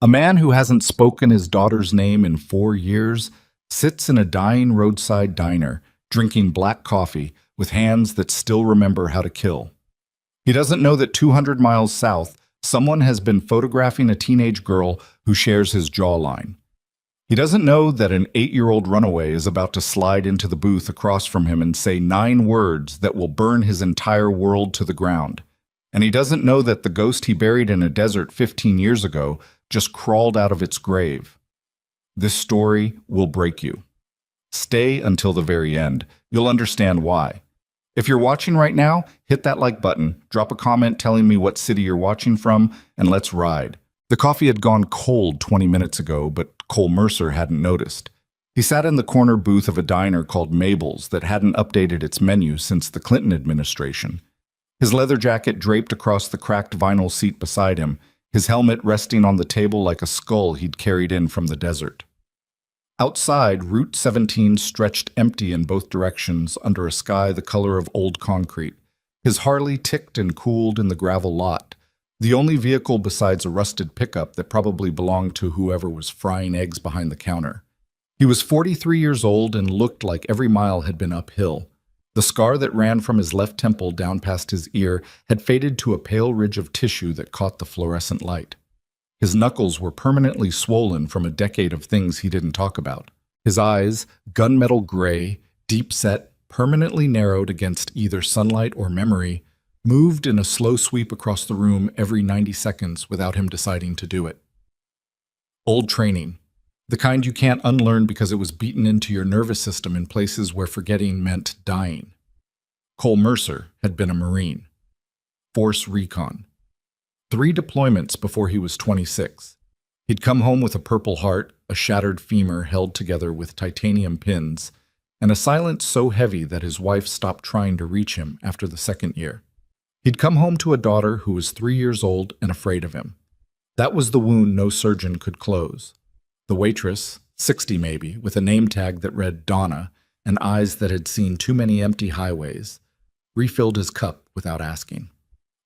A man who hasn't spoken his daughter's name in 4 years sits in a dying roadside diner, drinking black coffee with hands that still remember how to kill. He doesn't know that 200 miles south, someone has been photographing a teenage girl who shares his jawline. He doesn't know that an 8-year-old runaway is about to slide into the booth across from him and say 9 words that will burn his entire world to the ground. And he doesn't know that the ghost he buried in a desert 15 years ago just crawled out of its grave. This story will break you. Stay until the very end. You'll understand why. If you're watching right now, hit that like button, drop a comment telling me what city you're watching from, and let's ride. The coffee had gone cold 20 minutes ago, but Cole Mercer hadn't noticed. He sat in the corner booth of a diner called Mabel's that hadn't updated its menu since the Clinton administration. His leather jacket draped across the cracked vinyl seat beside him, his helmet resting on the table like a skull he'd carried in from the desert. Outside, Route 17 stretched empty in both directions under a sky the color of old concrete. His Harley ticked and cooled in the gravel lot, the only vehicle besides a rusted pickup that probably belonged to whoever was frying eggs behind the counter. He was 43 years old and looked like every mile had been uphill. The scar that ran from his left temple down past his ear had faded to a pale ridge of tissue that caught the fluorescent light. His knuckles were permanently swollen from a decade of things he didn't talk about. His eyes, gunmetal gray, deep-set, permanently narrowed against either sunlight or memory, moved in a slow sweep across the room every 90 seconds without him deciding to do it. Old training. The kind you can't unlearn because it was beaten into your nervous system in places where forgetting meant dying. Cole Mercer had been a Marine. Force Recon. 3 deployments before he was 26. He'd come home with a Purple Heart, a shattered femur held together with titanium pins, and a silence so heavy that his wife stopped trying to reach him after the 2nd year. He'd come home to a daughter who was 3 years old and afraid of him. That was the wound no surgeon could close. The waitress, 60 maybe, with a name tag that read Donna and eyes that had seen too many empty highways, refilled his cup without asking.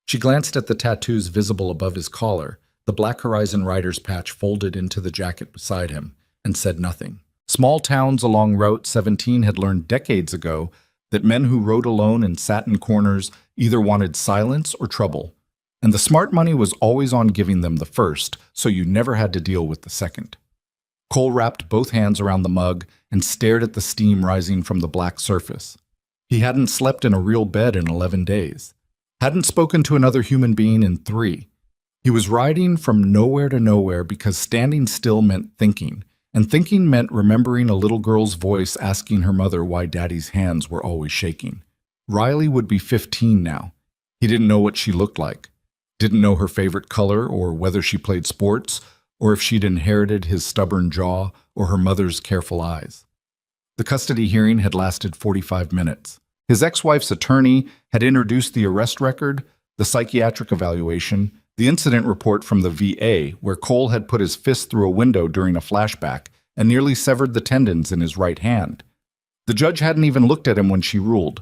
She glanced at the tattoos visible above his collar, the Black Horizon rider's patch folded into the jacket beside him, and said nothing. Small towns along Route 17 had learned decades ago that men who rode alone and sat in corners either wanted silence or trouble, and the smart money was always on giving them the first, so you never had to deal with the second. Cole wrapped both hands around the mug and stared at the steam rising from the black surface. He hadn't slept in a real bed in 11 days. Hadn't spoken to another human being in 3. He was riding from nowhere to nowhere because standing still meant thinking, and thinking meant remembering a little girl's voice asking her mother why Daddy's hands were always shaking. Riley would be 15 now. He didn't know what she looked like. Didn't know her favorite color or whether she played sports, or if she'd inherited his stubborn jaw or her mother's careful eyes. The custody hearing had lasted 45 minutes. His ex-wife's attorney had introduced the arrest record, the psychiatric evaluation, the incident report from the VA, where Cole had put his fist through a window during a flashback and nearly severed the tendons in his right hand. The judge hadn't even looked at him when she ruled.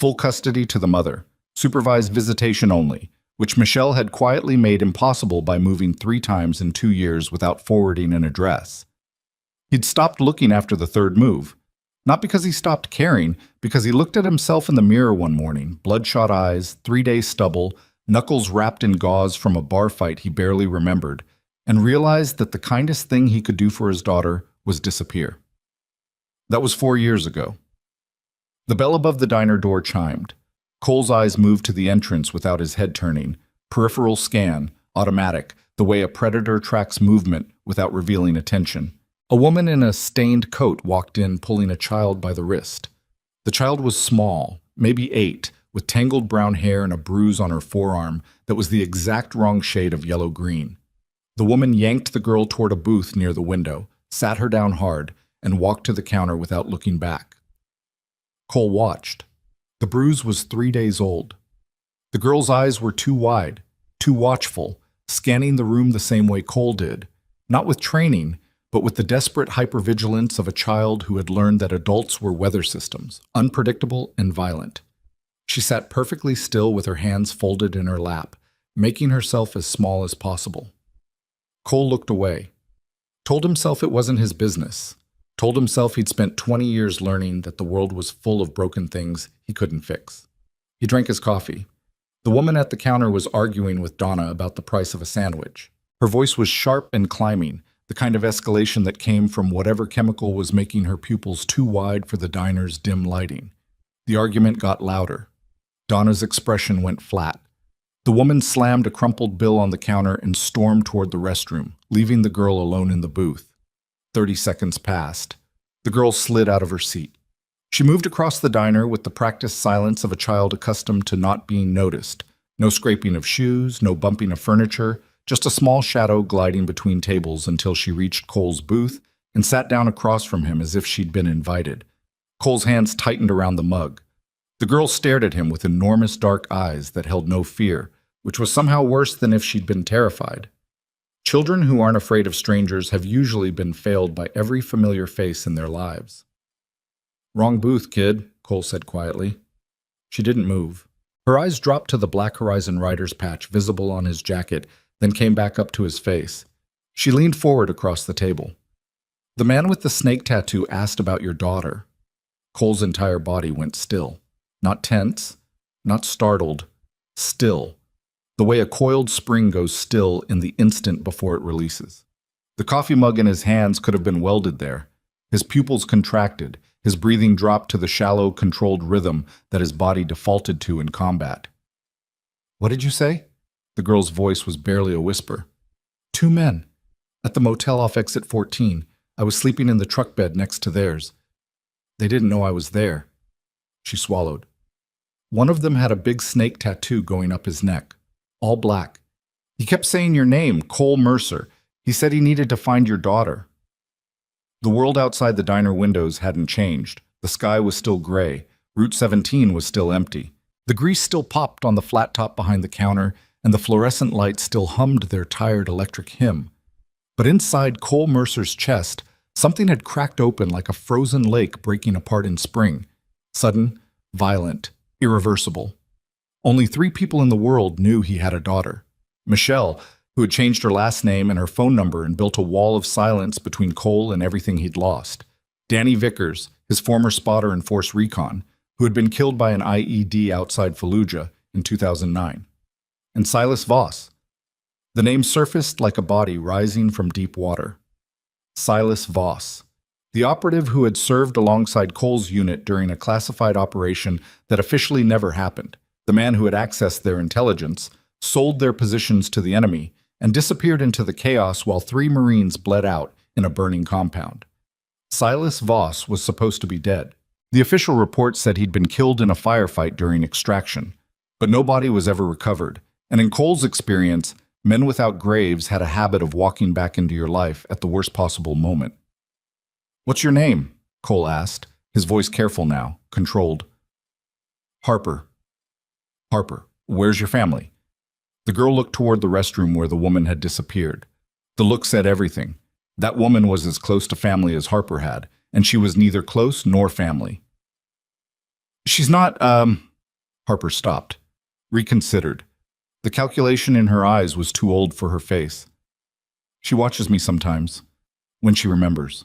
Full custody to the mother, supervised visitation only, which Michelle had quietly made impossible by moving 3 times in 2 years without forwarding an address. He'd stopped looking after the 3rd move. Not because he stopped caring, because he looked at himself in the mirror one morning, bloodshot eyes, 3-day stubble, knuckles wrapped in gauze from a bar fight he barely remembered, and realized that the kindest thing he could do for his daughter was disappear. That was 4 years ago. The bell above the diner door chimed. Cole's eyes moved to the entrance without his head turning. Peripheral scan, automatic, the way a predator tracks movement without revealing attention. A woman in a stained coat walked in, pulling a child by the wrist. The child was small, maybe 8, with tangled brown hair and a bruise on her forearm that was the exact wrong shade of yellow-green. The woman yanked the girl toward a booth near the window, sat her down hard, and walked to the counter without looking back. Cole watched. The bruise was 3 days old. The girl's eyes were too wide, too watchful, scanning the room the same way Cole did, not with training, but with the desperate hypervigilance of a child who had learned that adults were weather systems, unpredictable and violent. She sat perfectly still with her hands folded in her lap, making herself as small as possible. Cole looked away. Told himself it wasn't his business. Told himself he'd spent 20 years learning that the world was full of broken things he couldn't fix. He drank his coffee. The woman at the counter was arguing with Donna about the price of a sandwich. Her voice was sharp and climbing, the kind of escalation that came from whatever chemical was making her pupils too wide for the diner's dim lighting. The argument got louder. Donna's expression went flat. The woman slammed a crumpled bill on the counter and stormed toward the restroom, leaving the girl alone in the booth. 30 seconds passed. The girl slid out of her seat. She moved across the diner with the practiced silence of a child accustomed to not being noticed. No scraping of shoes, no bumping of furniture, just a small shadow gliding between tables until she reached Cole's booth and sat down across from him as if she'd been invited. Cole's hands tightened around the mug. The girl stared at him with enormous dark eyes that held no fear, which was somehow worse than if she'd been terrified. Children who aren't afraid of strangers have usually been failed by every familiar face in their lives. "Wrong booth, kid," Cole said quietly. She didn't move. Her eyes dropped to the Black Horizon rider's patch visible on his jacket, then came back up to his face. She leaned forward across the table. "The man with the snake tattoo asked about your daughter." Cole's entire body went still. Not tense, not startled, still. The way a coiled spring goes still in the instant before it releases. The coffee mug in his hands could have been welded there. His pupils contracted, his breathing dropped to the shallow, controlled rhythm that his body defaulted to in combat. "What did you say?" The girl's voice was barely a whisper. "Two men. At the motel off exit 14. I was sleeping in the truck bed next to theirs. They didn't know I was there." She swallowed. "One of them had a big snake tattoo going up his neck. All black. He kept saying your name, Cole Mercer. He said he needed to find your daughter." The world outside the diner windows hadn't changed. The sky was still gray. Route 17 was still empty. The grease still popped on the flat top behind the counter, and the fluorescent lights still hummed their tired electric hymn. But inside Cole Mercer's chest, something had cracked open like a frozen lake breaking apart in spring. Sudden, violent, irreversible. Only 3 people in the world knew he had a daughter. Michelle, who had changed her last name and her phone number and built a wall of silence between Cole and everything he'd lost. Danny Vickers, his former spotter in Force Recon, who had been killed by an IED outside Fallujah in 2009. And Silas Voss. The name surfaced like a body rising from deep water. Silas Voss, the operative who had served alongside Cole's unit during a classified operation that officially never happened, the man who had accessed their intelligence, sold their positions to the enemy, and disappeared into the chaos while 3 Marines bled out in a burning compound. Silas Voss was supposed to be dead. The official report said he'd been killed in a firefight during extraction, but no body was ever recovered, and in Cole's experience, men without graves had a habit of walking back into your life at the worst possible moment. "What's your name?" Cole asked, his voice careful now, controlled. "Harper." "Harper, where's your family?" The girl looked toward the restroom where the woman had disappeared. The look said everything. That woman was as close to family as Harper had, and she was neither close nor family. "She's not, Harper stopped, reconsidered. The calculation in her eyes was too old for her face. "She watches me sometimes, when she remembers."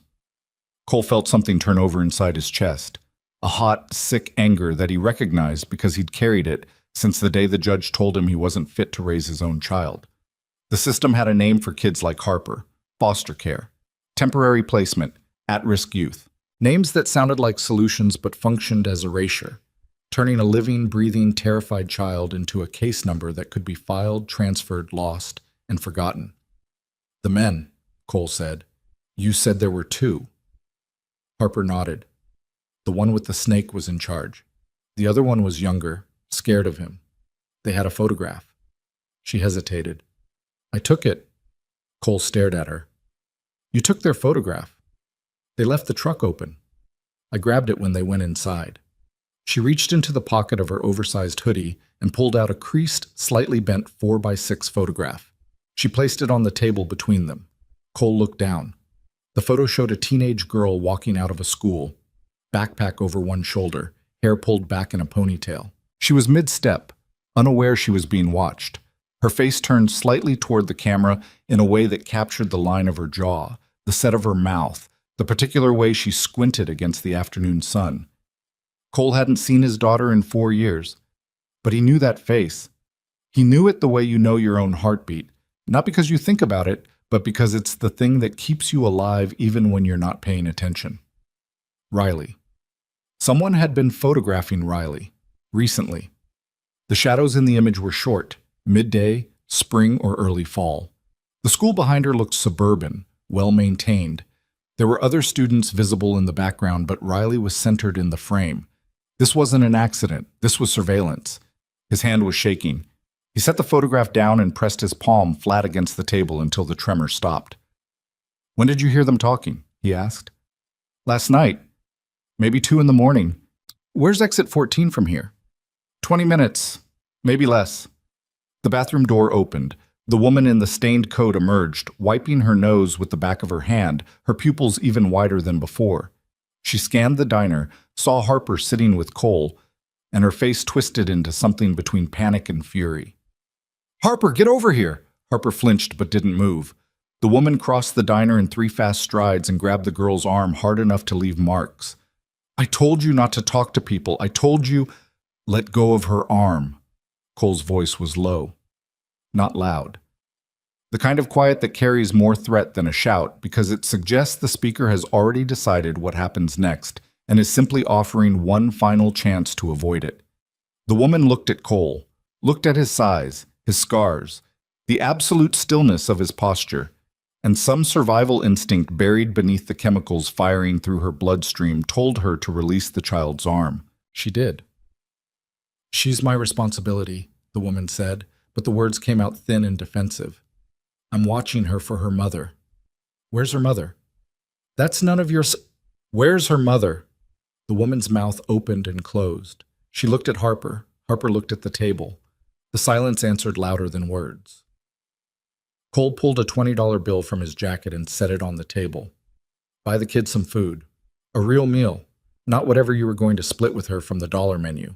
Cole felt something turn over inside his chest, a hot, sick anger that he recognized because he'd carried it since the day the judge told him he wasn't fit to raise his own child. The system had a name for kids like Harper: foster care, temporary placement, at-risk youth. Names that sounded like solutions but functioned as erasure, turning a living, breathing, terrified child into a case number that could be filed, transferred, lost, and forgotten. "The men," Cole said. "You said there were 2. Harper nodded. The one with the snake was in charge. The other one was younger, scared of him. They had a photograph. She hesitated. "I took it." Cole stared at her. "You took their photograph. They left the truck open. I grabbed it when they went inside." She reached into the pocket of her oversized hoodie and pulled out a creased, slightly bent 4x6 photograph. She placed it on the table between them. Cole looked down. The photo showed a teenage girl walking out of a school, backpack over one shoulder, hair pulled back in a ponytail. She was mid-step, unaware she was being watched. Her face turned slightly toward the camera in a way that captured the line of her jaw, the set of her mouth, the particular way she squinted against the afternoon sun. Cole hadn't seen his daughter in 4 years, but he knew that face. He knew it the way you know your own heartbeat, not because you think about it, but because it's the thing that keeps you alive even when you're not paying attention. Riley. Someone had been photographing Riley, recently. The shadows in the image were short, midday, spring or early fall. The school behind her looked suburban, well-maintained. There were other students visible in the background, but Riley was centered in the frame. This wasn't an accident. This was surveillance. His hand was shaking. He set the photograph down and pressed his palm flat against the table until the tremor stopped. "When did you hear them talking?" he asked. "Last night. Maybe 2 in the morning. Where's exit 14 from here?" 20 minutes. Maybe less." The bathroom door opened. The woman in the stained coat emerged, wiping her nose with the back of her hand, her pupils even wider than before. She scanned the diner, saw Harper sitting with Cole, and her face twisted into something between panic and fury. "Harper, get over here!" Harper flinched but didn't move. The woman crossed the diner in 3 fast strides and grabbed the girl's arm hard enough to leave marks. "I told you not to talk to people. I told you—" "Let go of her arm." Cole's voice was low, not loud. The kind of quiet that carries more threat than a shout because it suggests the speaker has already decided what happens next and is simply offering one final chance to avoid it. The woman looked at Cole, looked at his size, his scars, the absolute stillness of his posture, and some survival instinct buried beneath the chemicals firing through her bloodstream told her to release the child's arm. She did. "She's my responsibility," the woman said, but the words came out thin and defensive. "I'm watching her for her mother." "Where's her mother?" "That's none of your Where's her mother?" The woman's mouth opened and closed. She looked at Harper. Harper looked at the table. The silence answered louder than words. Cole pulled a $20 bill from his jacket and set it on the table. "Buy the kid some food. A real meal, not whatever you were going to split with her from the dollar menu."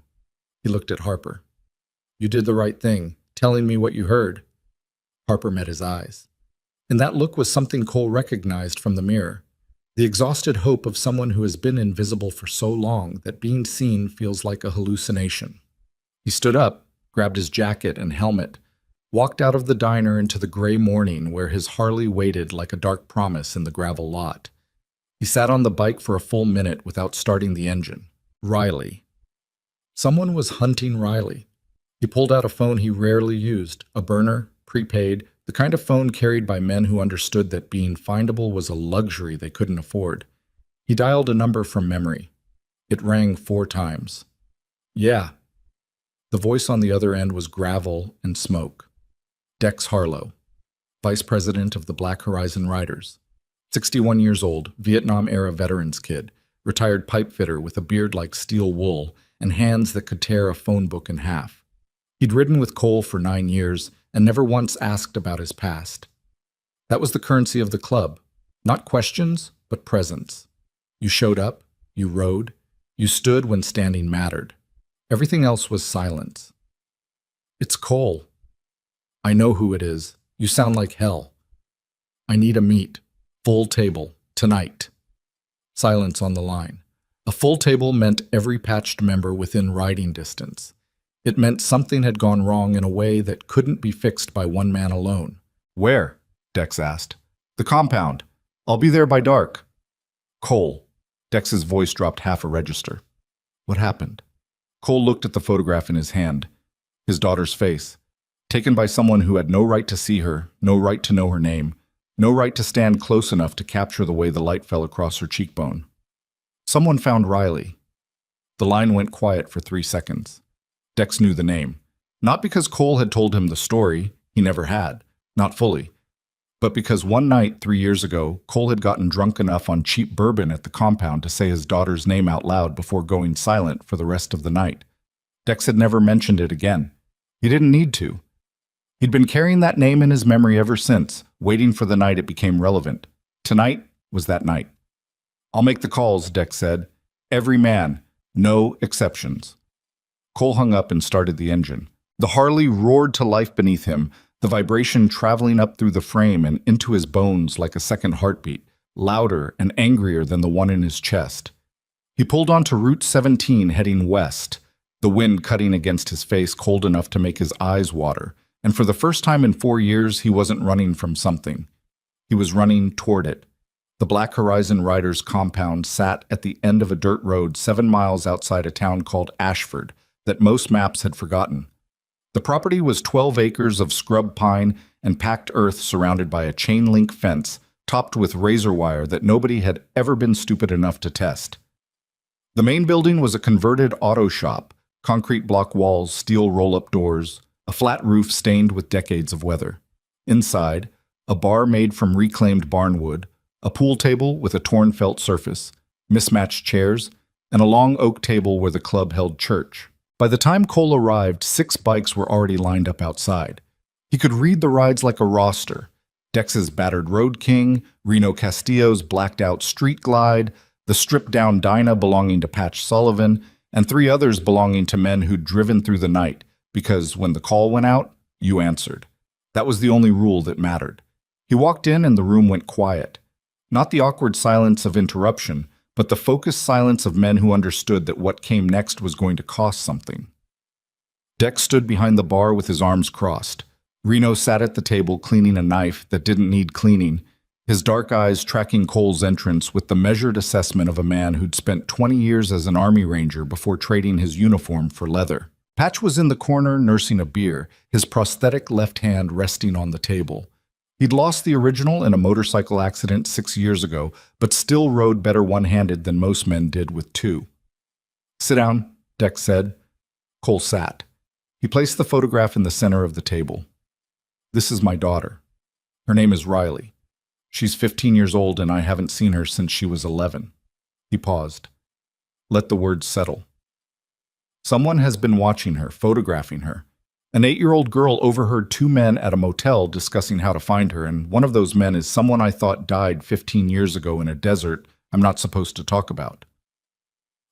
He looked at Harper. "You did the right thing, telling me what you heard." Harper met his eyes. And that look was something Cole recognized from the mirror. The exhausted hope of someone who has been invisible for so long that being seen feels like a hallucination. He stood up, grabbed his jacket and helmet, walked out of the diner into the gray morning where his Harley waited like a dark promise in the gravel lot. He sat on the bike for a full minute without starting the engine. Riley. Someone was hunting Riley. He pulled out a phone he rarely used, a burner, prepaid, the kind of phone carried by men who understood that being findable was a luxury they couldn't afford. He dialed a number from memory. It rang 4 times. "Yeah." The voice on the other end was gravel and smoke. Dex Harlow, vice president of the Black Horizon Riders. 61 years old, Vietnam-era veterans kid, retired pipefitter with a beard like steel wool and hands that could tear a phone book in half. He'd ridden with Cole for 9 years and never once asked about his past. That was the currency of the club. Not questions, but presence. You showed up, you rode, you stood when standing mattered. Everything else was silence. "It's Cole." "I know who it is. You sound like hell." "I need a meet. Full table. Tonight." Silence on the line. A full table meant every patched member within riding distance. It meant something had gone wrong in a way that couldn't be fixed by one man alone. "Where?" Dex asked. "The compound. I'll be there by dark." "Cole." Dex's voice dropped half a register. "What happened?" Cole looked at the photograph in his hand. His daughter's face. Taken by someone who had no right to see her, no right to know her name, no right to stand close enough to capture the way the light fell across her cheekbone. Someone found Riley. The line went quiet for 3 seconds. Dex knew the name. Not because Cole had told him the story, he never had, not fully, but because one night 3 years ago, Cole had gotten drunk enough on cheap bourbon at the compound to say his daughter's name out loud before going silent for the rest of the night. Dex had never mentioned it again. He didn't need to. He'd been carrying that name in his memory ever since, waiting for the night it became relevant. Tonight was that night. "I'll make the calls," Dex said. "Every man. No exceptions." Cole hung up and started the engine. The Harley roared to life beneath him, the vibration traveling up through the frame and into his bones like a second heartbeat, louder and angrier than the one in his chest. He pulled onto Route 17 heading west, the wind cutting against his face cold enough to make his eyes water, and for the first time in 4 years he wasn't running from something. He was running toward it. The Black Horizon Riders compound sat at the end of a dirt road 7 miles outside a town called Ashford that most maps had forgotten. The property was 12 acres of scrub pine and packed earth surrounded by a chain-link fence topped with razor wire that nobody had ever been stupid enough to test. The main building was a converted auto shop, concrete block walls, steel roll-up doors, a flat roof stained with decades of weather. Inside, a bar made from reclaimed barnwood, a pool table with a torn felt surface, mismatched chairs, and a long oak table where the club held church. By the time Cole arrived, 6 bikes were already lined up outside. He could read the rides like a roster. Dex's battered Road King, Reno Castillo's blacked-out Street Glide, the stripped-down Dyna belonging to Patch Sullivan, and 3 others belonging to men who'd driven through the night, because when the call went out, you answered. That was the only rule that mattered. He walked in and the room went quiet. Not the awkward silence of interruption, but the focused silence of men who understood that what came next was going to cost something. Dex stood behind the bar with his arms crossed. Reno sat at the table cleaning a knife that didn't need cleaning, his dark eyes tracking Cole's entrance with the measured assessment of a man who'd spent 20 years as an Army Ranger before trading his uniform for leather. Patch was in the corner nursing a beer, his prosthetic left hand resting on the table. He'd lost the original in a motorcycle accident 6 years ago, but still rode better one-handed than most men did with 2. "Sit down," Dex said. Cole sat. He placed the photograph in the center of the table. "This is my daughter. Her name is Riley. She's 15 years old and I haven't seen her since she was 11. He paused. Let the words settle. "Someone has been watching her, photographing her. An 8-year-old girl overheard 2 men at a motel discussing how to find her, and one of those men is someone I thought died 15 years ago in a desert I'm not supposed to talk about."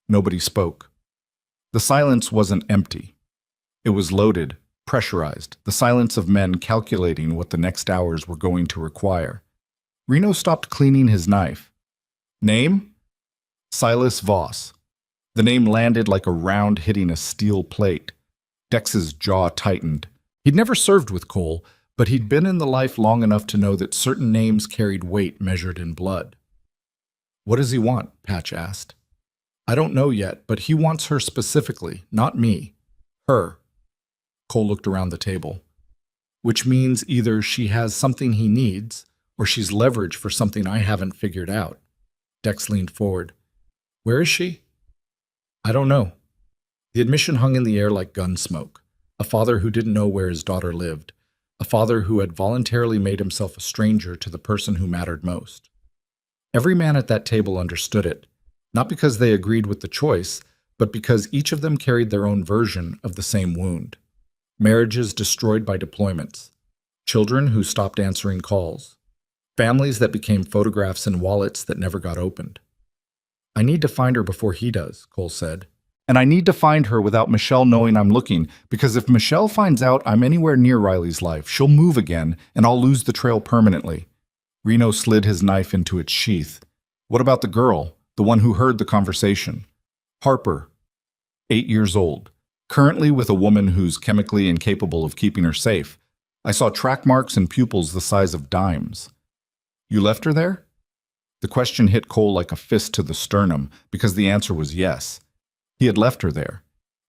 Nobody spoke. The silence wasn't empty. It was loaded, pressurized, the silence of men calculating what the next hours were going to require. Reno stopped cleaning his knife. "Name?" "Silas Voss." The name landed like a round hitting a steel plate. Dex's jaw tightened. He'd never served with Cole, but he'd been in the life long enough to know that certain names carried weight measured in blood. "What does he want?" Patch asked. "I don't know yet, but he wants her specifically, not me. Her." Cole looked around the table. "Which means either she has something he needs, or she's leverage for something I haven't figured out." Dex leaned forward. "Where is she?" "I don't know." The admission hung in the air like gun smoke. A father who didn't know where his daughter lived. A father who had voluntarily made himself a stranger to the person who mattered most. Every man at that table understood it, not because they agreed with the choice, but because each of them carried their own version of the same wound. Marriages destroyed by deployments. Children who stopped answering calls. Families that became photographs in wallets that never got opened. "I need to find her before he does," Cole said. "And I need to find her without Michelle knowing I'm looking, because if Michelle finds out I'm anywhere near Riley's life, she'll move again, and I'll lose the trail permanently." Reno slid his knife into its sheath. "What about the girl, the one who heard the conversation?" "Harper, 8 years old, currently with a woman who's chemically incapable of keeping her safe. I saw track marks and pupils the size of dimes." "You left her there?" The question hit Cole like a fist to the sternum, because the answer was yes. He had left her there.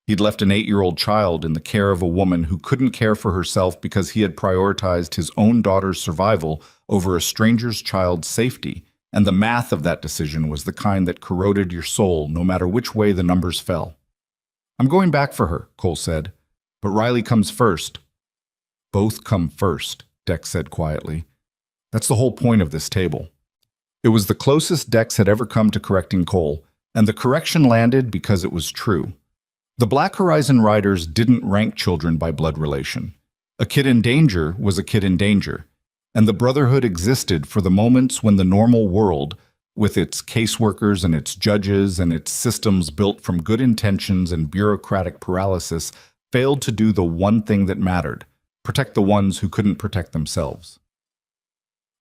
He'd left an 8-year-old child in the care of a woman who couldn't care for herself because he had prioritized his own daughter's survival over a stranger's child's safety, and the math of that decision was the kind that corroded your soul no matter which way the numbers fell. "I'm going back for her," Cole said, "but Riley comes first." "Both come first," Dex said quietly. "That's the whole point of this table." It was the closest Dex had ever come to correcting Cole, and the correction landed because it was true. The Black Horizon Riders didn't rank children by blood relation. A kid in danger was a kid in danger, and the Brotherhood existed for the moments when the normal world, with its caseworkers and its judges and its systems built from good intentions and bureaucratic paralysis, failed to do the one thing that mattered, protect the ones who couldn't protect themselves.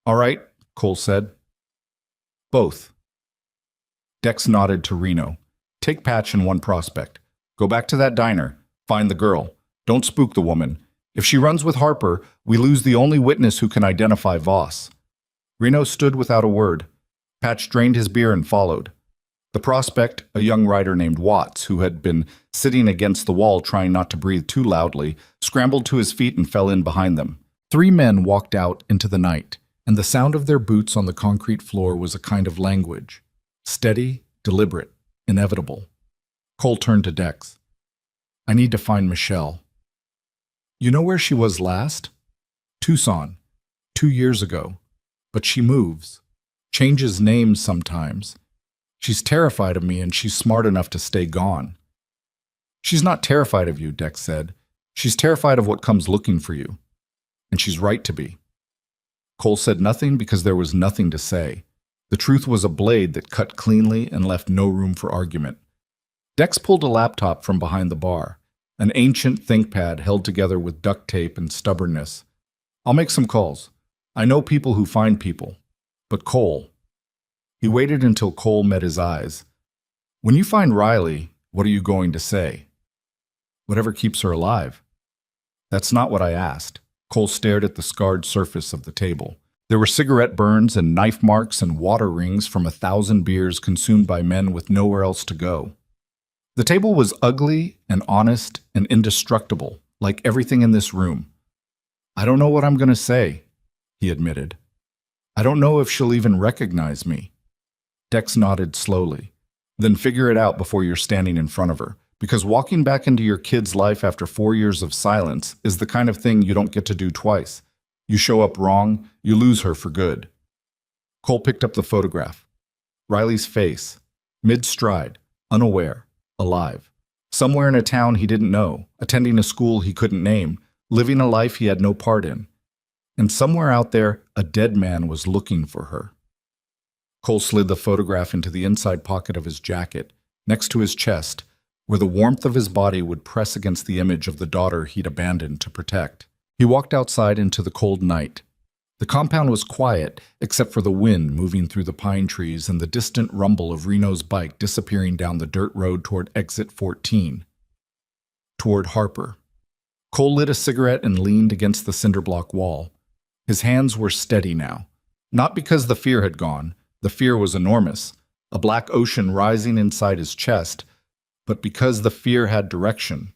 All right, Cole said. Both. Dex nodded to Reno. Take Patch and one prospect. Go back to that diner. Find the girl. Don't spook the woman. If she runs with Harper, we lose the only witness who can identify Voss. Reno stood without a word. Patch drained his beer and followed. The prospect, a young rider named Watts, who had been sitting against the wall trying not to breathe too loudly, scrambled to his feet and fell in behind them. 3 men walked out into the night, and the sound of their boots on the concrete floor was a kind of language. Steady, deliberate, inevitable. Cole turned to Dex. I need to find Michelle. You know where she was last? Tucson, 2 years ago. But she moves, changes names sometimes. She's terrified of me and she's smart enough to stay gone. She's not terrified of you, Dex said. She's terrified of what comes looking for you. And she's right to be. Cole said nothing because there was nothing to say. The truth was a blade that cut cleanly and left no room for argument. Dex pulled a laptop from behind the bar, an ancient ThinkPad held together with duct tape and stubbornness. I'll make some calls. I know people who find people. But Cole. He waited until Cole met his eyes. When you find Riley, what are you going to say? Whatever keeps her alive. That's not what I asked. Cole stared at the scarred surface of the table. There were cigarette burns and knife marks and water rings from 1,000 beers consumed by men with nowhere else to go. The table was ugly and honest and indestructible, like everything in this room. I don't know what I'm going to say, he admitted. I don't know if she'll even recognize me. Dex nodded slowly. Then figure it out before you're standing in front of her, because walking back into your kid's life after 4 years of silence is the kind of thing you don't get to do twice. You show up wrong, you lose her for good. Cole picked up the photograph. Riley's face, mid-stride, unaware, alive. Somewhere in a town he didn't know, attending a school he couldn't name, living a life he had no part in. And somewhere out there, a dead man was looking for her. Cole slid the photograph into the inside pocket of his jacket, next to his chest, where the warmth of his body would press against the image of the daughter he'd abandoned to protect. He walked outside into the cold night. The compound was quiet, except for the wind moving through the pine trees and the distant rumble of Reno's bike disappearing down the dirt road toward exit 14. Toward Harper. Cole lit a cigarette and leaned against the cinderblock wall. His hands were steady now. Not because the fear had gone. The fear was enormous, a black ocean rising inside his chest, but because the fear had direction.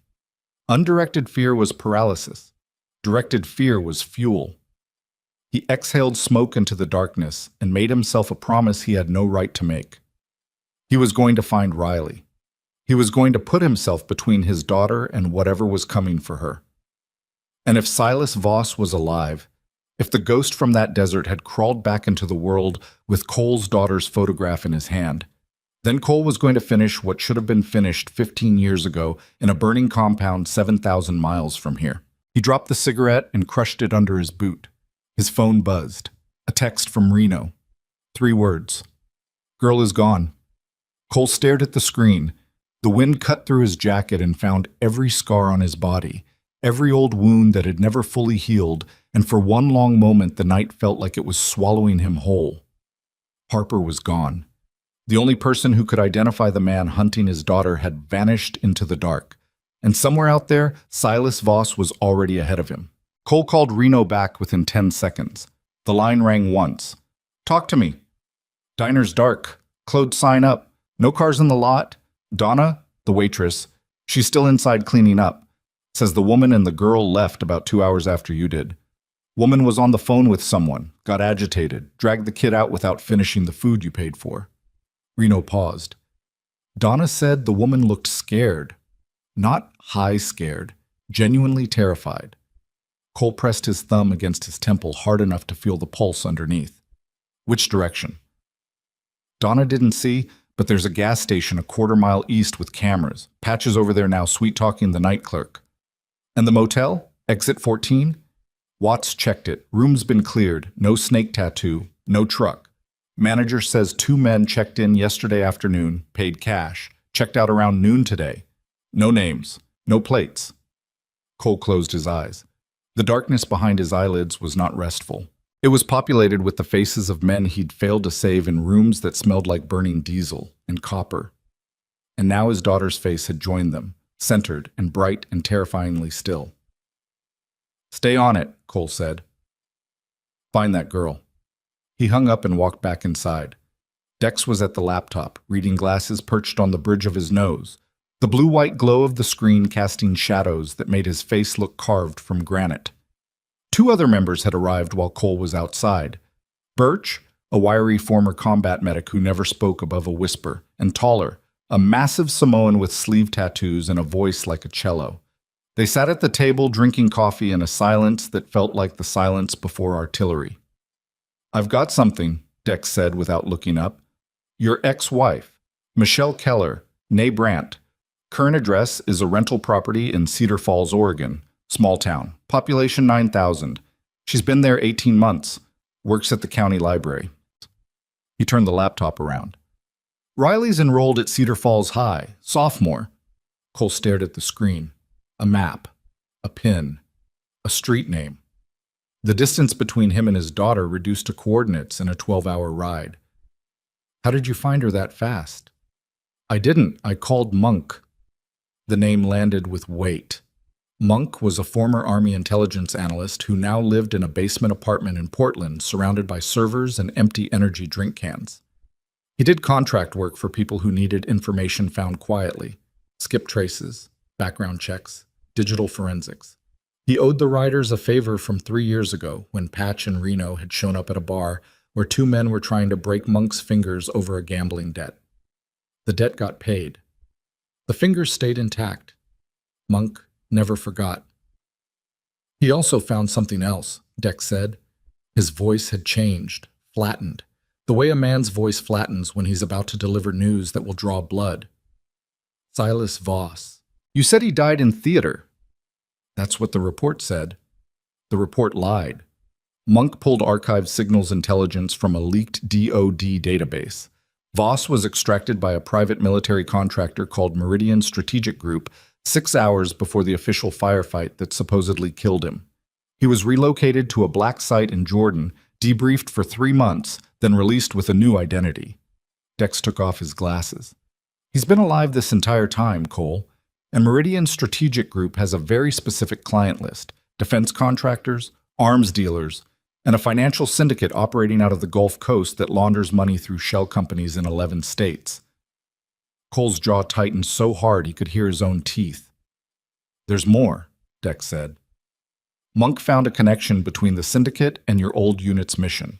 Undirected fear was paralysis. Directed fear was fuel. He exhaled smoke into the darkness and made himself a promise he had no right to make. He was going to find Riley. He was going to put himself between his daughter and whatever was coming for her. And if Silas Voss was alive, if the ghost from that desert had crawled back into the world with Cole's daughter's photograph in his hand, then Cole was going to finish what should have been finished 15 years ago in a burning compound 7,000 miles from here. He dropped the cigarette and crushed it under his boot. His phone buzzed. A text from Reno. 3 words. Girl is gone. Cole stared at the screen. The wind cut through his jacket and found every scar on his body, every old wound that had never fully healed, and for one long moment the night felt like it was swallowing him whole. Harper was gone. The only person who could identify the man hunting his daughter had vanished into the dark. And somewhere out there, Silas Voss was already ahead of him. Cole called Reno back within 10 seconds. The line rang once. Talk to me. Diner's dark. Claude, sign up. No cars in the lot. Donna, the waitress, she's still inside cleaning up. Says the woman and the girl left about 2 hours after you did. Woman was on the phone with someone, got agitated, dragged the kid out without finishing the food you paid for. Reno paused. Donna said the woman looked scared. Not high scared, genuinely terrified. Cole pressed his thumb against his temple hard enough to feel the pulse underneath. Which direction? Donna didn't see, but there's a gas station a quarter-mile east with cameras. Patches over there now sweet-talking the night clerk. And the motel? Exit 14? Watts checked it. Room's been cleared. No snake tattoo. No truck. Manager says 2 men checked in yesterday afternoon, paid cash. Checked out around noon today. No names. No plates. Cole closed his eyes. The darkness behind his eyelids was not restful. It was populated with the faces of men he'd failed to save in rooms that smelled like burning diesel and copper. And now his daughter's face had joined them, centered and bright and terrifyingly still. "Stay on it," Cole said. "Find that girl." He hung up and walked back inside. Dex was at the laptop, reading glasses perched on the bridge of his nose, the blue-white glow of the screen casting shadows that made his face look carved from granite. Two other members had arrived while Cole was outside. Birch, a wiry former combat medic who never spoke above a whisper, and Taller, a massive Samoan with sleeve tattoos and a voice like a cello. They sat at the table drinking coffee in a silence that felt like the silence before artillery. "I've got something," Dex said without looking up. "Your ex-wife, Michelle Keller, née Brandt. Current address is a rental property in Cedar Falls, Oregon. Small town. Population 9,000. She's been there 18 months. Works at the county library." He turned the laptop around. "Riley's enrolled at Cedar Falls High. Sophomore." Cole stared at the screen. A map. A pin. A street name. The distance between him and his daughter reduced to coordinates in a 12-hour ride. "How did you find her that fast?" "I didn't. I called Monk." The name landed with weight. Monk was a former Army intelligence analyst who now lived in a basement apartment in Portland surrounded by servers and empty energy drink cans. He did contract work for people who needed information found quietly, skip traces, background checks, digital forensics. He owed the writers a favor from 3 years ago when Patch and Reno had shown up at a bar where two men were trying to break Monk's fingers over a gambling debt. The debt got paid. The fingers stayed intact. Monk never forgot. "He also found something else," Dex said. His voice had changed, flattened, the way a man's voice flattens when he's about to deliver news that will draw blood. "Silas Voss. You said he died in theater." "That's what the report said." The report lied. Monk pulled archived signals intelligence from a leaked DoD database. Voss was extracted by a private military contractor called Meridian Strategic Group 6 hours before the official firefight that supposedly killed him. He was relocated to a black site in Jordan, debriefed for 3 months, then released with a new identity. Dex took off his glasses. "He's been alive this entire time, Cole, and Meridian Strategic Group has a very specific client list: defense contractors, arms dealers, and a financial syndicate operating out of the Gulf Coast that launders money through shell companies in 11 states. Cole's jaw tightened so hard he could hear his own teeth. "There's more," Dex said. "Monk found a connection between the syndicate and your old unit's mission.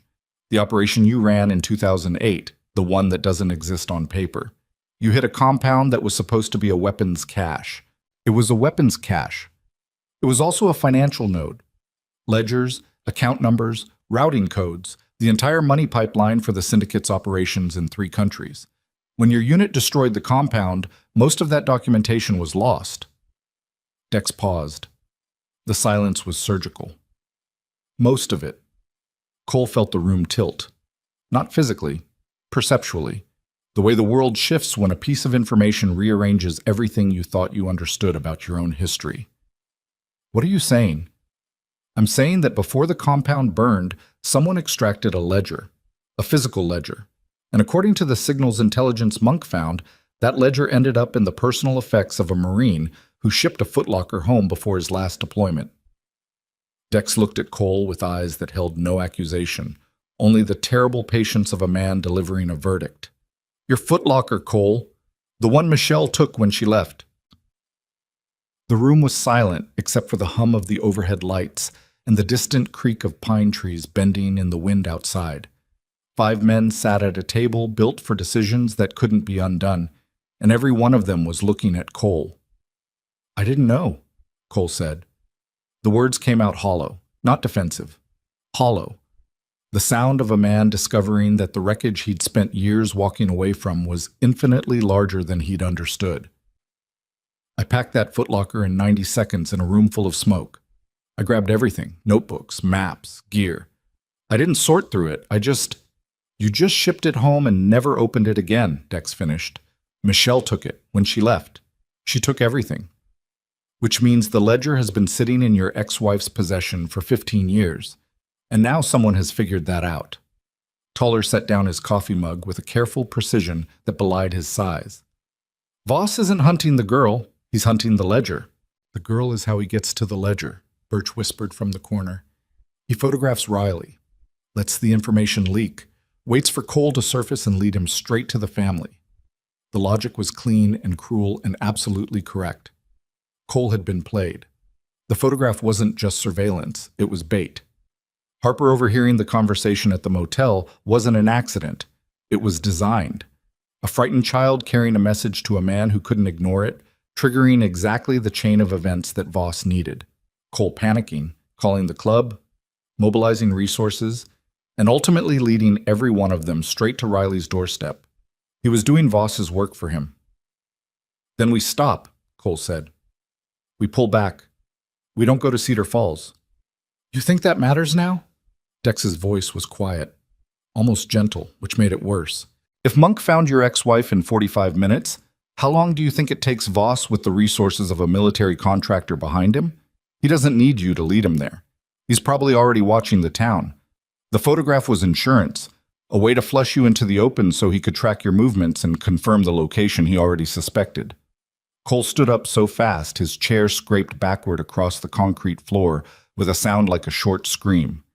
The operation you ran in 2008, the one that doesn't exist on paper. You hit a compound that was supposed to be a weapons cache. It was a weapons cache. It was also a financial node. Ledgers, account numbers, routing codes, the entire money pipeline for the syndicate's operations in 3 countries. When your unit destroyed the compound, most of that documentation was lost." Dex paused. The silence was surgical. Most of it. Cole felt the room tilt. Not physically, perceptually. The way the world shifts when a piece of information rearranges everything you thought you understood about your own history. "What are you saying?" "I'm saying that before the compound burned, someone extracted a ledger, a physical ledger. And according to the signals intelligence Monk found, that ledger ended up in the personal effects of a Marine who shipped a footlocker home before his last deployment." Dex looked at Cole with eyes that held no accusation, only the terrible patience of a man delivering a verdict. "Your footlocker, Cole. The one Michelle took when she left." The room was silent except for the hum of the overhead lights and the distant creak of pine trees bending in the wind outside. 5 men sat at a table built for decisions that couldn't be undone, and every one of them was looking at Cole. "I didn't know," Cole said. The words came out hollow, not defensive. Hollow. The sound of a man discovering that the wreckage he'd spent years walking away from was infinitely larger than he'd understood. "I packed that footlocker in 90 seconds in a room full of smoke. I grabbed everything, notebooks, maps, gear. I didn't sort through it, You just shipped it home and never opened it again," Dex finished. "Michelle took it when she left. She took everything." which means the ledger has been sitting in your ex-wife's possession for 15 years, and now someone has figured that out. Toller set down his coffee mug with a careful precision that belied his size. Voss isn't hunting the girl, he's hunting the ledger. The girl is how he gets to the ledger, Birch whispered from the corner. He photographs Riley, lets the information leak, waits for Cole to surface and lead him straight to the family. The logic was clean and cruel and absolutely correct. Cole had been played. The photograph wasn't just surveillance, it was bait. Harper overhearing the conversation at the motel wasn't an accident. It was designed. A frightened child carrying a message to a man who couldn't ignore it, triggering exactly the chain of events that Voss needed. Cole panicking, calling the club, mobilizing resources, and ultimately leading every one of them straight to Riley's doorstep. He was doing Voss's work for him. Then we stop, Cole said. We pull back. We don't go to Cedar Falls. You think that matters now? Dex's voice was quiet, almost gentle, which made it worse. If Monk found your ex-wife in 45 minutes, how long do you think it takes Voss with the resources of a military contractor behind him? He doesn't need you to lead him there. He's probably already watching the town. The photograph was insurance, a way to flush you into the open so he could track your movements and confirm the location he already suspected. Cole stood up so fast his chair scraped backward across the concrete floor with a sound like a short scream.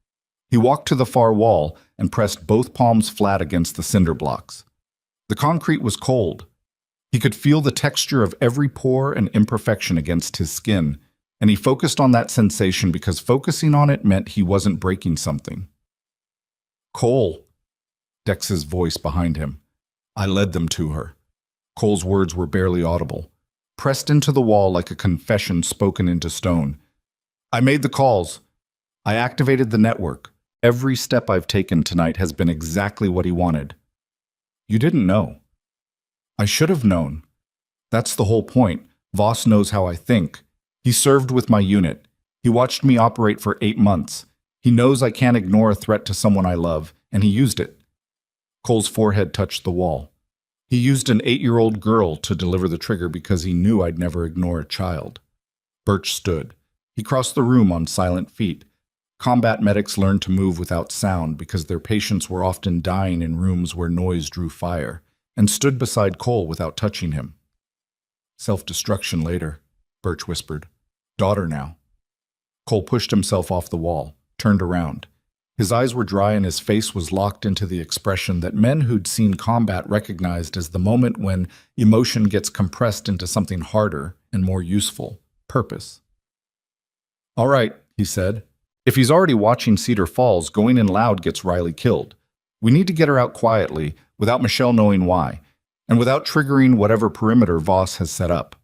He walked to the far wall and pressed both palms flat against the cinder blocks. The concrete was cold. He could feel the texture of every pore and imperfection against his skin, and he focused on that sensation because focusing on it meant he wasn't breaking something. Cole, Dex's voice behind him. I led them to her. Cole's words were barely audible, pressed into the wall like a confession spoken into stone. I made the calls. I activated the network. Every step I've taken tonight has been exactly what he wanted. You didn't know. I should have known. That's the whole point. Voss knows how I think. He served with my unit. He watched me operate for 8 months. He knows I can't ignore a threat to someone I love, and he used it. Cole's forehead touched the wall. He used an 8-year-old girl to deliver the trigger because he knew I'd never ignore a child. Birch stood. He crossed the room on silent feet. Combat medics learned to move without sound because their patients were often dying in rooms where noise drew fire, and stood beside Cole without touching him. Self-destruction later, Birch whispered. Daughter now. Cole pushed himself off the wall, turned around. His eyes were dry and his face was locked into the expression that men who'd seen combat recognized as the moment when emotion gets compressed into something harder and more useful, purpose. All right, he said. If he's already watching Cedar Falls, going in loud gets Riley killed. We need to get her out quietly, without Michelle knowing why, and without triggering whatever perimeter Voss has set up.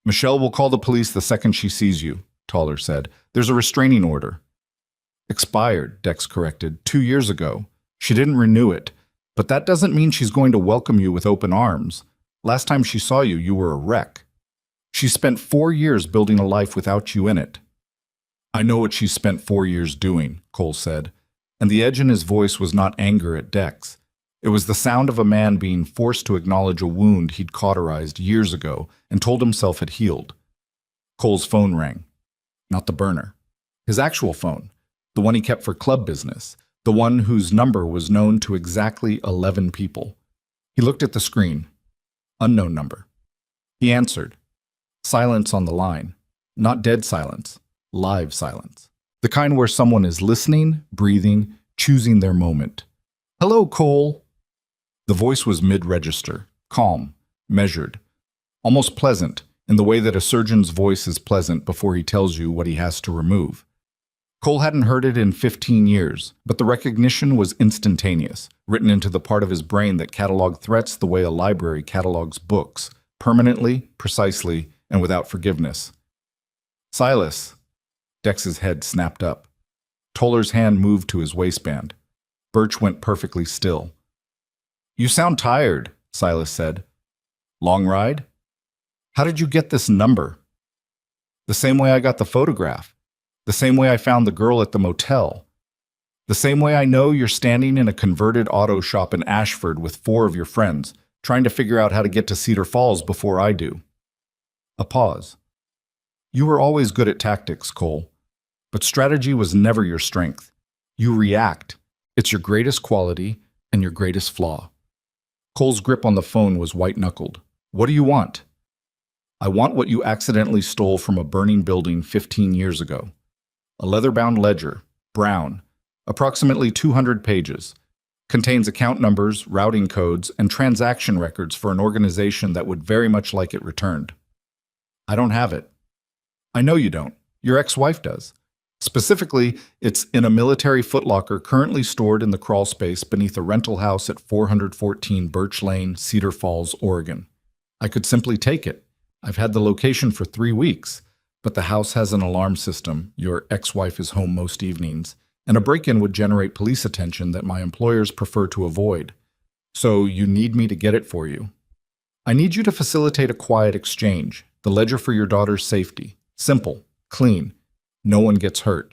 Michelle will call the police the second she sees you, Toller said. There's a restraining order. Expired, Dex corrected, 2 years ago. She didn't renew it, but that doesn't mean she's going to welcome you with open arms. Last time she saw you, you were a wreck. She spent 4 years building a life without you in it. I know what she's spent 4 years doing, Cole said, and the edge in his voice was not anger at Dex. It was the sound of a man being forced to acknowledge a wound he'd cauterized years ago and told himself had healed. Cole's phone rang. Not the burner. His actual phone, the one he kept for club business, the one whose number was known to exactly 11 people. He looked at the screen. Unknown number. He answered. Silence on the line. Not dead silence. Live silence. The kind where someone is listening, breathing, choosing their moment. Hello, Cole. The voice was mid-register, calm, measured, almost pleasant, in the way that a surgeon's voice is pleasant before he tells you what he has to remove. Cole hadn't heard it in 15 years, but the recognition was instantaneous, written into the part of his brain that cataloged threats the way a library catalogs books, permanently, precisely, and without forgiveness. Silas. Dex's head snapped up. Toller's hand moved to his waistband. Birch went perfectly still. You sound tired, Silas said. Long ride? How did you get this number? The same way I got the photograph. The same way I found the girl at the motel. The same way I know you're standing in a converted auto shop in Ashford with 4 of your friends, trying to figure out how to get to Cedar Falls before I do. A pause. You were always good at tactics, Cole. But strategy was never your strength. You react. It's your greatest quality and your greatest flaw. Cole's grip on the phone was white-knuckled. What do you want? I want what you accidentally stole from a burning building 15 years ago. A leather-bound ledger, brown, approximately 200 pages. Contains account numbers, routing codes, and transaction records for an organization that would very much like it returned. I don't have it. I know you don't. Your ex-wife does. Specifically, it's in a military footlocker currently stored in the crawl space beneath a rental house at 414 Birch Lane, Cedar Falls, Oregon. I could simply take it. I've had the location for 3 weeks, but the house has an alarm system. Your ex-wife is home most evenings, and a break-in would generate police attention that my employers prefer to avoid. So you need me to get it for you. I need you to facilitate a quiet exchange, the ledger for your daughter's safety. Simple, clean. No one gets hurt.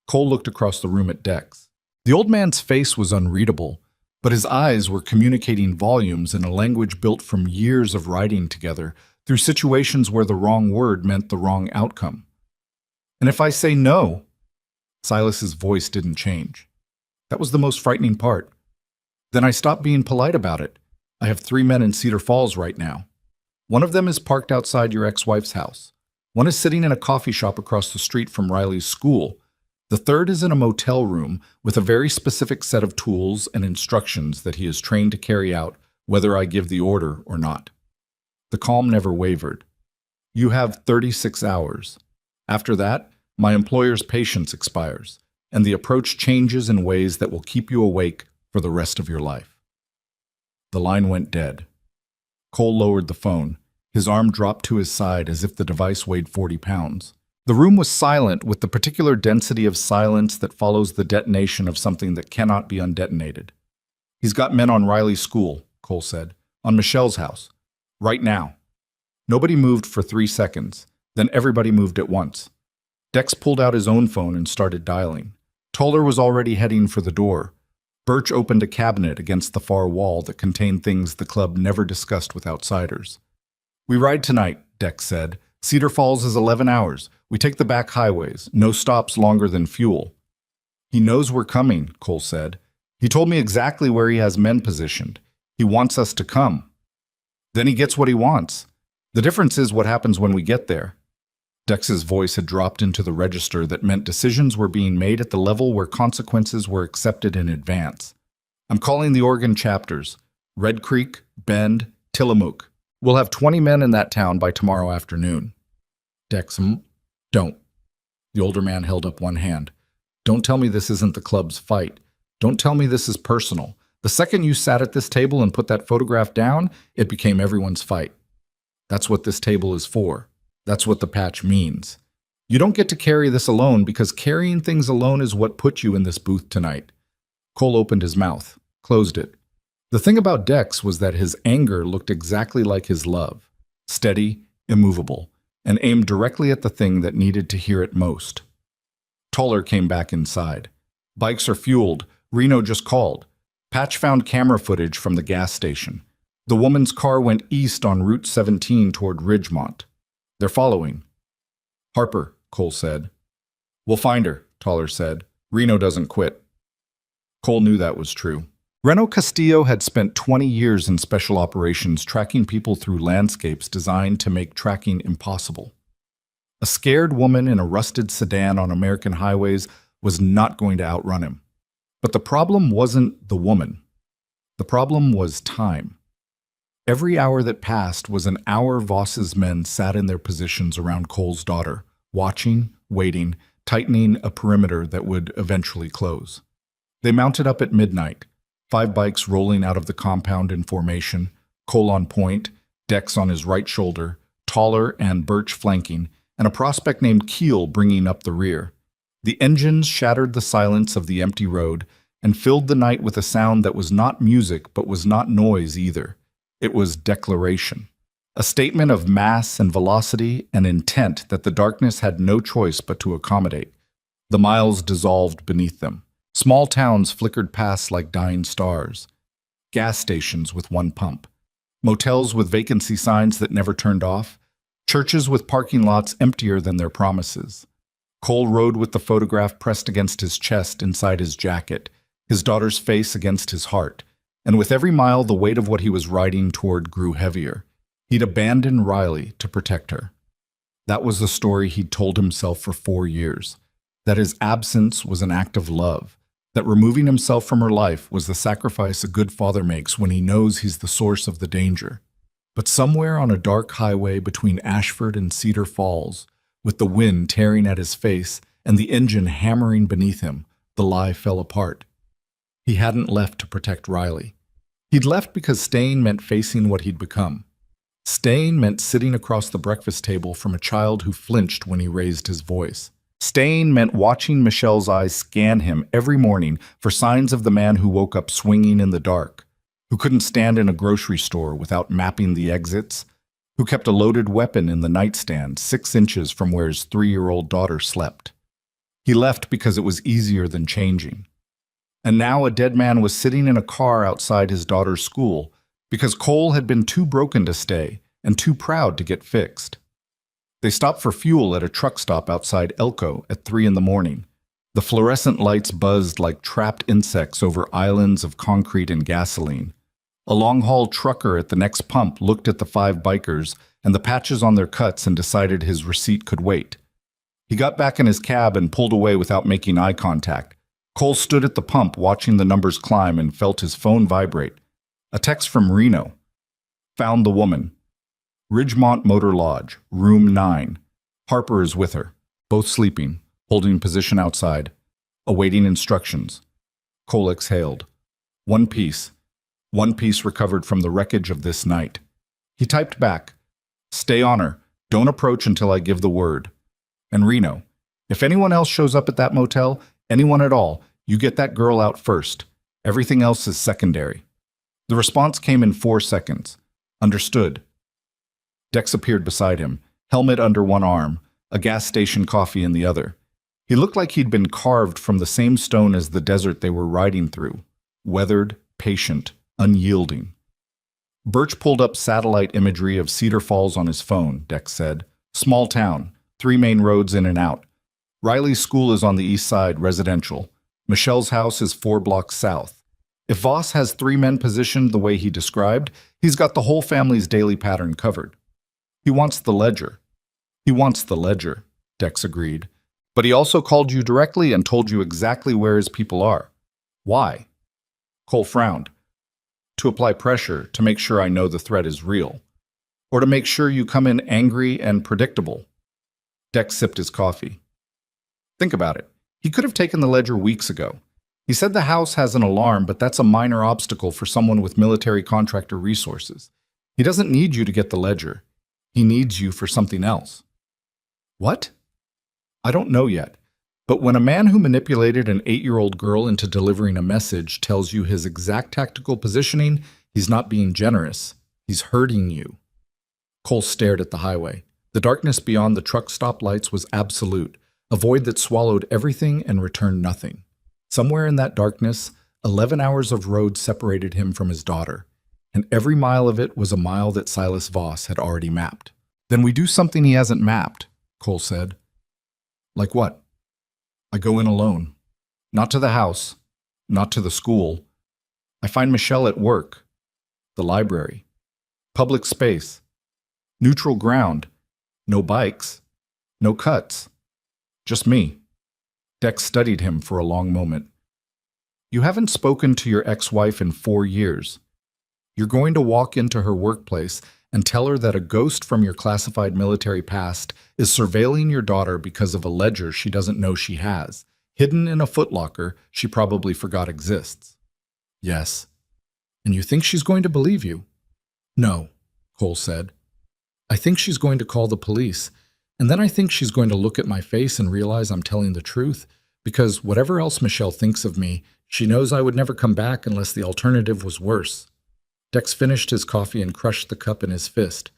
Cole looked across the room at Dex. The old man's face was unreadable, but his eyes were communicating volumes in a language built from years of writing together through situations where the wrong word meant the wrong outcome. And if I say no, Silas's voice didn't change. That was the most frightening part. Then I stopped being polite about it. I have 3 men in Cedar Falls right now. One of them is parked outside your ex-wife's house. One is sitting in a coffee shop across the street from Riley's school. The third is in a motel room with a very specific set of tools and instructions that he is trained to carry out, whether I give the order or not. The calm never wavered. You have 36 hours. After that, my employer's patience expires, and the approach changes in ways that will keep you awake for the rest of your life. The line went dead. Cole lowered the phone. His arm dropped to his side as if the device weighed 40 pounds. The room was silent with the particular density of silence that follows the detonation of something that cannot be undetonated. He's got men on Riley's school, Cole said, on Michelle's house. Right now. Nobody moved for 3 seconds. Then everybody moved at once. Dex pulled out his own phone and started dialing. Toller was already heading for the door. Birch opened a cabinet against the far wall that contained things the club never discussed with outsiders. We ride tonight, Dex said. Cedar Falls is 11 hours. We take the back highways. No stops longer than fuel. He knows we're coming, Cole said. He told me exactly where he has men positioned. He wants us to come. Then he gets what he wants. The difference is what happens when we get there. Dex's voice had dropped into the register that meant decisions were being made at the level where consequences were accepted in advance. I'm calling the Oregon chapters. Red Creek, Bend, Tillamook. We'll have 20 men in that town by tomorrow afternoon. Dex, don't. The older man held up one hand. Don't tell me this isn't the club's fight. Don't tell me this is personal. The second you sat at this table and put that photograph down, it became everyone's fight. That's what this table is for. That's what the patch means. You don't get to carry this alone because carrying things alone is what put you in this booth tonight. Cole opened his mouth, closed it. The thing about Dex was that his anger looked exactly like his love, steady, immovable, and aimed directly at the thing that needed to hear it most. Toller came back inside. Bikes are fueled. Reno just called. Patch found camera footage from the gas station. The woman's car went east on Route 17 toward Ridgemont. They're following. Harper, Cole said. We'll find her, Toller said. Reno doesn't quit. Cole knew that was true. Reno Castillo had spent 20 years in special operations tracking people through landscapes designed to make tracking impossible. A scared woman in a rusted sedan on American highways was not going to outrun him. But the problem wasn't the woman. The problem was time. Every hour that passed was an hour Voss's men sat in their positions around Cole's daughter, watching, waiting, tightening a perimeter that would eventually close. They mounted up at midnight, 5 bikes rolling out of the compound in formation, Cole on point, Dex on his right shoulder, Toller and Birch flanking, and a prospect named Keel bringing up the rear. The engines shattered the silence of the empty road and filled the night with a sound that was not music but was not noise either. It was declaration, a statement of mass and velocity and intent that the darkness had no choice but to accommodate. The miles dissolved beneath them. Small towns flickered past like dying stars. Gas stations with one pump. Motels with vacancy signs that never turned off. Churches with parking lots emptier than their promises. Cole rode with the photograph pressed against his chest inside his jacket, his daughter's face against his heart, and with every mile the weight of what he was riding toward grew heavier. He'd abandoned Riley to protect her. That was the story he'd told himself for 4 years, that his absence was an act of love, that removing himself from her life was the sacrifice a good father makes when he knows he's the source of the danger. But somewhere on a dark highway between Ashford and Cedar Falls, with the wind tearing at his face and the engine hammering beneath him, the lie fell apart. He hadn't left to protect Riley. He'd left because staying meant facing what he'd become. Staying meant sitting across the breakfast table from a child who flinched when he raised his voice. Staying meant watching Michelle's eyes scan him every morning for signs of the man who woke up swinging in the dark, who couldn't stand in a grocery store without mapping the exits, who kept a loaded weapon in the nightstand 6 inches from where his 3-year-old daughter slept. He left because it was easier than changing. And now a dead man was sitting in a car outside his daughter's school because Cole had been too broken to stay and too proud to get fixed. They stopped for fuel at a truck stop outside Elko at 3 in the morning. The fluorescent lights buzzed like trapped insects over islands of concrete and gasoline. A long-haul trucker at the next pump looked at the 5 bikers and the patches on their cuts and decided his receipt could wait. He got back in his cab and pulled away without making eye contact. Cole stood at the pump watching the numbers climb and felt his phone vibrate. A text from Reno. Found the woman. Ridgemont Motor Lodge, room 9. Harper is with her, both sleeping, holding position outside, awaiting instructions. Cole exhaled. One piece recovered from the wreckage of this night. He typed back, "Stay on her. Don't approach until I give the word." And Reno, "If anyone else shows up at that motel, anyone at all, you get that girl out first. Everything else is secondary." The response came in 4 seconds. Understood. Dex appeared beside him, helmet under one arm, a gas station coffee in the other. He looked like he'd been carved from the same stone as the desert they were riding through, weathered, patient, unyielding. Birch pulled up satellite imagery of Cedar Falls on his phone, Dex said. Small town, 3 main roads in and out. Riley's school is on the east side, residential. Michelle's house is 4 blocks south. If Voss has 3 men positioned the way he described, he's got the whole family's daily pattern covered. He wants the ledger. He wants the ledger, Dex agreed. But he also called you directly and told you exactly where his people are. Why? Cole frowned. To apply pressure, to make sure I know the threat is real. Or to make sure you come in angry and predictable. Dex sipped his coffee. Think about it. He could have taken the ledger weeks ago. He said the house has an alarm, but that's a minor obstacle for someone with military contractor resources. He doesn't need you to get the ledger. He needs you for something else. What? I don't know yet. But when a man who manipulated an 8-year-old girl into delivering a message tells you his exact tactical positioning, he's not being generous. He's hurting you. Cole stared at the highway. The darkness beyond the truck stop lights was absolute, a void that swallowed everything and returned nothing. Somewhere in that darkness, 11 hours of road separated him from his daughter, and every mile of it was a mile that Silas Voss had already mapped. Then we do something he hasn't mapped, Cole said. Like what? I go in alone. Not to the house, not to the school. I find Michelle at work, the library, public space, neutral ground, no bikes, no cuts, just me. Dex studied him for a long moment. You haven't spoken to your ex-wife in 4 years. You're going to walk into her workplace and tell her that a ghost from your classified military past is surveilling your daughter because of a ledger she doesn't know she has, hidden in a footlocker she probably forgot exists. Yes. And you think she's going to believe you? No, Cole said. I think she's going to call the police, and then I think she's going to look at my face and realize I'm telling the truth, because whatever else Michelle thinks of me, she knows I would never come back unless the alternative was worse. Dex finished his coffee and crushed the cup in his fist.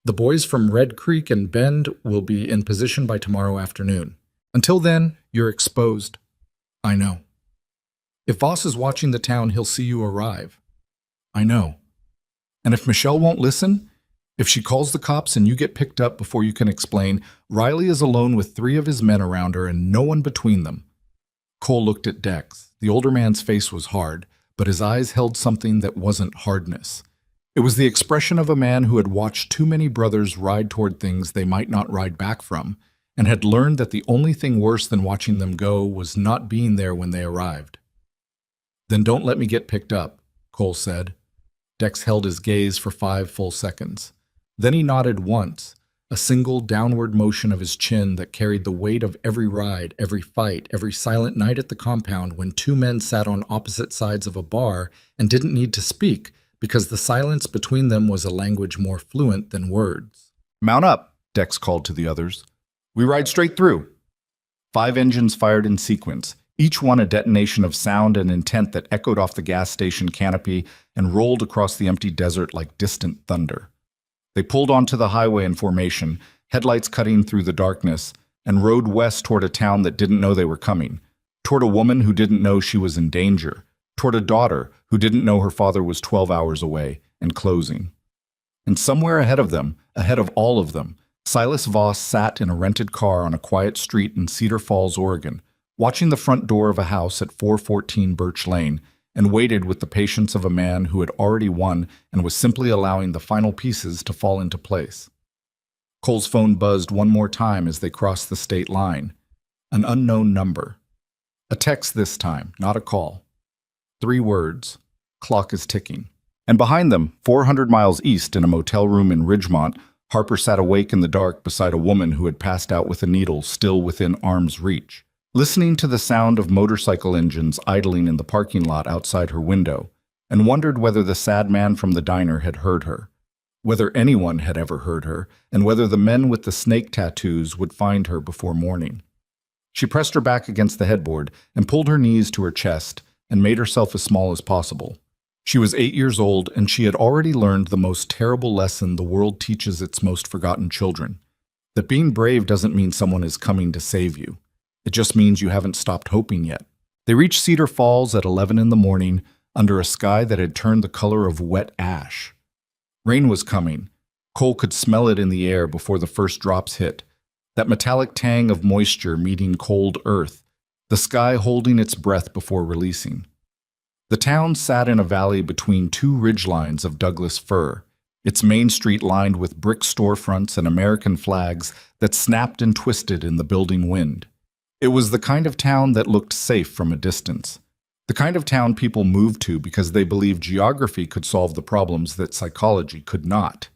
The boys from Red Creek and Bend will be in position by tomorrow afternoon. Until then, you're exposed. I know. If Voss is watching the town, he'll see you arrive. I know. And if Michelle won't listen, If she calls the cops and you get picked up before you can explain, Riley is alone with 3 of his men around her and no one between them. Cole looked at Dex. The older man's face was hard, but his eyes held something that wasn't hardness. It was the expression of a man who had watched too many brothers ride toward things they might not ride back from, and had learned that the only thing worse than watching them go was not being there when they arrived. "Then don't let me get picked up," Cole said. Dex held his gaze for 5 full seconds. Then he nodded once, a single downward motion of his chin that carried the weight of every ride, every fight, every silent night at the compound when 2 men sat on opposite sides of a bar and didn't need to speak because the silence between them was a language more fluent than words. "Mount up," Dex called to the others. "We ride straight through." 5 engines fired in sequence, each one a detonation of sound and intent that echoed off the gas station canopy and rolled across the empty desert like distant thunder. They pulled onto the highway in formation, headlights cutting through the darkness, and rode west toward a town that didn't know they were coming, toward a woman who didn't know she was in danger, toward a daughter who didn't know her father was 12 hours away and closing. And somewhere ahead of them, ahead of all of them, Silas Voss sat in a rented car on a quiet street in Cedar Falls, Oregon, watching the front door of a house at 414 Birch Lane, and waited with the patience of a man who had already won and was simply allowing the final pieces to fall into place. Cole's phone buzzed one more time as they crossed the state line. An unknown number. A text this time, not a call. 3 words. "Clock is ticking." And behind them, 400 miles east in a motel room in Ridgemont, Harper sat awake in the dark beside a woman who had passed out with a needle still within arm's reach, listening to the sound of motorcycle engines idling in the parking lot outside her window, and wondered whether the sad man from the diner had heard her, whether anyone had ever heard her, and whether the men with the snake tattoos would find her before morning. She pressed her back against the headboard and pulled her knees to her chest and made herself as small as possible. She was 8 years old, and she had already learned the most terrible lesson the world teaches its most forgotten children, that being brave doesn't mean someone is coming to save you. It just means you haven't stopped hoping yet. They reached Cedar Falls at 11 in the morning, under a sky that had turned the color of wet ash. Rain was coming. Cole could smell it in the air before the first drops hit, that metallic tang of moisture meeting cold earth, the sky holding its breath before releasing. The town sat in a valley between 2 ridgelines of Douglas fir, its main street lined with brick storefronts and American flags that snapped and twisted in the building wind. It was the kind of town that looked safe from a distance, the kind of town people moved to because they believed geography could solve the problems that psychology could not.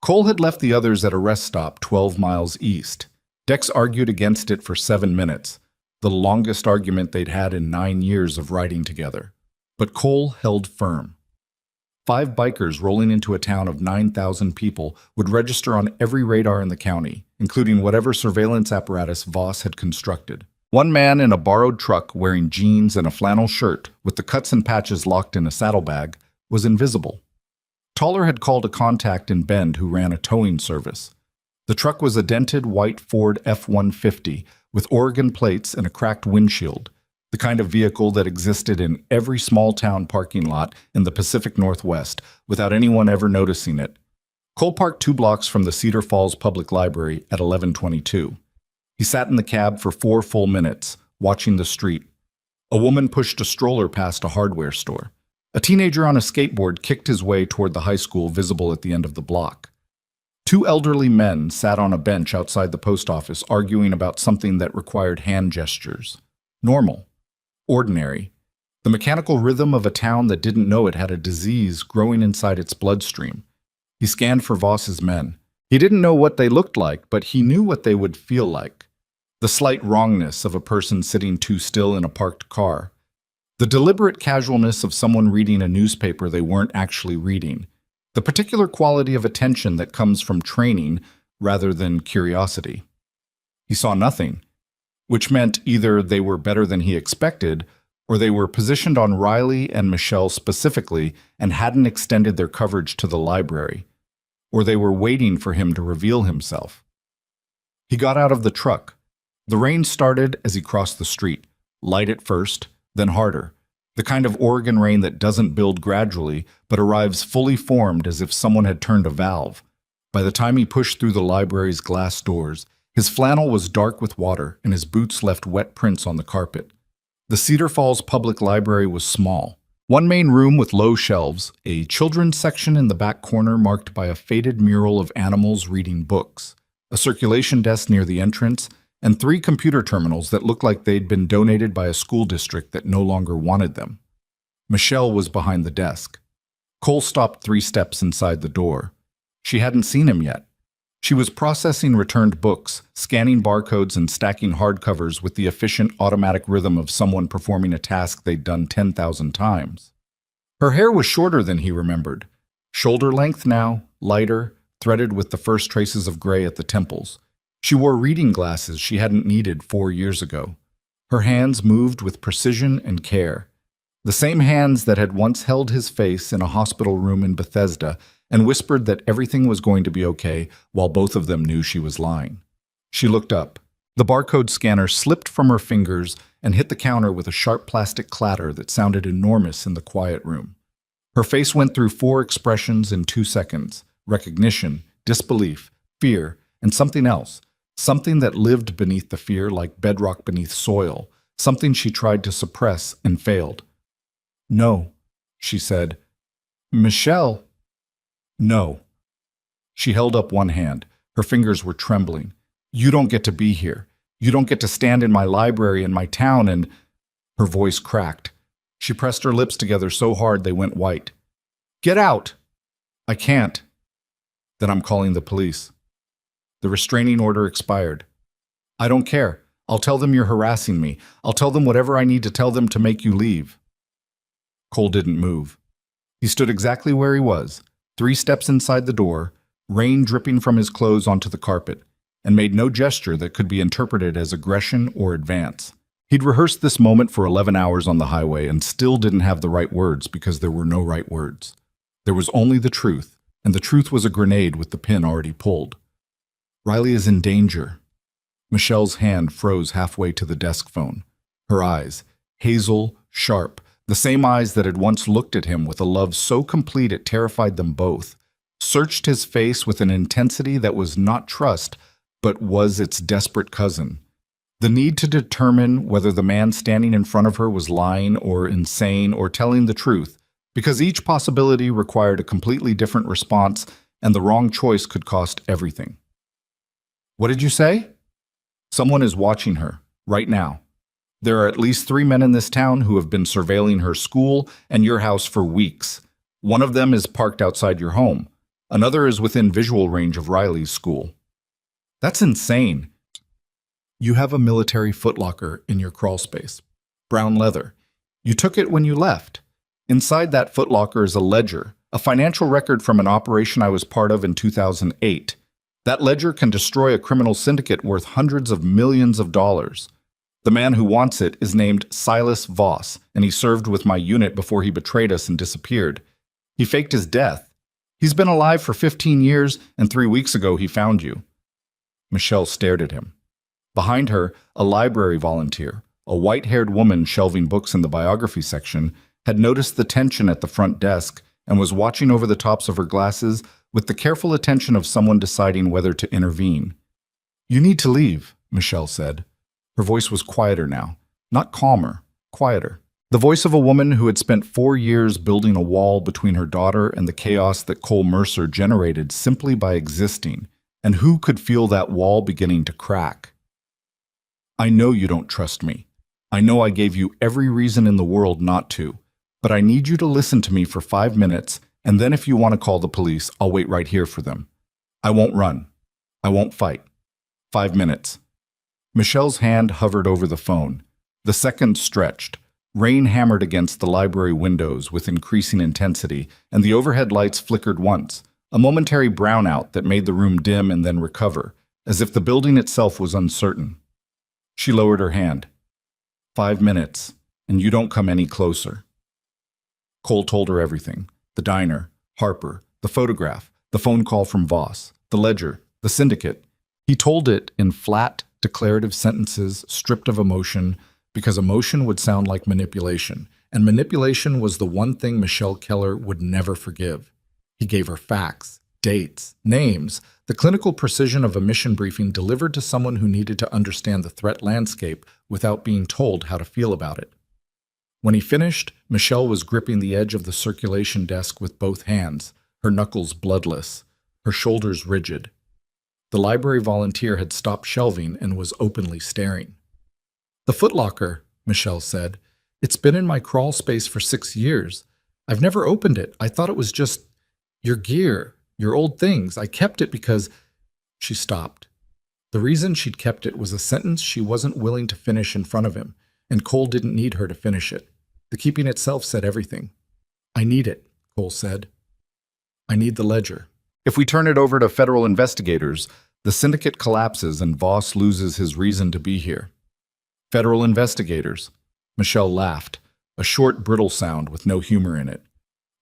Cole had left the others at a rest stop 12 miles east. Dex argued against it for 7 minutes, the longest argument they'd had in 9 years of riding together. But Cole held firm. 5 bikers rolling into a town of 9,000 people would register on every radar in the county, including whatever surveillance apparatus Voss had constructed. One man in a borrowed truck wearing jeans and a flannel shirt with the cuts and patches locked in a saddlebag was invisible. Toller had called a contact in Bend who ran a towing service. The truck was a dented white Ford F-150 with Oregon plates and a cracked windshield, the kind of vehicle that existed in every small-town parking lot in the Pacific Northwest without anyone ever noticing it. Cole parked 2 blocks from the Cedar Falls Public Library at 11:22. He sat in the cab for 4 full minutes, watching the street. A woman pushed a stroller past a hardware store. A teenager on a skateboard kicked his way toward the high school visible at the end of the block. 2 elderly men sat on a bench outside the post office arguing about something that required hand gestures. Normal. Ordinary. The mechanical rhythm of a town that didn't know it had a disease growing inside its bloodstream. He scanned for Voss's men. He didn't know what they looked like, but he knew what they would feel like. The slight wrongness of a person sitting too still in a parked car. The deliberate casualness of someone reading a newspaper they weren't actually reading. The particular quality of attention that comes from training rather than curiosity. He saw nothing, which meant either they were better than he expected, or they were positioned on Riley and Michelle specifically and hadn't extended their coverage to the library, or they were waiting for him to reveal himself. He got out of the truck. The rain started as he crossed the street, light at first, then harder. The kind of Oregon rain that doesn't build gradually, but arrives fully formed as if someone had turned a valve. By the time he pushed through the library's glass doors, his flannel was dark with water and his boots left wet prints on the carpet. The Cedar Falls Public Library was small. One main room with low shelves, a children's section in the back corner marked by a faded mural of animals reading books, a circulation desk near the entrance, and 3 computer terminals that looked like they'd been donated by a school district that no longer wanted them. Michelle was behind the desk. Cole stopped 3 steps inside the door. She hadn't seen him yet. She was processing returned books, scanning barcodes and stacking hardcovers with the efficient automatic rhythm of someone performing a task they'd done 10,000 times. Her hair was shorter than he remembered. Shoulder length now, lighter, threaded with the first traces of gray at the temples. She wore reading glasses she hadn't needed 4 years ago. Her hands moved with precision and care. The same hands that had once held his face in a hospital room in Bethesda and whispered that everything was going to be okay while both of them knew she was lying. She looked up. The barcode scanner slipped from her fingers and hit the counter with a sharp plastic clatter that sounded enormous in the quiet room. Her face went through 4 expressions in 2 seconds: recognition, disbelief, fear, and something else. Something that lived beneath the fear like bedrock beneath soil, something she tried to suppress and failed. "No," she said. "Michelle." "No." She held up one hand. Her fingers were trembling. "You don't get to be here. You don't get to stand in my library in my town and—" Her voice cracked. She pressed her lips together so hard they went white. "Get out!" "I can't." "Then I'm calling the police." The restraining order expired. "I don't care. I'll tell them you're harassing me. I'll tell them whatever I need to tell them to make you leave." Cole didn't move. He stood exactly where he was, 3 steps inside the door, rain dripping from his clothes onto the carpet, and made no gesture that could be interpreted as aggression or advance. He'd rehearsed this moment for 11 hours on the highway and still didn't have the right words because there were no right words. There was only the truth, and the truth was a grenade with the pin already pulled. "Riley is in danger." Michelle's hand froze halfway to the desk phone. Her eyes, hazel, sharp, the same eyes that had once looked at him with a love so complete it terrified them both, searched his face with an intensity that was not trust, but was its desperate cousin. The need to determine whether the man standing in front of her was lying or insane or telling the truth, because each possibility required a completely different response and the wrong choice could cost everything. "What did you say?" "Someone is watching her, right now. There are at least 3 men in this town who have been surveilling her school and your house for weeks. One of them is parked outside your home. Another is within visual range of Riley's school." "That's insane." "You have a military footlocker in your crawl space. Brown leather. You took it when you left. Inside that footlocker is a ledger, a financial record from an operation I was part of in 2008. That ledger can destroy a criminal syndicate worth hundreds of millions of dollars. The man who wants it is named Silas Voss, and he served with my unit before he betrayed us and disappeared. He faked his death. He's been alive for 15 years, and 3 weeks ago he found you." Michelle stared at him. Behind her, a library volunteer, a white-haired woman shelving books in the biography section, had noticed the tension at the front desk and was watching over the tops of her glasses with the careful attention of someone deciding whether to intervene. "You need to leave," Michelle said. Her voice was quieter now, not calmer, quieter. The voice of a woman who had spent 4 years building a wall between her daughter and the chaos that Cole Mercer generated simply by existing, and who could feel that wall beginning to crack. "I know you don't trust me. I know I gave you every reason in the world not to, but I need you to listen to me for 5 minutes, and then if you want to call the police, I'll wait right here for them. I won't run. I won't fight. 5 minutes." Michelle's hand hovered over the phone. The seconds stretched. Rain hammered against the library windows with increasing intensity, and the overhead lights flickered once, a momentary brownout that made the room dim and then recover, as if the building itself was uncertain. She lowered her hand. 5 minutes, and you don't come any closer." Cole told her everything. The diner, Harper, the photograph, the phone call from Voss, the ledger, the syndicate. He told it in flat, declarative sentences stripped of emotion, because emotion would sound like manipulation, and manipulation was the one thing Michelle Keller would never forgive. He gave her facts, dates, names, the clinical precision of a mission briefing delivered to someone who needed to understand the threat landscape without being told how to feel about it. When he finished, Michelle was gripping the edge of the circulation desk with both hands, her knuckles bloodless, her shoulders rigid. The library volunteer had stopped shelving and was openly staring. "The footlocker," Michelle said. "It's been in my crawl space for 6 years. I've never opened it. I thought it was just your gear, your old things. I kept it because—" She stopped. The reason she'd kept it was a sentence she wasn't willing to finish in front of him, and Cole didn't need her to finish it. The keeping itself said everything. "I need it," Cole said. "I need the ledger. If we turn it over to federal investigators, the syndicate collapses and Voss loses his reason to be here." "Federal investigators?" Michelle laughed, a short, brittle sound with no humor in it.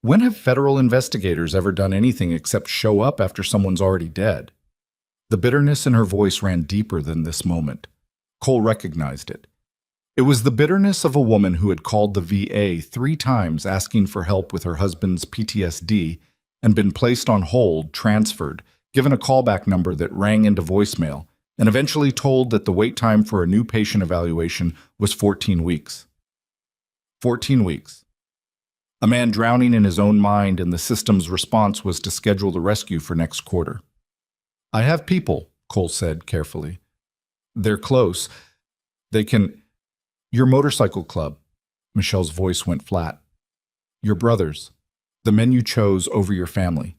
When have federal investigators ever done anything except show up after someone's already dead? The bitterness in her voice ran deeper than this moment. Cole recognized it. It was the bitterness of a woman who had called the VA 3 times asking for help with her husband's PTSD and been placed on hold, transferred, given a callback number that rang into voicemail, and eventually told that the wait time for a new patient evaluation was 14 weeks. 14 weeks. A man drowning in his own mind, and the system's response was to schedule the rescue for next quarter. "I have people," Cole said carefully. "They're close. They can—" "Your motorcycle club." Michelle's voice went flat. "Your brothers. The men you chose over your family."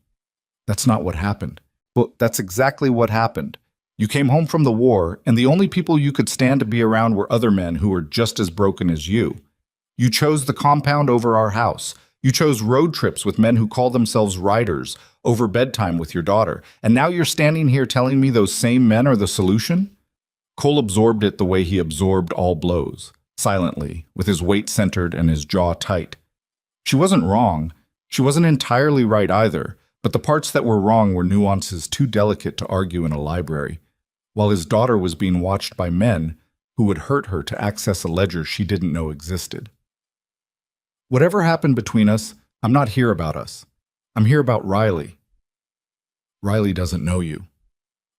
"That's not what happened." "Well, that's exactly what happened. You came home from the war, and the only people you could stand to be around were other men who were just as broken as you. You chose the compound over our house. You chose road trips with men who call themselves riders over bedtime with your daughter. And now you're standing here telling me those same men are the solution?" Cole absorbed it the way he absorbed all blows, silently, with his weight centered and his jaw tight. She wasn't wrong. She wasn't entirely right either, but the parts that were wrong were nuances too delicate to argue in a library, while his daughter was being watched by men who would hurt her to access a ledger she didn't know existed. "Whatever happened between us, I'm not here about us. I'm here about Riley." "Riley doesn't know you."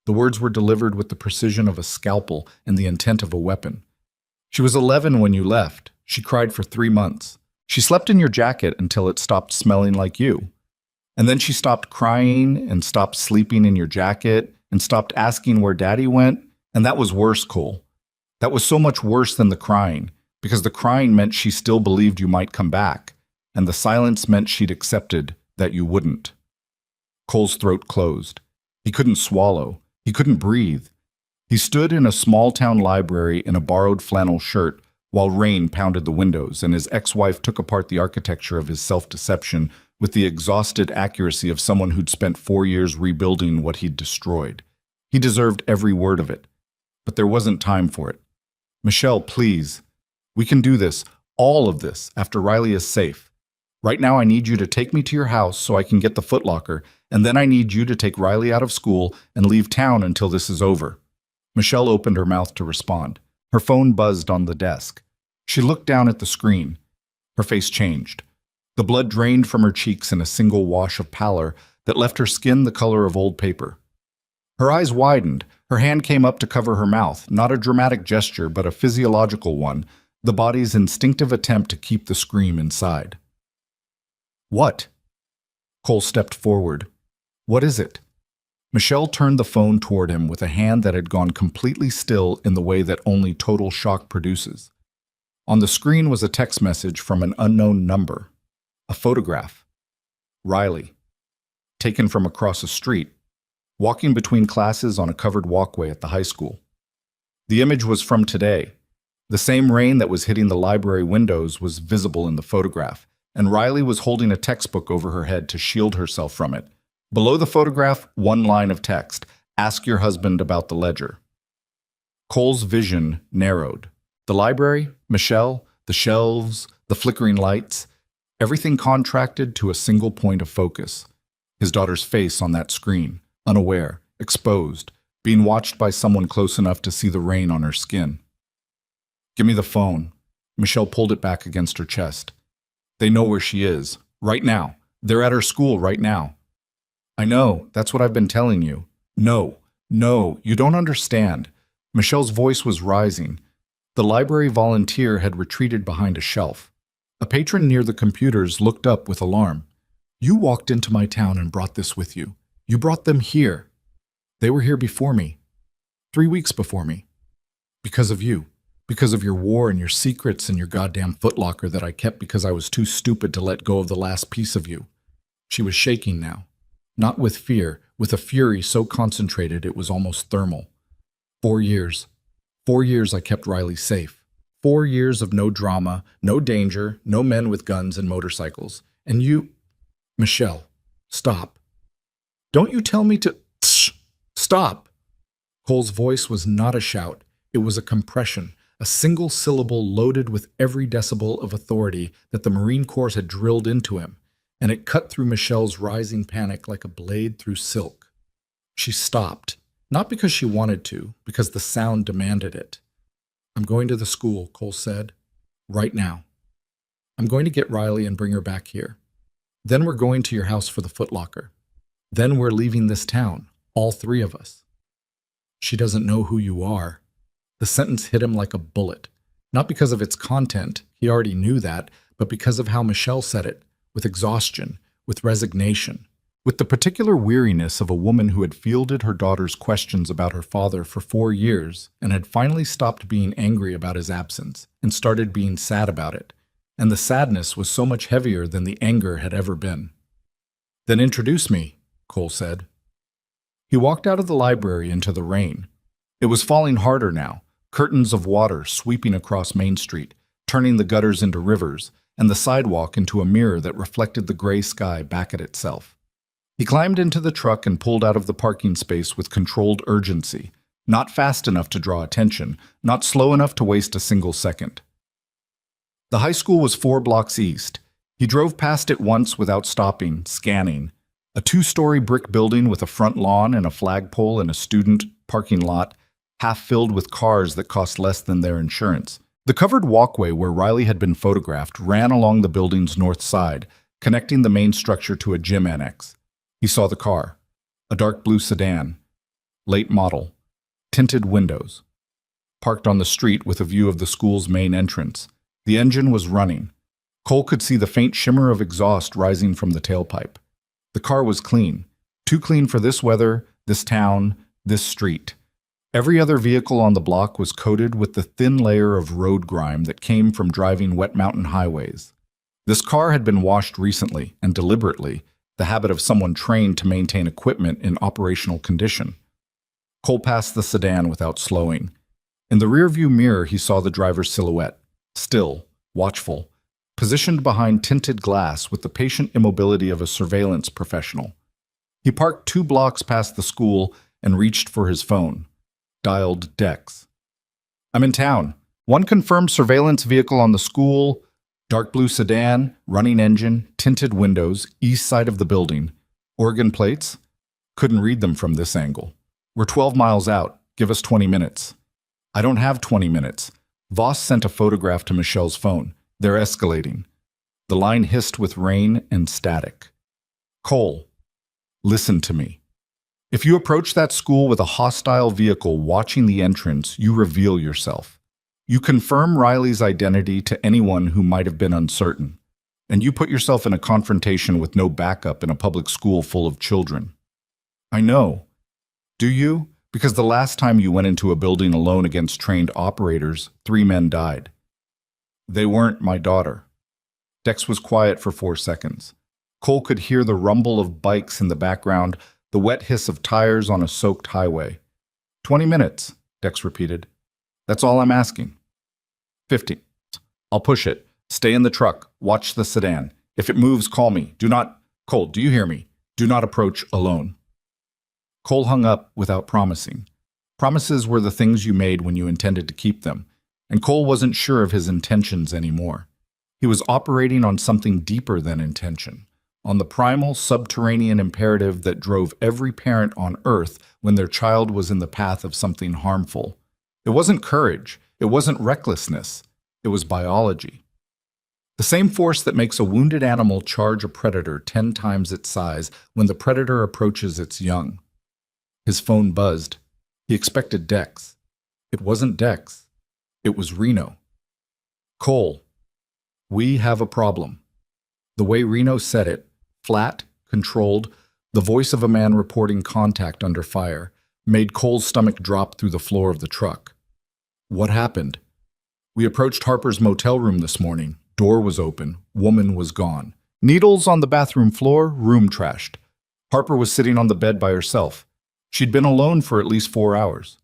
The words were delivered with the precision of a scalpel and the intent of a weapon. "She was 11 when you left. She cried for 3 months. She slept in your jacket until it stopped smelling like you. And then she stopped crying and stopped sleeping in your jacket and stopped asking where Daddy went. And that was worse, Cole. That was so much worse than the crying, because the crying meant she still believed you might come back, and the silence meant she'd accepted that you wouldn't." Cole's throat closed. He couldn't swallow. He couldn't breathe. He stood in a small-town library in a borrowed flannel shirt while rain pounded the windows, and his ex-wife took apart the architecture of his self-deception with the exhausted accuracy of someone who'd spent 4 years rebuilding what he'd destroyed. He deserved every word of it, but there wasn't time for it. "Michelle, please. We can do this, all of this, after Riley is safe. Right now I need you to take me to your house so I can get the footlocker, and then I need you to take Riley out of school and leave town until this is over." Michelle opened her mouth to respond. Her phone buzzed on the desk. She looked down at the screen. Her face changed. The blood drained from her cheeks in a single wash of pallor that left her skin the color of old paper. Her eyes widened. Her hand came up to cover her mouth, not a dramatic gesture, but a physiological one, the body's instinctive attempt to keep the scream inside. "What?" Cole stepped forward. "What is it?" Michelle turned the phone toward him with a hand that had gone completely still in the way that only total shock produces. On the screen was a text message from an unknown number. A photograph. Riley. Taken from across a street, walking between classes on a covered walkway at the high school. The image was from today. The same rain that was hitting the library windows was visible in the photograph, and Riley was holding a textbook over her head to shield herself from it. Below the photograph, one line of text: "Ask your husband about the ledger." Cole's vision narrowed. The library, Michelle, the shelves, the flickering lights, everything contracted to a single point of focus. His daughter's face on that screen, unaware, exposed, being watched by someone close enough to see the rain on her skin. "Give me the phone." Michelle pulled it back against her chest. They know where she is. Right now. They're at her school right now. I know. That's what I've been telling you. No. No. You don't understand. Michelle's voice was rising. The library volunteer had retreated behind a shelf. A patron near the computers looked up with alarm. You walked into my town and brought this with you. You brought them here. They were here before me. 3 weeks before me. Because of you. Because of your war and your secrets and your goddamn footlocker that I kept because I was too stupid to let go of the last piece of you. She was shaking now. Not with fear, with a fury so concentrated it was almost thermal. 4 years. 4 years I kept Riley safe. 4 years of no drama, no danger, no men with guns and motorcycles. And you... Michelle, stop. Don't you tell me to... Stop! Cole's voice was not a shout. It was a compression, a single syllable loaded with every decibel of authority that the Marine Corps had drilled into him, and it cut through Michelle's rising panic like a blade through silk. She stopped, not because she wanted to, because the sound demanded it. I'm going to the school, Cole said. Right now. I'm going to get Riley and bring her back here. Then we're going to your house for the footlocker. Then we're leaving this town, all 3 of us. She doesn't know who you are. The sentence hit him like a bullet, not because of its content, he already knew that, but because of how Michelle said it, with exhaustion, with resignation, with the particular weariness of a woman who had fielded her daughter's questions about her father for 4 years and had finally stopped being angry about his absence and started being sad about it, and the sadness was so much heavier than the anger had ever been. Then introduce me, Cole said. He walked out of the library into the rain. It was falling harder now. Curtains of water sweeping across Main Street, turning the gutters into rivers, and the sidewalk into a mirror that reflected the gray sky back at itself. He climbed into the truck and pulled out of the parking space with controlled urgency, not fast enough to draw attention, not slow enough to waste a single second. The high school was 4 blocks east. He drove past it once without stopping, scanning. A 2-story brick building with a front lawn and a flagpole and a student parking lot, half filled with cars that cost less than their insurance. The covered walkway where Riley had been photographed ran along the building's north side, connecting the main structure to a gym annex. He saw the car, a dark blue sedan, late model, tinted windows, parked on the street with a view of the school's main entrance. The engine was running. Cole could see the faint shimmer of exhaust rising from the tailpipe. The car was clean, too clean for this weather, this town, this street. Every other vehicle on the block was coated with the thin layer of road grime that came from driving wet mountain highways. This car had been washed recently and deliberately, the habit of someone trained to maintain equipment in operational condition. Cole passed the sedan without slowing. In the rearview mirror, he saw the driver's silhouette, still, watchful, positioned behind tinted glass with the patient immobility of a surveillance professional. He parked 2 blocks past the school and reached for his phone. Dialed Dex. I'm in town. 1 confirmed surveillance vehicle on the school, dark blue sedan, running engine, tinted windows, east side of the building. Oregon plates? Couldn't read them from this angle. We're 12 miles out. Give us 20 minutes. I don't have 20 minutes. Voss sent a photograph to Michelle's phone. They're escalating. The line hissed with rain and static. Cole, listen to me. If you approach that school with a hostile vehicle watching the entrance, you reveal yourself. You confirm Riley's identity to anyone who might have been uncertain, and you put yourself in a confrontation with no backup in a public school full of children. I know. Do you? Because the last time you went into a building alone against trained operators, 3 men died. They weren't my daughter. Dex was quiet for 4 seconds. Cole could hear the rumble of bikes in the background, the wet hiss of tires on a soaked highway. 20 minutes, Dex repeated. That's all I'm asking. 50. I'll push it. Stay in the truck. Watch the sedan. If it moves, call me. Do not... Cole, do you hear me? Do not approach alone. Cole hung up without promising. Promises were the things you made when you intended to keep them, and Cole wasn't sure of his intentions anymore. He was operating on something deeper than intention, on the primal subterranean imperative that drove every parent on Earth when their child was in the path of something harmful. It wasn't courage. It wasn't recklessness. It was biology. The same force that makes a wounded animal charge a predator 10 times its size when the predator approaches its young. His phone buzzed. He expected Dex. It wasn't Dex. It was Reno. Cole, we have a problem. The way Reno said it, flat, controlled, the voice of a man reporting contact under fire, made Cole's stomach drop through the floor of the truck. What happened? We approached Harper's motel room this morning. Door was open. Woman was gone. Needles on the bathroom floor, room trashed. Harper was sitting on the bed by herself. She'd been alone for at least 4 hours.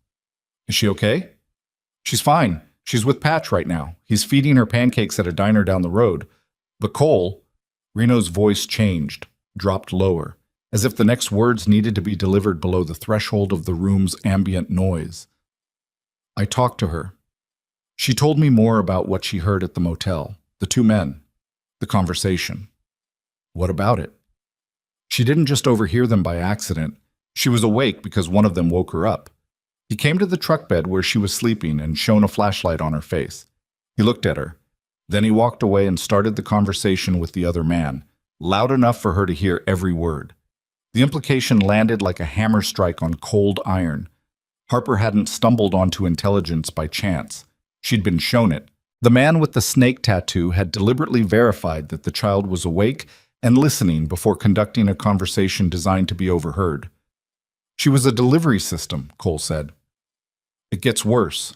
Is she okay? She's fine. She's with Patch right now. He's feeding her pancakes at a diner down the road. But Cole, Reno's voice changed, dropped lower, as if the next words needed to be delivered below the threshold of the room's ambient noise. I talked to her. She told me more about what she heard at the motel, the two men, the conversation. What about it? She didn't just overhear them by accident. She was awake because one of them woke her up. He came to the truck bed where she was sleeping and shone a flashlight on her face. He looked at her. Then he walked away and started the conversation with the other man, loud enough for her to hear every word. The implication landed like a hammer strike on cold iron. Harper hadn't stumbled onto intelligence by chance. She'd been shown it. The man with the snake tattoo had deliberately verified that the child was awake and listening before conducting a conversation designed to be overheard. She was a delivery system, Cole said. It gets worse.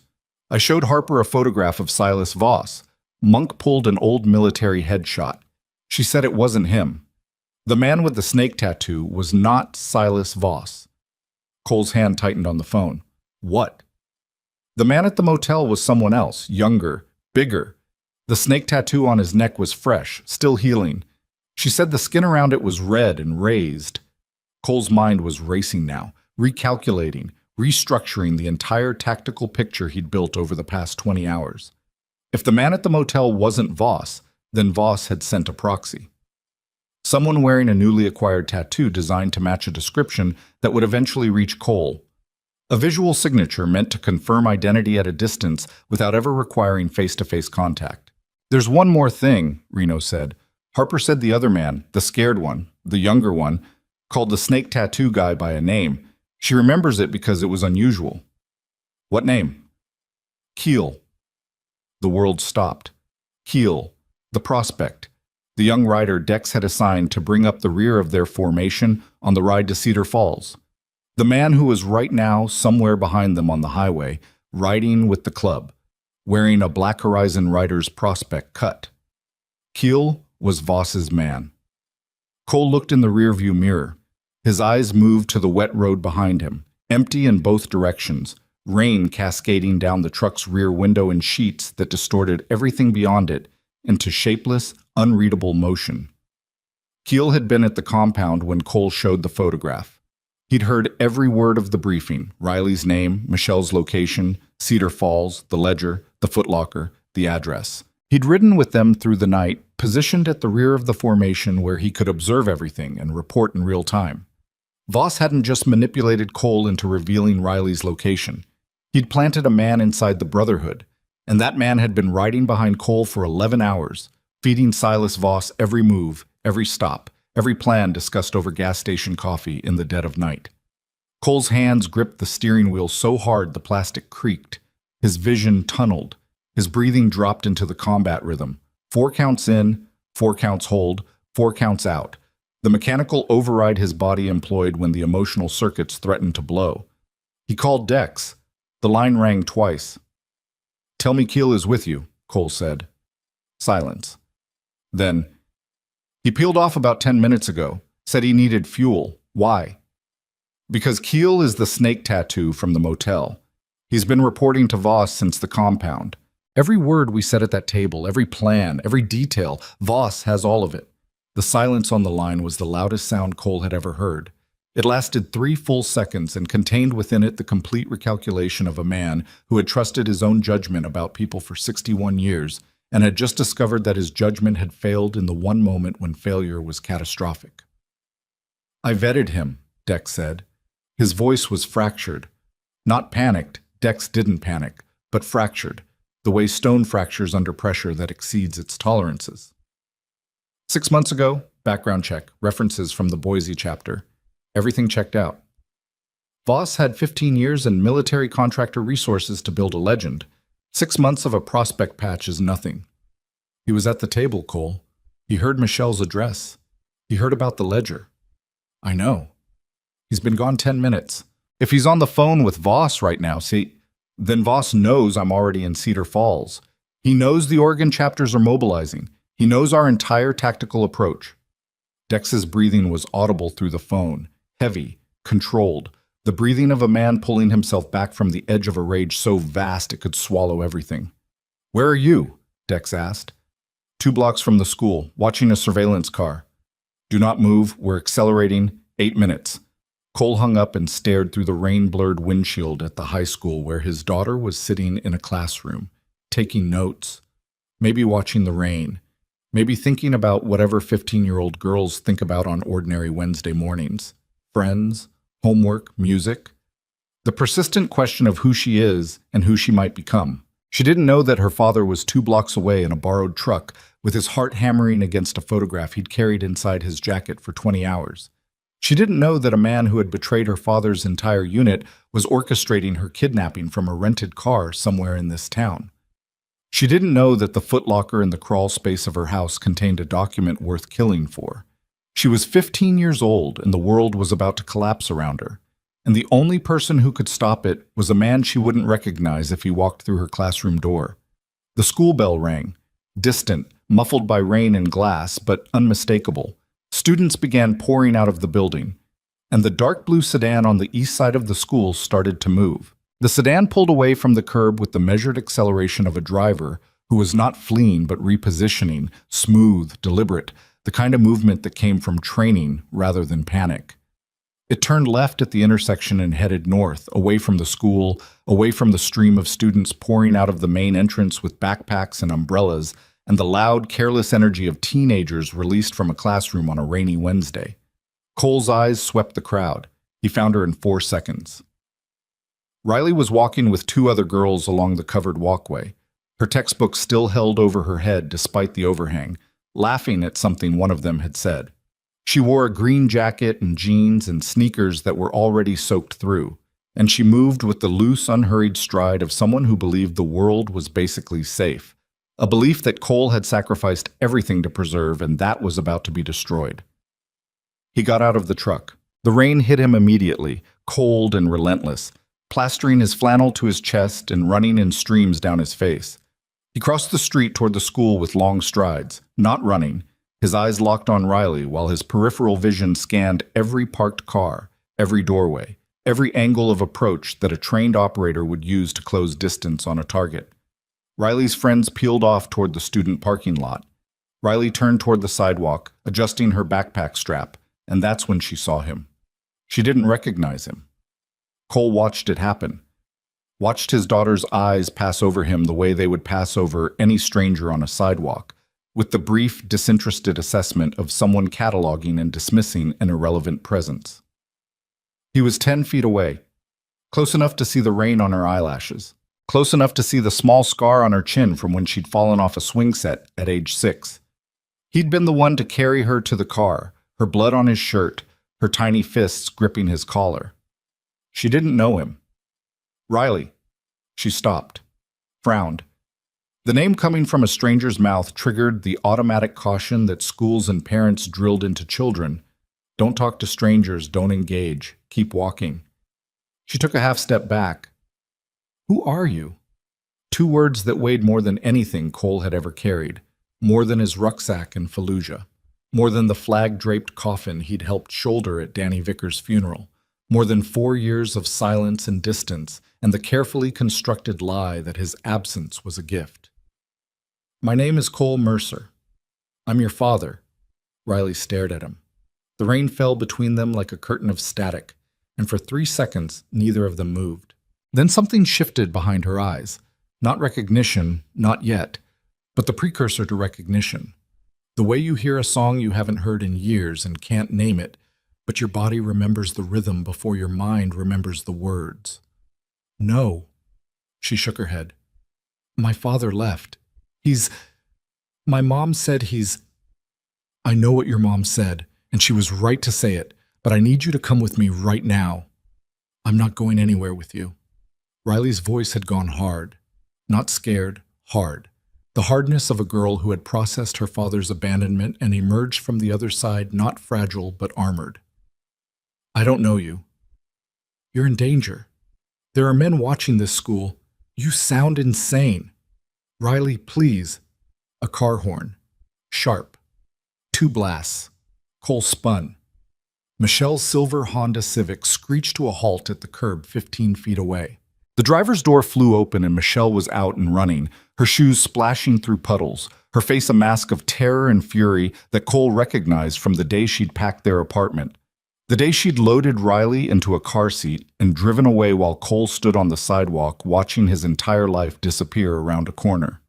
I showed Harper a photograph of Silas Voss. Monk pulled an old military headshot. She said it wasn't him. The man with the snake tattoo was not Silas Voss. Cole's hand tightened on the phone. What? The man at the motel was someone else, younger, bigger. The snake tattoo on his neck was fresh, still healing. She said the skin around it was red and raised. Cole's mind was racing now, recalculating, restructuring the entire tactical picture he'd built over the past 20 hours. If the man at the motel wasn't Voss, then Voss had sent a proxy. Someone wearing a newly acquired tattoo designed to match a description that would eventually reach Cole. A visual signature meant to confirm identity at a distance without ever requiring face-to-face contact. There's one more thing, Reno said. Harper said the other man, the scared one, the younger one, called the snake tattoo guy by a name. She remembers it because it was unusual. What name? Keel. The world stopped. Keel, the prospect, the young rider Dex had assigned to bring up the rear of their formation on the ride to Cedar Falls. The man who was right now somewhere behind them on the highway, riding with the club, wearing a Black Horizon rider's prospect cut. Keel was Voss's man. Cole looked in the rearview mirror. His eyes moved to the wet road behind him, empty in both directions, rain cascading down the truck's rear window in sheets that distorted everything beyond it into shapeless, unreadable motion. Keel had been at the compound when Cole showed the photograph. He'd heard every word of the briefing, Riley's name, Michelle's location, Cedar Falls, the ledger, the footlocker, the address. He'd ridden with them through the night, positioned at the rear of the formation where he could observe everything and report in real time. Voss hadn't just manipulated Cole into revealing Riley's location. He'd planted a man inside the Brotherhood, and that man had been riding behind Cole for 11 hours, feeding Silas Voss every move, every stop, every plan discussed over gas station coffee in the dead of night. Cole's hands gripped the steering wheel so hard the plastic creaked. His vision tunneled. His breathing dropped into the combat rhythm. 4 counts in, 4 counts hold, 4 counts out. The mechanical override his body employed when the emotional circuits threatened to blow. He called Dex. The line rang twice. "Tell me Keel is with you," Cole said. Silence. Then, "He peeled off about 10 minutes ago. Said he needed fuel. Why?" "Because Keel is the snake tattoo from the motel. He's been reporting to Voss since the compound. Every word we said at that table, every plan, every detail, Voss has all of it." The silence on the line was the loudest sound Cole had ever heard. It lasted 3 full seconds and contained within it the complete recalculation of a man who had trusted his own judgment about people for 61 years and had just discovered that his judgment had failed in the one moment when failure was catastrophic. "I vetted him," Dex said. His voice was fractured. Not panicked, Dex didn't panic, but fractured. the way stone fractures under pressure that exceeds its tolerances. 6 months ago, background check, references from the Boise chapter. Everything checked out. Voss had 15 years and military contractor resources to build a legend. 6 months of a prospect patch is nothing. He was at the table, Cole. He heard Michelle's address. He heard about the ledger. I know. He's been gone 10 minutes. If he's on the phone with Voss right now, then Voss knows I'm already in Cedar Falls. He knows the Oregon chapters are mobilizing. He knows our entire tactical approach. Dex's breathing was audible through the phone, heavy, controlled, the breathing of a man pulling himself back from the edge of a rage so vast it could swallow everything. Where are you? Dex asked. 2 blocks from the school, watching a surveillance car. Do not move, we're accelerating, 8 minutes. Cole hung up and stared through the rain-blurred windshield at the high school where his daughter was sitting in a classroom, taking notes, maybe watching the rain, maybe thinking about whatever 15-year-old girls think about on ordinary Wednesday mornings. Friends, homework, music. The persistent question of who she is and who she might become. She didn't know that her father was 2 blocks away in a borrowed truck with his heart hammering against a photograph he'd carried inside his jacket for 20 hours. She didn't know that a man who had betrayed her father's entire unit was orchestrating her kidnapping from a rented car somewhere in this town. She didn't know that the footlocker in the crawl space of her house contained a document worth killing for. She was 15 years old and the world was about to collapse around her. And the only person who could stop it was a man she wouldn't recognize if he walked through her classroom door. The school bell rang, distant, muffled by rain and glass, but unmistakable. Students began pouring out of the building, and the dark blue sedan on the east side of the school started to move. The sedan pulled away from the curb with the measured acceleration of a driver who was not fleeing but repositioning, smooth, deliberate, the kind of movement that came from training rather than panic. It turned left at the intersection and headed north, away from the school, away from the stream of students pouring out of the main entrance with backpacks and umbrellas, and the loud, careless energy of teenagers released from a classroom on a rainy Wednesday. Cole's eyes swept the crowd. He found her in 4 seconds. Riley was walking with 2 other girls along the covered walkway, her textbook still held over her head despite the overhang, laughing at something one of them had said. She wore a green jacket and jeans and sneakers that were already soaked through, and she moved with the loose, unhurried stride of someone who believed the world was basically safe, a belief that Cole had sacrificed everything to preserve and that was about to be destroyed. He got out of the truck. The rain hit him immediately, cold and relentless, plastering his flannel to his chest and running in streams down his face. He crossed the street toward the school with long strides, not running, his eyes locked on Riley while his peripheral vision scanned every parked car, every doorway, every angle of approach that a trained operator would use to close distance on a target. Riley's friends peeled off toward the student parking lot. Riley turned toward the sidewalk, adjusting her backpack strap, and that's when she saw him. She didn't recognize him. Cole watched it happen. Watched his daughter's eyes pass over him the way they would pass over any stranger on a sidewalk, with the brief, disinterested assessment of someone cataloging and dismissing an irrelevant presence. He was 10 feet away, close enough to see the rain on her eyelashes, close enough to see the small scar on her chin from when she'd fallen off a swing set at age 6. He'd been the one to carry her to the car, her blood on his shirt, her tiny fists gripping his collar. She didn't know him. Riley. She stopped, frowned. The name coming from a stranger's mouth triggered the automatic caution that schools and parents drilled into children. Don't talk to strangers, don't engage, keep walking. She took a half step back. Who are you? 2 words that weighed more than anything Cole had ever carried, more than his rucksack in Fallujah, more than the flag-draped coffin he'd helped shoulder at Danny Vickers' funeral, more than 4 years of silence and distance, and the carefully constructed lie that his absence was a gift. My name is Cole Mercer. I'm your father. Riley stared at him. The rain fell between them like a curtain of static, and for 3 seconds, neither of them moved. Then something shifted behind her eyes. Not recognition, not yet, but the precursor to recognition. The way you hear a song you haven't heard in years and can't name it, but your body remembers the rhythm before your mind remembers the words. No. She shook her head. My father left. My mom said I know what your mom said, and she was right to say it, but I need you to come with me right now. I'm not going anywhere with you. Riley's voice had gone hard. Not scared, hard. The hardness of a girl who had processed her father's abandonment and emerged from the other side not fragile but armored. I don't know you. You're in danger. There are men watching this school. You sound insane. Riley, please. A car horn. Sharp. 2 blasts. Cole spun. Michelle's silver Honda Civic screeched to a halt at the curb 15 feet away. The driver's door flew open and Michelle was out and running, her shoes splashing through puddles, her face a mask of terror and fury that Cole recognized from the day she'd packed their apartment. The day she'd loaded Riley into a car seat and driven away while Cole stood on the sidewalk watching his entire life disappear around a corner.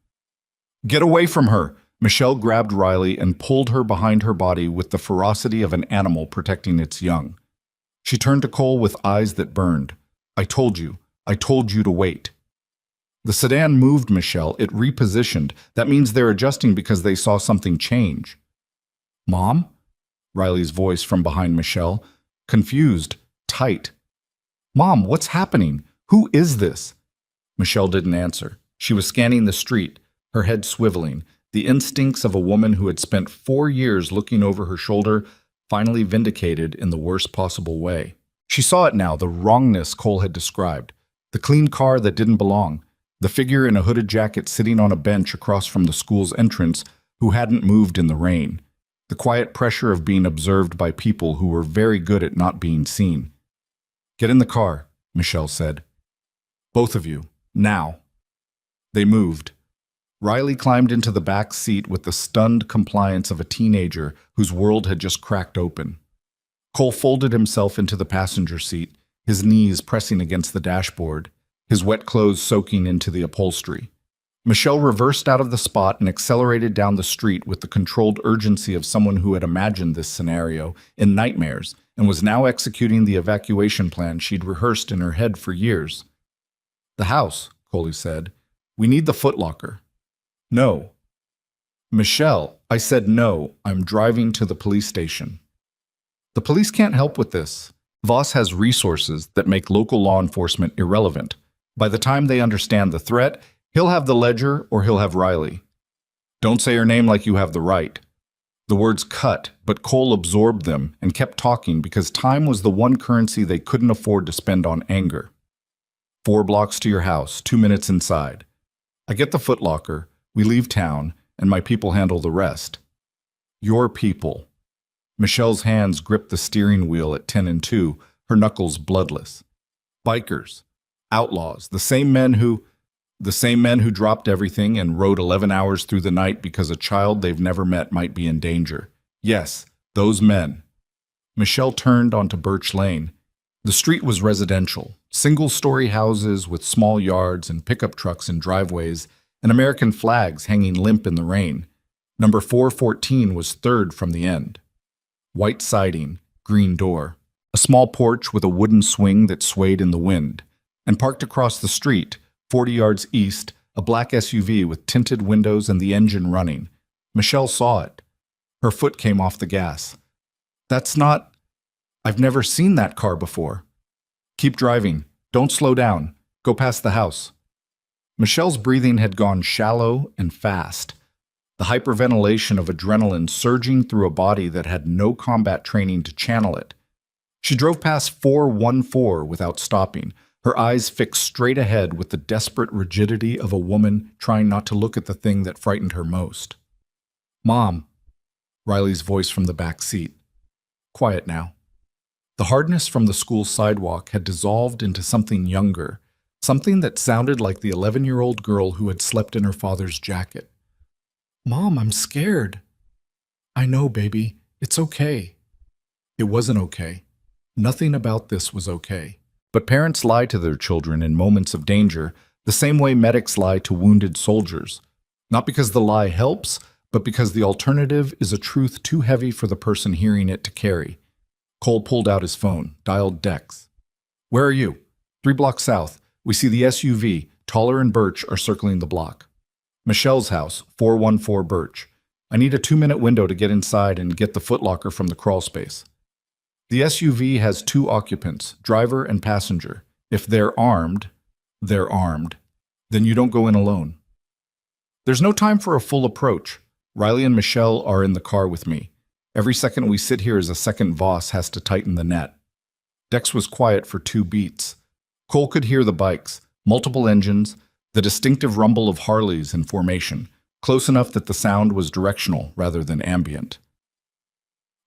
Get away from her! Michelle grabbed Riley and pulled her behind her body with the ferocity of an animal protecting its young. She turned to Cole with eyes that burned. I told you to wait. The sedan moved, Michelle. It repositioned. That means they're adjusting because they saw something change. Mom? Riley's voice from behind Michelle. Confused, tight. Mom, what's happening? Who is this? Michelle didn't answer. She was scanning the street, her head swiveling, the instincts of a woman who had spent 4 years looking over her shoulder, finally vindicated in the worst possible way. She saw it now, the wrongness Cole had described. The clean car that didn't belong. The figure in a hooded jacket sitting on a bench across from the school's entrance who hadn't moved in the rain. The quiet pressure of being observed by people who were very good at not being seen. Get in the car, Michelle said. Both of you, now. They moved. Riley climbed into the back seat with the stunned compliance of a teenager whose world had just cracked open. Cole folded himself into the passenger seat, his knees pressing against the dashboard, his wet clothes soaking into the upholstery. Michelle reversed out of the spot and accelerated down the street with the controlled urgency of someone who had imagined this scenario in nightmares and was now executing the evacuation plan she'd rehearsed in her head for years. The house, Coley said. We need the footlocker. No. Michelle, I said no. I'm driving to the police station. The police can't help with this. Voss has resources that make local law enforcement irrelevant. By the time they understand the threat, he'll have the ledger or he'll have Riley. Don't say her name like you have the right. The words cut, but Cole absorbed them and kept talking because time was the one currency they couldn't afford to spend on anger. 4 blocks to your house, 2 minutes inside. I get the footlocker, we leave town, and my people handle the rest. Your people. Michelle's hands gripped the steering wheel at 10 and 2, her knuckles bloodless. Bikers. Outlaws. The same men who dropped everything and rode 11 hours through the night because a child they've never met might be in danger. Yes, those men. Michelle turned onto Birch Lane. The street was residential. Single-story houses with small yards and pickup trucks in driveways and American flags hanging limp in the rain. Number 414 was third from the end. White siding, green door, a small porch with a wooden swing that swayed in the wind, and parked across the street, 40 yards east, a black SUV with tinted windows and the engine running. Michelle saw it. Her foot came off the gas. I've never seen that car before. Keep driving. Don't slow down. Go past the house. Michelle's breathing had gone shallow and fast, the hyperventilation of adrenaline surging through a body that had no combat training to channel it. She drove past 414 without stopping, her eyes fixed straight ahead with the desperate rigidity of a woman trying not to look at the thing that frightened her most. Mom, Riley's voice from the back seat. Quiet now. The hardness from the school sidewalk had dissolved into something younger, something that sounded like the 11-year-old girl who had slept in her father's jacket. Mom, I'm scared. I know, baby. It's okay. It wasn't okay. Nothing about this was okay. But parents lie to their children in moments of danger the same way medics lie to wounded soldiers. Not because the lie helps, but because the alternative is a truth too heavy for the person hearing it to carry. Cole pulled out his phone, dialed Dex. Where are you? 3 blocks south. We see the SUV. taller and Birch are circling the block. Michelle's house, 414 Birch. I need a 2-minute window to get inside and get the footlocker from the crawl space. The SUV has 2 occupants, driver and passenger. If they're armed, they're armed. Then you don't go in alone. There's no time for a full approach. Riley and Michelle are in the car with me. Every second we sit here is a second Voss has to tighten the net. Dex was quiet for 2 beats. Cole could hear the bikes, multiple engines, the distinctive rumble of Harleys in formation, close enough that the sound was directional rather than ambient.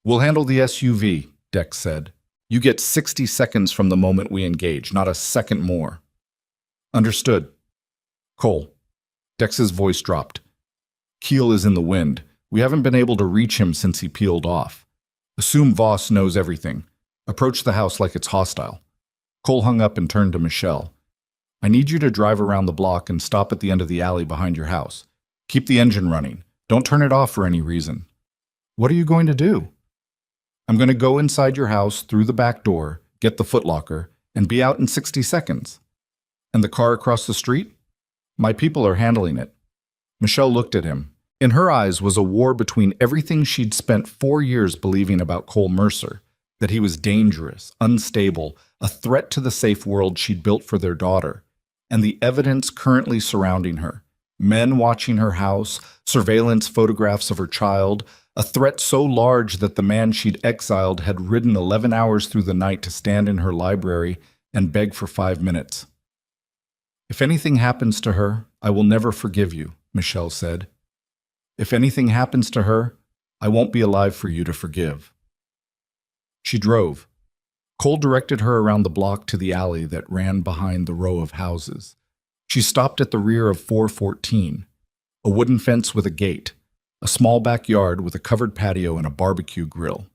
"We'll handle the SUV," Dex said. "You get 60 seconds from the moment we engage, not a second more." "Understood." "Cole." Dex's voice dropped. "Keel is in the wind. We haven't been able to reach him since he peeled off. Assume Voss knows everything. Approach the house like it's hostile." Cole hung up and turned to Michelle. "I need you to drive around the block and stop at the end of the alley behind your house. Keep the engine running. Don't turn it off for any reason." "What are you going to do?" "I'm going to go inside your house through the back door, get the footlocker, and be out in 60 seconds. "And the car across the street?" "My people are handling it." Michelle looked at him. In her eyes was a war between everything she'd spent 4 years believing about Cole Mercer, that he was dangerous, unstable, a threat to the safe world she'd built for their daughter, and the evidence currently surrounding her. Men watching her house, surveillance photographs of her child, a threat so large that the man she'd exiled had ridden 11 hours through the night to stand in her library and beg for 5 minutes. "If anything happens to her, I will never forgive you," Michelle said. "If anything happens to her, I won't be alive for you to forgive." She drove. Cole directed her around the block to the alley that ran behind the row of houses. She stopped at the rear of 414, a wooden fence with a gate, a small backyard with a covered patio and a barbecue grill.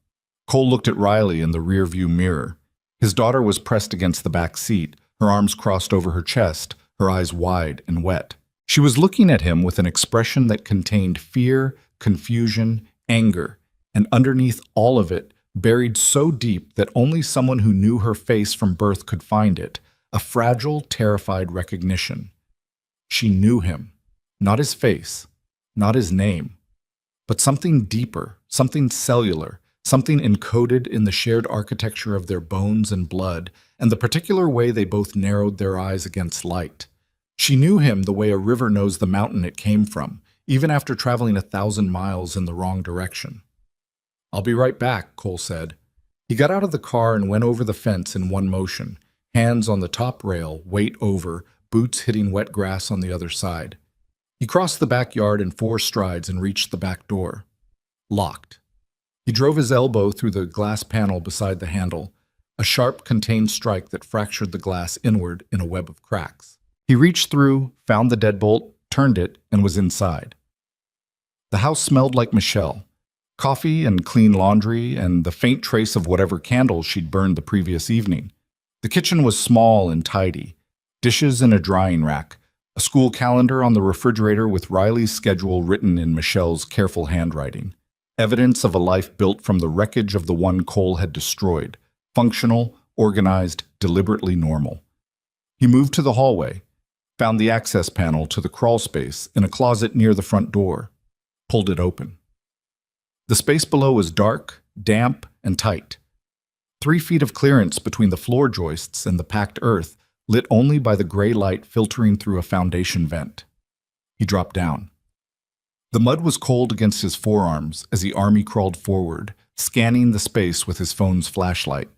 Cole looked at Riley in the rearview mirror. His daughter was pressed against the back seat, her arms crossed over her chest, her eyes wide and wet. She was looking at him with an expression that contained fear, confusion, anger, and underneath all of it, buried so deep that only someone who knew her face from birth could find it, a fragile, terrified recognition. She knew him, not his face, not his name, but something deeper, something cellular, something encoded in the shared architecture of their bones and blood, and the particular way they both narrowed their eyes against light. She knew him the way a river knows the mountain it came from, even after traveling 1,000 miles in the wrong direction. "I'll be right back," Cole said. He got out of the car and went over the fence in one motion, hands on the top rail, weight over, boots hitting wet grass on the other side. He crossed the backyard in 4 strides and reached the back door. Locked. He drove his elbow through the glass panel beside the handle, a sharp, contained strike that fractured the glass inward in a web of cracks. He reached through, found the deadbolt, turned it, and was inside. The house smelled like Michelle. Coffee and clean laundry and the faint trace of whatever candles she'd burned the previous evening. The kitchen was small and tidy. Dishes in a drying rack, a school calendar on the refrigerator with Riley's schedule written in Michelle's careful handwriting. Evidence of a life built from the wreckage of the one Cole had destroyed. Functional, organized, deliberately normal. He moved to the hallway, found the access panel to the crawl space in a closet near the front door, pulled it open. The space below was dark, damp, and tight. 3 feet of clearance between the floor joists and the packed earth, lit only by the gray light filtering through a foundation vent. He dropped down. The mud was cold against his forearms as he army crawled forward, scanning the space with his phone's flashlight.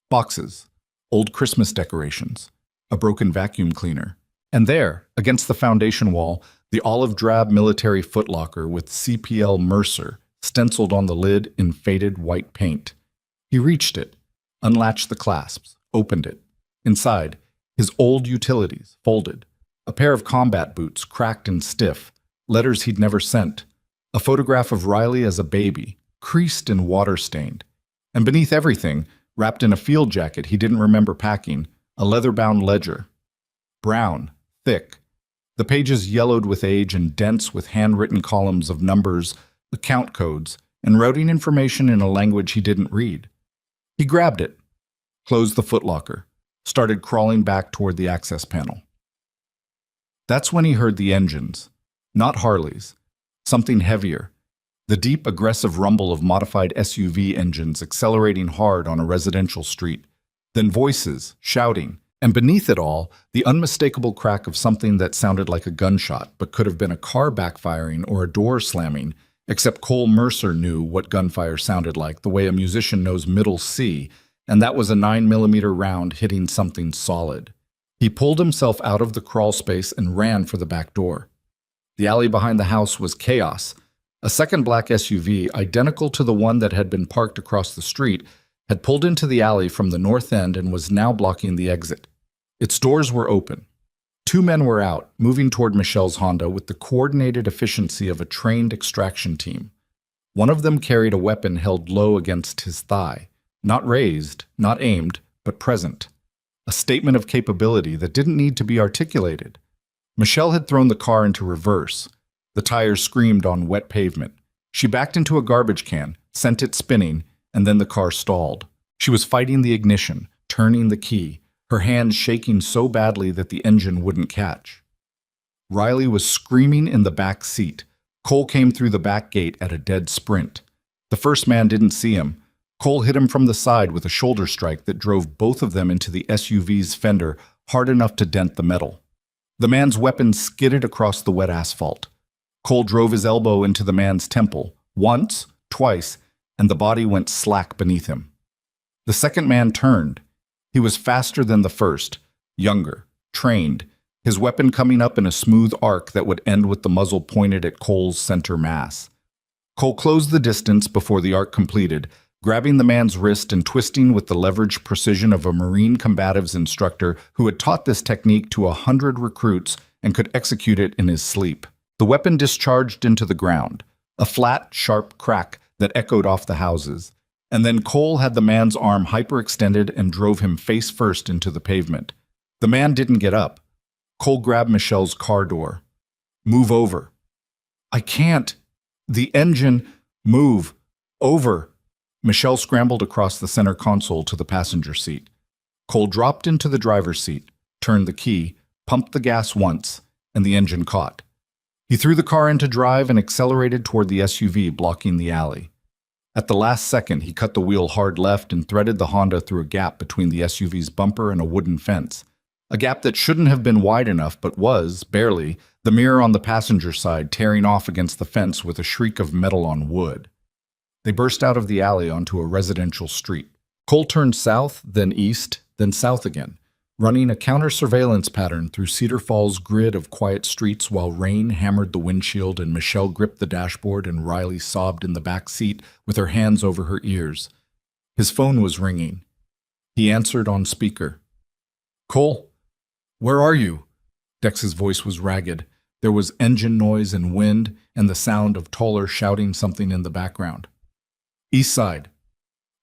Boxes, old Christmas decorations, a broken vacuum cleaner, and there, against the foundation wall, the olive-drab military footlocker with CPL Mercer stenciled on the lid in faded white paint. He reached it, unlatched the clasps, opened it. Inside, his old utilities, folded. A pair of combat boots, cracked and stiff, letters he'd never sent. A photograph of Riley as a baby, creased and water-stained. And beneath everything, wrapped in a field jacket he didn't remember packing, a leather-bound ledger. Brown, thick. The pages yellowed with age and dense with handwritten columns of numbers, account codes, and routing information in a language he didn't read. He grabbed it, closed the footlocker, started crawling back toward the access panel. That's when he heard the engines. Not Harleys. Something heavier. The deep, aggressive rumble of modified SUV engines accelerating hard on a residential street. Then voices, shouting, and beneath it all, the unmistakable crack of something that sounded like a gunshot, but could have been a car backfiring or a door slamming, except Cole Mercer knew what gunfire sounded like, the way a musician knows middle C, and that was a 9mm round hitting something solid. He pulled himself out of the crawl space and ran for the back door. The alley behind the house was chaos. A second black SUV, identical to the one that had been parked across the street, had pulled into the alley from the north end and was now blocking the exit. Its doors were open. Two men were out, moving toward Michelle's Honda with the coordinated efficiency of a trained extraction team. One of them carried a weapon held low against his thigh, not raised, not aimed, but present. A statement of capability that didn't need to be articulated. Michelle had thrown the car into reverse. The tires screamed on wet pavement. She backed into a garbage can, sent it spinning, and then the car stalled. She was fighting the ignition, turning the key, her hands shaking so badly that the engine wouldn't catch. Riley was screaming in the back seat. Cole came through the back gate at a dead sprint. The first man didn't see him. Cole hit him from the side with a shoulder strike that drove both of them into the SUV's fender hard enough to dent the metal. The man's weapon skidded across the wet asphalt. Cole drove his elbow into the man's temple, once, twice, and the body went slack beneath him. The second man turned. He was faster than the first, younger, trained, his weapon coming up in a smooth arc that would end with the muzzle pointed at Cole's center mass. Cole closed the distance before the arc completed, grabbing the man's wrist and twisting with the leveraged precision of a Marine combatives instructor who had taught this technique to 100 recruits and could execute it in his sleep. The weapon discharged into the ground, a flat, sharp crack that echoed off the houses. And then Cole had the man's arm hyperextended and drove him face first into the pavement. The man didn't get up. Cole grabbed Michelle's car door. "Move over." "I can't." "The engine." "Move. Over." Michelle scrambled across the center console to the passenger seat. Cole dropped into the driver's seat, turned the key, pumped the gas once, and the engine caught. He threw the car into drive and accelerated toward the SUV blocking the alley. At the last second, he cut the wheel hard left and threaded the Honda through a gap between the SUV's bumper and a wooden fence. A gap that shouldn't have been wide enough, but was, barely, the mirror on the passenger side tearing off against the fence with a shriek of metal on wood. They burst out of the alley onto a residential street. Cole turned south, then east, then south again, running a counter-surveillance pattern through Cedar Falls' grid of quiet streets while rain hammered the windshield and Michelle gripped the dashboard and Riley sobbed in the back seat with her hands over her ears. His phone was ringing. He answered on speaker. "Cole, where are you?" Dex's voice was ragged. There was engine noise and wind and the sound of Toller shouting something in the background. "East side.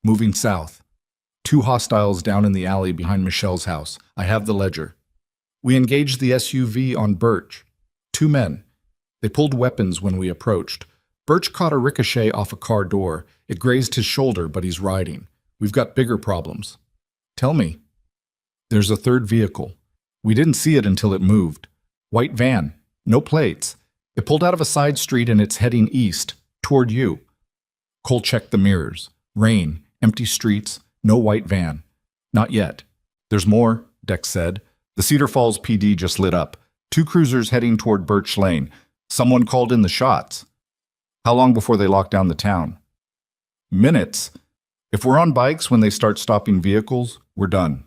Moving south. 2 hostiles down in the alley behind Michelle's house. I have the ledger. We engaged the SUV on Birch. 2 men. They pulled weapons when we approached. Birch caught a ricochet off a car door. It grazed his shoulder, but he's riding. We've got bigger problems." "Tell me." "There's a third vehicle. We didn't see it until it moved. White van. No plates. It pulled out of a side street and it's heading east, toward you." Cole checked the mirrors. Rain, empty streets, no white van. "Not yet." "There's more," Dex said. The Cedar Falls PD just lit up. 2 cruisers heading toward Birch Lane. Someone called in the shots. "How long before they lock down the town?" "Minutes. If we're on bikes when they start stopping vehicles, we're done."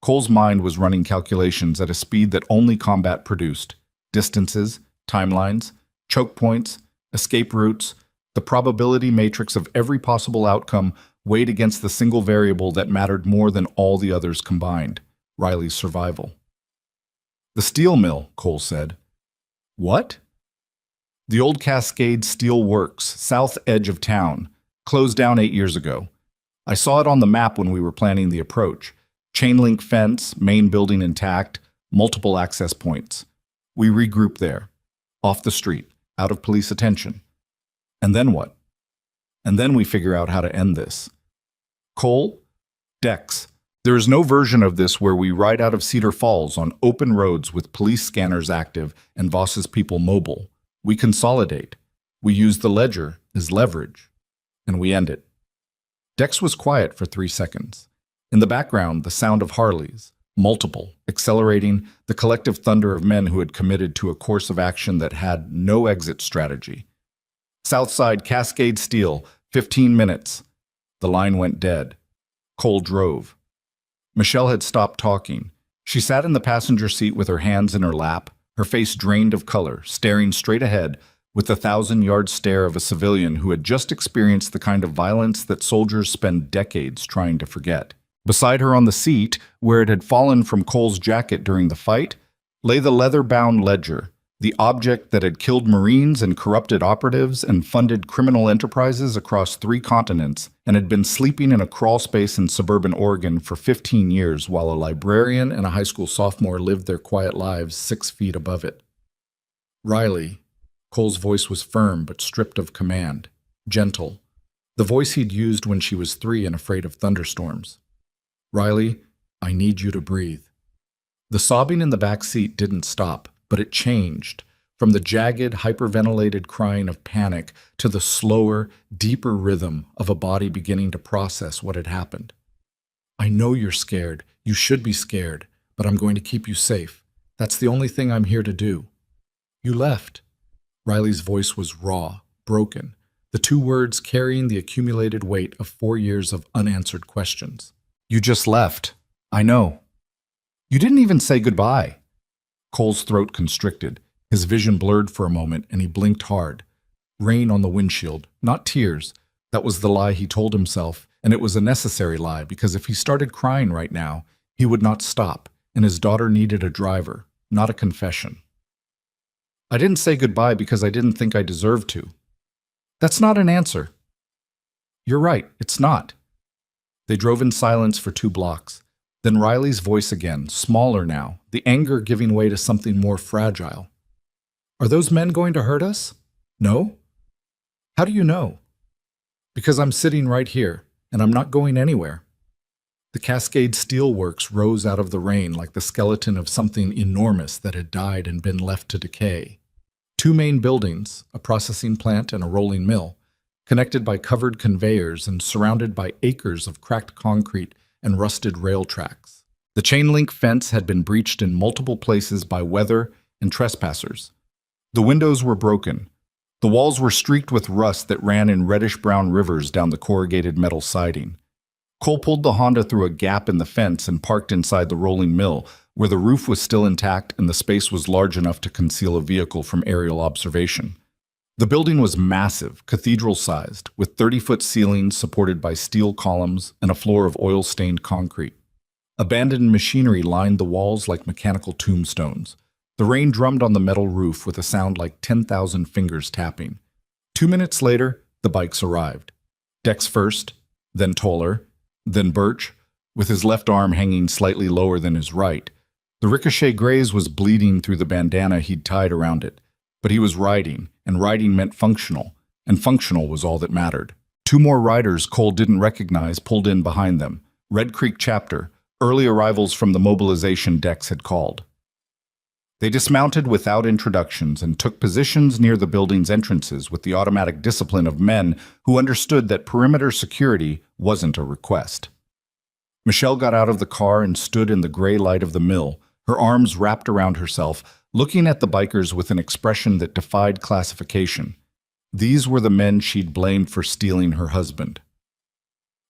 Cole's mind was running calculations at a speed that only combat produced. Distances, timelines, choke points, escape routes, the probability matrix of every possible outcome weighed against the single variable that mattered more than all the others combined, Riley's survival. "The steel mill," Cole said. "What?" "The old Cascade Steel Works, south edge of town, closed down 8 years ago. I saw it on the map when we were planning the approach. Chain link fence, main building intact, multiple access points. We regroup there, off the street, out of police attention. And then what? And then we figure out how to end this." "Cole?" "Dex. There is no version of this where we ride out of Cedar Falls on open roads with police scanners active and Voss's people mobile. We consolidate. We use the ledger as leverage. And we end it. Dex was quiet for 3 seconds. In the background, the sound of Harleys, multiple, accelerating, the collective thunder of men who had committed to a course of action that had no exit strategy. Southside Cascade Steel, 15 minutes. The line went dead. Cole drove. Michelle had stopped talking. She sat in the passenger seat with her hands in her lap, her face drained of color, staring straight ahead with the 1,000-yard stare of a civilian who had just experienced the kind of violence that soldiers spend decades trying to forget. Beside her on the seat, where it had fallen from Cole's jacket during the fight, lay the leather-bound ledger, the object that had killed Marines and corrupted operatives and funded criminal enterprises across 3 continents and had been sleeping in a crawl space in suburban Oregon for 15 years while a librarian and a high school sophomore lived their quiet lives 6 feet above it. Riley. Cole's voice was firm but stripped of command, gentle, the voice he'd used when she was 3 and afraid of thunderstorms. Riley, I need you to breathe. The sobbing in the back seat didn't stop, but it changed, from the jagged, hyperventilated crying of panic to the slower, deeper rhythm of a body beginning to process what had happened. I know you're scared. You should be scared, but I'm going to keep you safe. That's the only thing I'm here to do. You left. Riley's voice was raw, broken, the 2 words carrying the accumulated weight of 4 years of unanswered questions. You just left. I know. You didn't even say goodbye. Cole's throat constricted, his vision blurred for a moment, and he blinked hard. Rain on the windshield, not tears. That was the lie he told himself, and it was a necessary lie because if he started crying right now, he would not stop, and his daughter needed a driver, not a confession. I didn't say goodbye because I didn't think I deserved to. That's not an answer. You're right, it's not. They drove in silence for 2 blocks. Then Riley's voice again, smaller now, the anger giving way to something more fragile. Are those men going to hurt us? No? How do you know? Because I'm sitting right here, and I'm not going anywhere. The Cascade Steelworks rose out of the rain like the skeleton of something enormous that had died and been left to decay. 2 main buildings, a processing plant and a rolling mill, connected by covered conveyors and surrounded by acres of cracked concrete and rusted rail tracks. The chain-link fence had been breached in multiple places by weather and trespassers. The windows were broken. The walls were streaked with rust that ran in reddish-brown rivers down the corrugated metal siding. Cole pulled the Honda through a gap in the fence and parked inside the rolling mill, where the roof was still intact and the space was large enough to conceal a vehicle from aerial observation. The building was massive, cathedral-sized, with 30-foot ceilings supported by steel columns and a floor of oil-stained concrete. Abandoned machinery lined the walls like mechanical tombstones. The rain drummed on the metal roof with a sound like 10,000 fingers tapping. 2 minutes later, the bikes arrived. Dex first, then Toller, then Birch, with his left arm hanging slightly lower than his right. The ricochet graze was bleeding through the bandana he'd tied around it. But he was riding, and riding meant functional, and functional was all that mattered. 2 more riders Cole didn't recognize pulled in behind them. Red Creek Chapter, early arrivals from the mobilization Dex had called. They dismounted without introductions and took positions near the building's entrances with the automatic discipline of men who understood that perimeter security wasn't a request. Michelle got out of the car and stood in the gray light of the mill, her arms wrapped around herself, looking at the bikers with an expression that defied classification. These were the men she'd blamed for stealing her husband.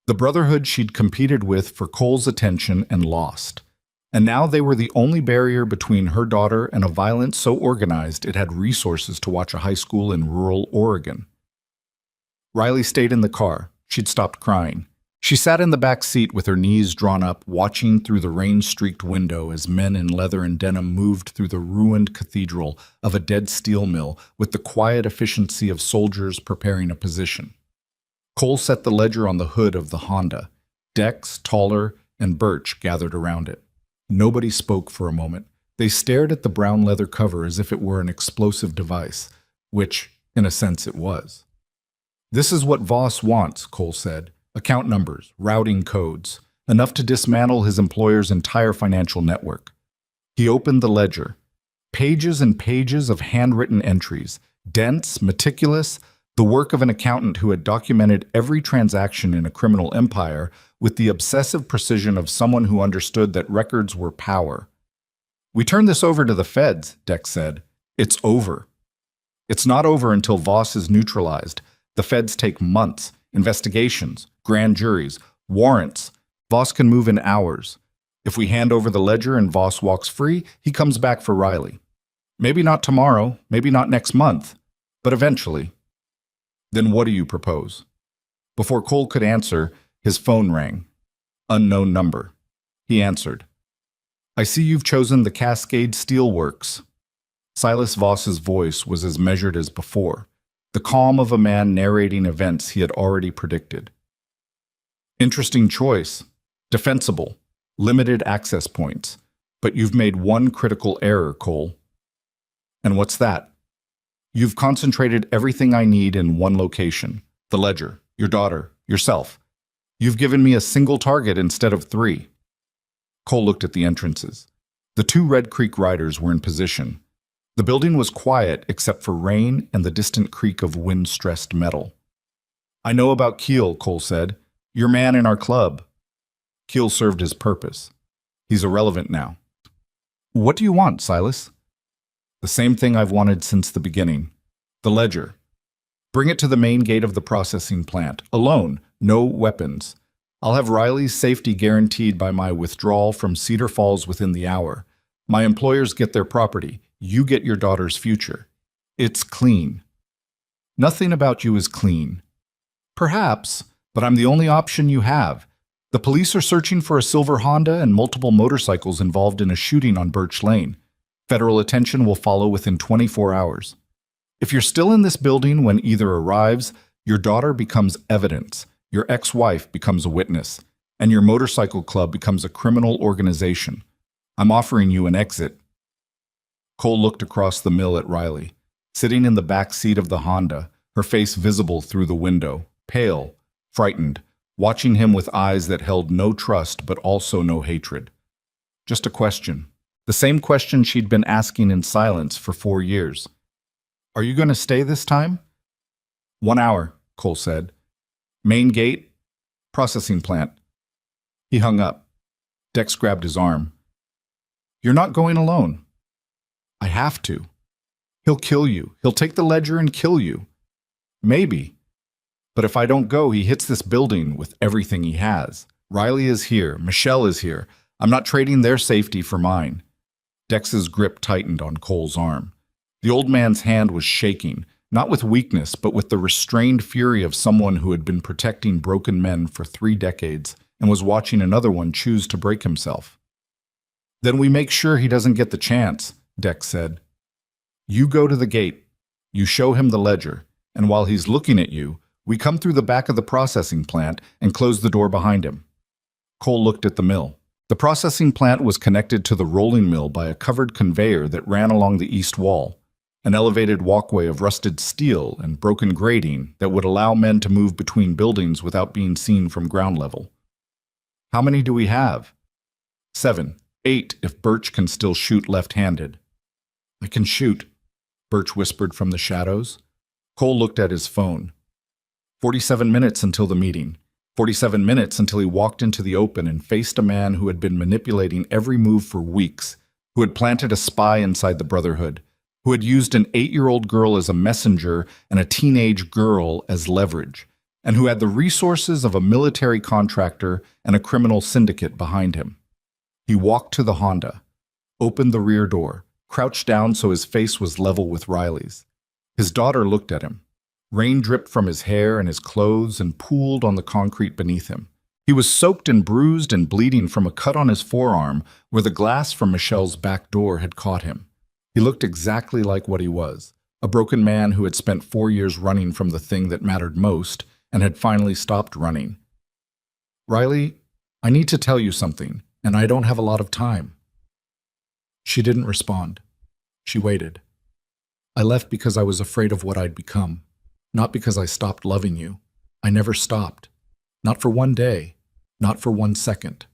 The brotherhood she'd competed with for Cole's attention and lost. And now they were the only barrier between her daughter and a violence so organized it had resources to watch a high school in rural Oregon. Riley stayed in the car. She'd stopped crying. She sat in the back seat with her knees drawn up, watching through the rain-streaked window as men in leather and denim moved through the ruined cathedral of a dead steel mill with the quiet efficiency of soldiers preparing a position. Cole set the ledger on the hood of the Honda. Dex, Toller, and Birch gathered around it. Nobody spoke for a moment. They stared at the brown leather cover as if it were an explosive device, which, in a sense, it was. "This is what Voss wants," Cole said. "Account numbers, routing codes, enough to dismantle his employer's entire financial network. He opened the ledger. Pages and pages of handwritten entries, dense, meticulous, the work of an accountant who had documented every transaction in a criminal empire with the obsessive precision of someone who understood that records were power. "We turned this over to the feds," Dex said. "It's over." "It's not over until Voss is neutralized. The feds take months, investigations, grand juries, warrants. Voss can move in hours. If we hand over the ledger and Voss walks free, he comes back for Riley. Maybe not tomorrow, maybe not next month, but eventually." "Then what do you propose?" Before Cole could answer, his phone rang. Unknown number. He answered. "I see you've chosen the Cascade Steelworks." Silas Voss's voice was as measured as before, the calm of a man narrating events he had already predicted. "Interesting choice. Defensible. Limited access points. But you've made one critical error, Cole." "And what's that?" "You've concentrated everything I need in one location. The ledger, your daughter, yourself. You've given me a single target instead of 3. Cole looked at the entrances. The 2 Red Creek riders were in position. The building was quiet except for rain and the distant creak of wind-stressed metal. "I know about Keel," Cole said. "Your man in our club." "Keel served his purpose. He's irrelevant now." "What do you want, Silas?" "The same thing I've wanted since the beginning. The ledger. Bring it to the main gate of the processing plant. Alone. No weapons. I'll have Riley's safety guaranteed by my withdrawal from Cedar Falls within the hour. My employers get their property. You get your daughter's future. It's clean." "Nothing about you is clean." "Perhaps, but I'm the only option you have. The police are searching for a silver Honda and multiple motorcycles involved in a shooting on Birch Lane. Federal attention will follow within 24 hours. If you're still in this building when either arrives, your daughter becomes evidence, your ex-wife becomes a witness, and your motorcycle club becomes a criminal organization. I'm offering you an exit." Cole looked across the mill at Riley, sitting in the back seat of the Honda, her face visible through the window, pale, frightened, watching him with eyes that held no trust but also no hatred. Just a question. The same question she'd been asking in silence for 4 years. "Are you going to stay this time?" "1 hour," Cole said. "Main gate, processing plant." He hung up. Dex grabbed his arm. "You're not going alone." "I have to." "He'll kill you. He'll take the ledger and kill you." "Maybe. But if I don't go, he hits this building with everything he has. Riley is here. Michelle is here. I'm not trading their safety for mine." Dex's grip tightened on Cole's arm. The old man's hand was shaking, not with weakness, but with the restrained fury of someone who had been protecting broken men for 3 decades and was watching another one choose to break himself. "Then we make sure he doesn't get the chance," Dex said. "You go to the gate. You show him the ledger, and while he's looking at you, we come through the back of the processing plant and close the door behind him." Cole looked at the mill. The processing plant was connected to the rolling mill by a covered conveyor that ran along the east wall, an elevated walkway of rusted steel and broken grating that would allow men to move between buildings without being seen from ground level. "How many do we have?" 7, 8 if Birch can still shoot left-handed. "I can shoot," Birch whispered from the shadows. Cole looked at his phone. 47 minutes until the meeting. 47 minutes until he walked into the open and faced a man who had been manipulating every move for weeks, who had planted a spy inside the Brotherhood, who had used an 8-year-old girl as a messenger and a teenage girl as leverage, and who had the resources of a military contractor and a criminal syndicate behind him. He walked to the Honda, opened the rear door, crouched down so his face was level with Riley's. His daughter looked at him. Rain dripped from his hair and his clothes and pooled on the concrete beneath him. He was soaked and bruised and bleeding from a cut on his forearm where the glass from Michelle's back door had caught him. He looked exactly like what he was, a broken man who had spent 4 years running from the thing that mattered most and had finally stopped running. "Riley, I need to tell you something, and I don't have a lot of time." She didn't respond. She waited. "I left because I was afraid of what I'd become. Not because I stopped loving you. I never stopped. Not for one day. Not for 1 second.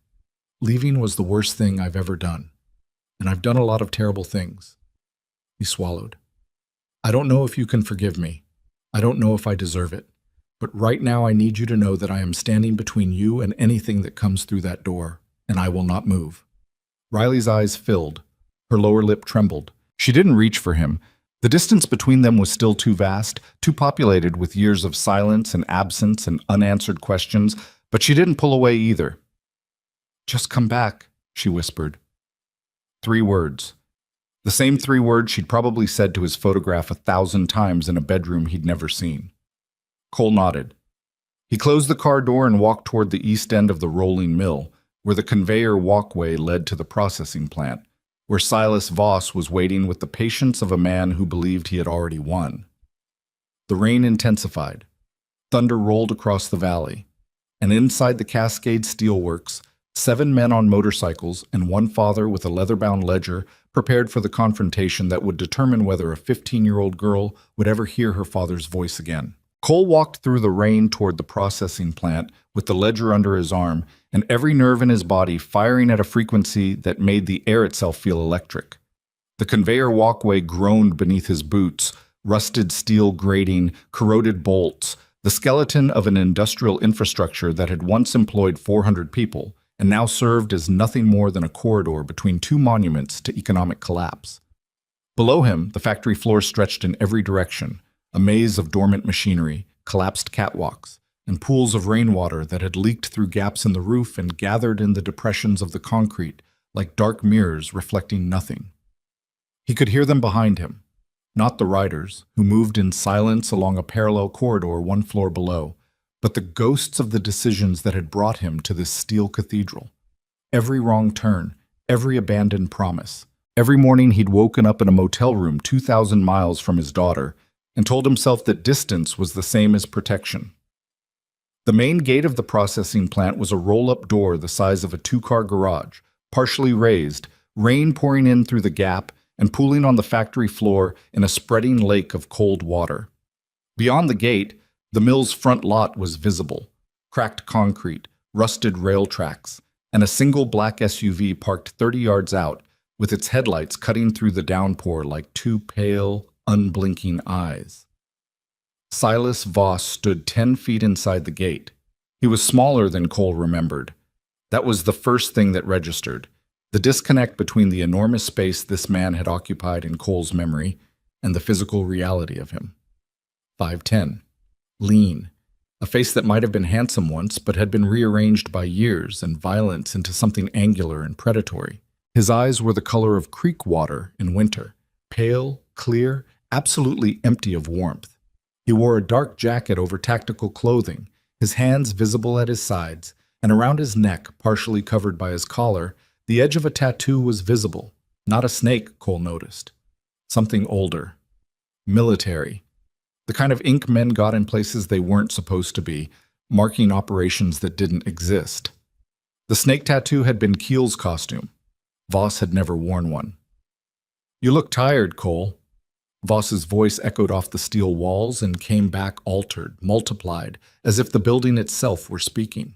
Leaving was the worst thing I've ever done. And I've done a lot of terrible things. He swallowed. I don't know if you can forgive me. I don't know if I deserve it. But right now I need you to know that I am standing between you and anything that comes through that door, and I will not move. Riley's eyes filled. Her lower lip trembled. She didn't reach for him. The distance between them was still too vast, too populated with years of silence and absence and unanswered questions, but she didn't pull away either. Just come back, she whispered. 3 words. The same 3 words she'd probably said to his photograph 1,000 times in a bedroom he'd never seen. Cole nodded. He closed the car door and walked toward the east end of the rolling mill, where the conveyor walkway led to the processing plant, where Silas Voss was waiting with the patience of a man who believed he had already won. The rain intensified. Thunder rolled across the valley, and inside the Cascade Steelworks, 7 men on motorcycles and 1 father with a leather-bound ledger prepared for the confrontation that would determine whether a 15-year-old girl would ever hear her father's voice again. Cole walked through the rain toward the processing plant with the ledger under his arm and every nerve in his body firing at a frequency that made the air itself feel electric. The conveyor walkway groaned beneath his boots, rusted steel grating, corroded bolts, the skeleton of an industrial infrastructure that had once employed 400 people and now served as nothing more than a corridor between 2 monuments to economic collapse. Below him, the factory floor stretched in every direction, a maze of dormant machinery, collapsed catwalks, and pools of rainwater that had leaked through gaps in the roof and gathered in the depressions of the concrete like dark mirrors reflecting nothing. He could hear them behind him, not the riders, who moved in silence along a parallel corridor 1 floor below, but the ghosts of the decisions that had brought him to this steel cathedral. Every wrong turn, every abandoned promise. Every morning he'd woken up in a motel room 2,000 miles from his daughter and told himself that distance was the same as protection. The main gate of the processing plant was a roll-up door the size of a 2-car garage, partially raised, rain pouring in through the gap and pooling on the factory floor in a spreading lake of cold water. Beyond the gate, the mill's front lot was visible, cracked concrete, rusted rail tracks, and a single black SUV parked 30 yards out, with its headlights cutting through the downpour like 2 pale, unblinking eyes. Silas Voss stood 10 feet inside the gate. He was smaller than Cole remembered. That was the first thing that registered, the disconnect between the enormous space this man had occupied in Cole's memory and the physical reality of him. 5'10". Lean, a face that might have been handsome once but had been rearranged by years and violence into something angular and predatory. His eyes were the color of creek water in winter, pale, clear, absolutely empty of warmth. He wore a dark jacket over tactical clothing, his hands visible at his sides, and around his neck, partially covered by his collar, the edge of a tattoo was visible. Not a snake, Cole noticed. Something older. Military. The kind of ink men got in places they weren't supposed to be, marking operations that didn't exist. The snake tattoo had been Keel's costume. Voss had never worn one. "You look tired, Cole." Voss's voice echoed off the steel walls and came back altered, multiplied, as if the building itself were speaking.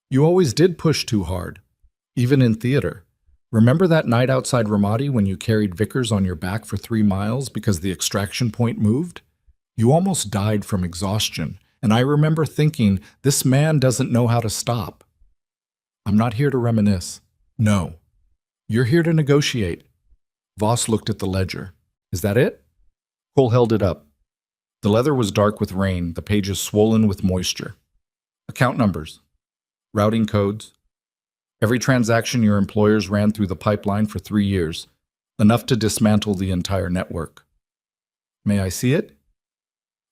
"You always did push too hard, even in theater. Remember that night outside Ramadi when you carried Vickers on your back for 3 miles because the extraction point moved? You almost died from exhaustion, and I remember thinking, this man doesn't know how to stop." "I'm not here to reminisce." "No. You're here to negotiate." Voss looked at the ledger. "Is that it?" Cole held it up. The leather was dark with rain, the pages swollen with moisture. "Account numbers. Routing codes. Every transaction your employers ran through the pipeline for 3 years, enough to dismantle the entire network." "May I see it?"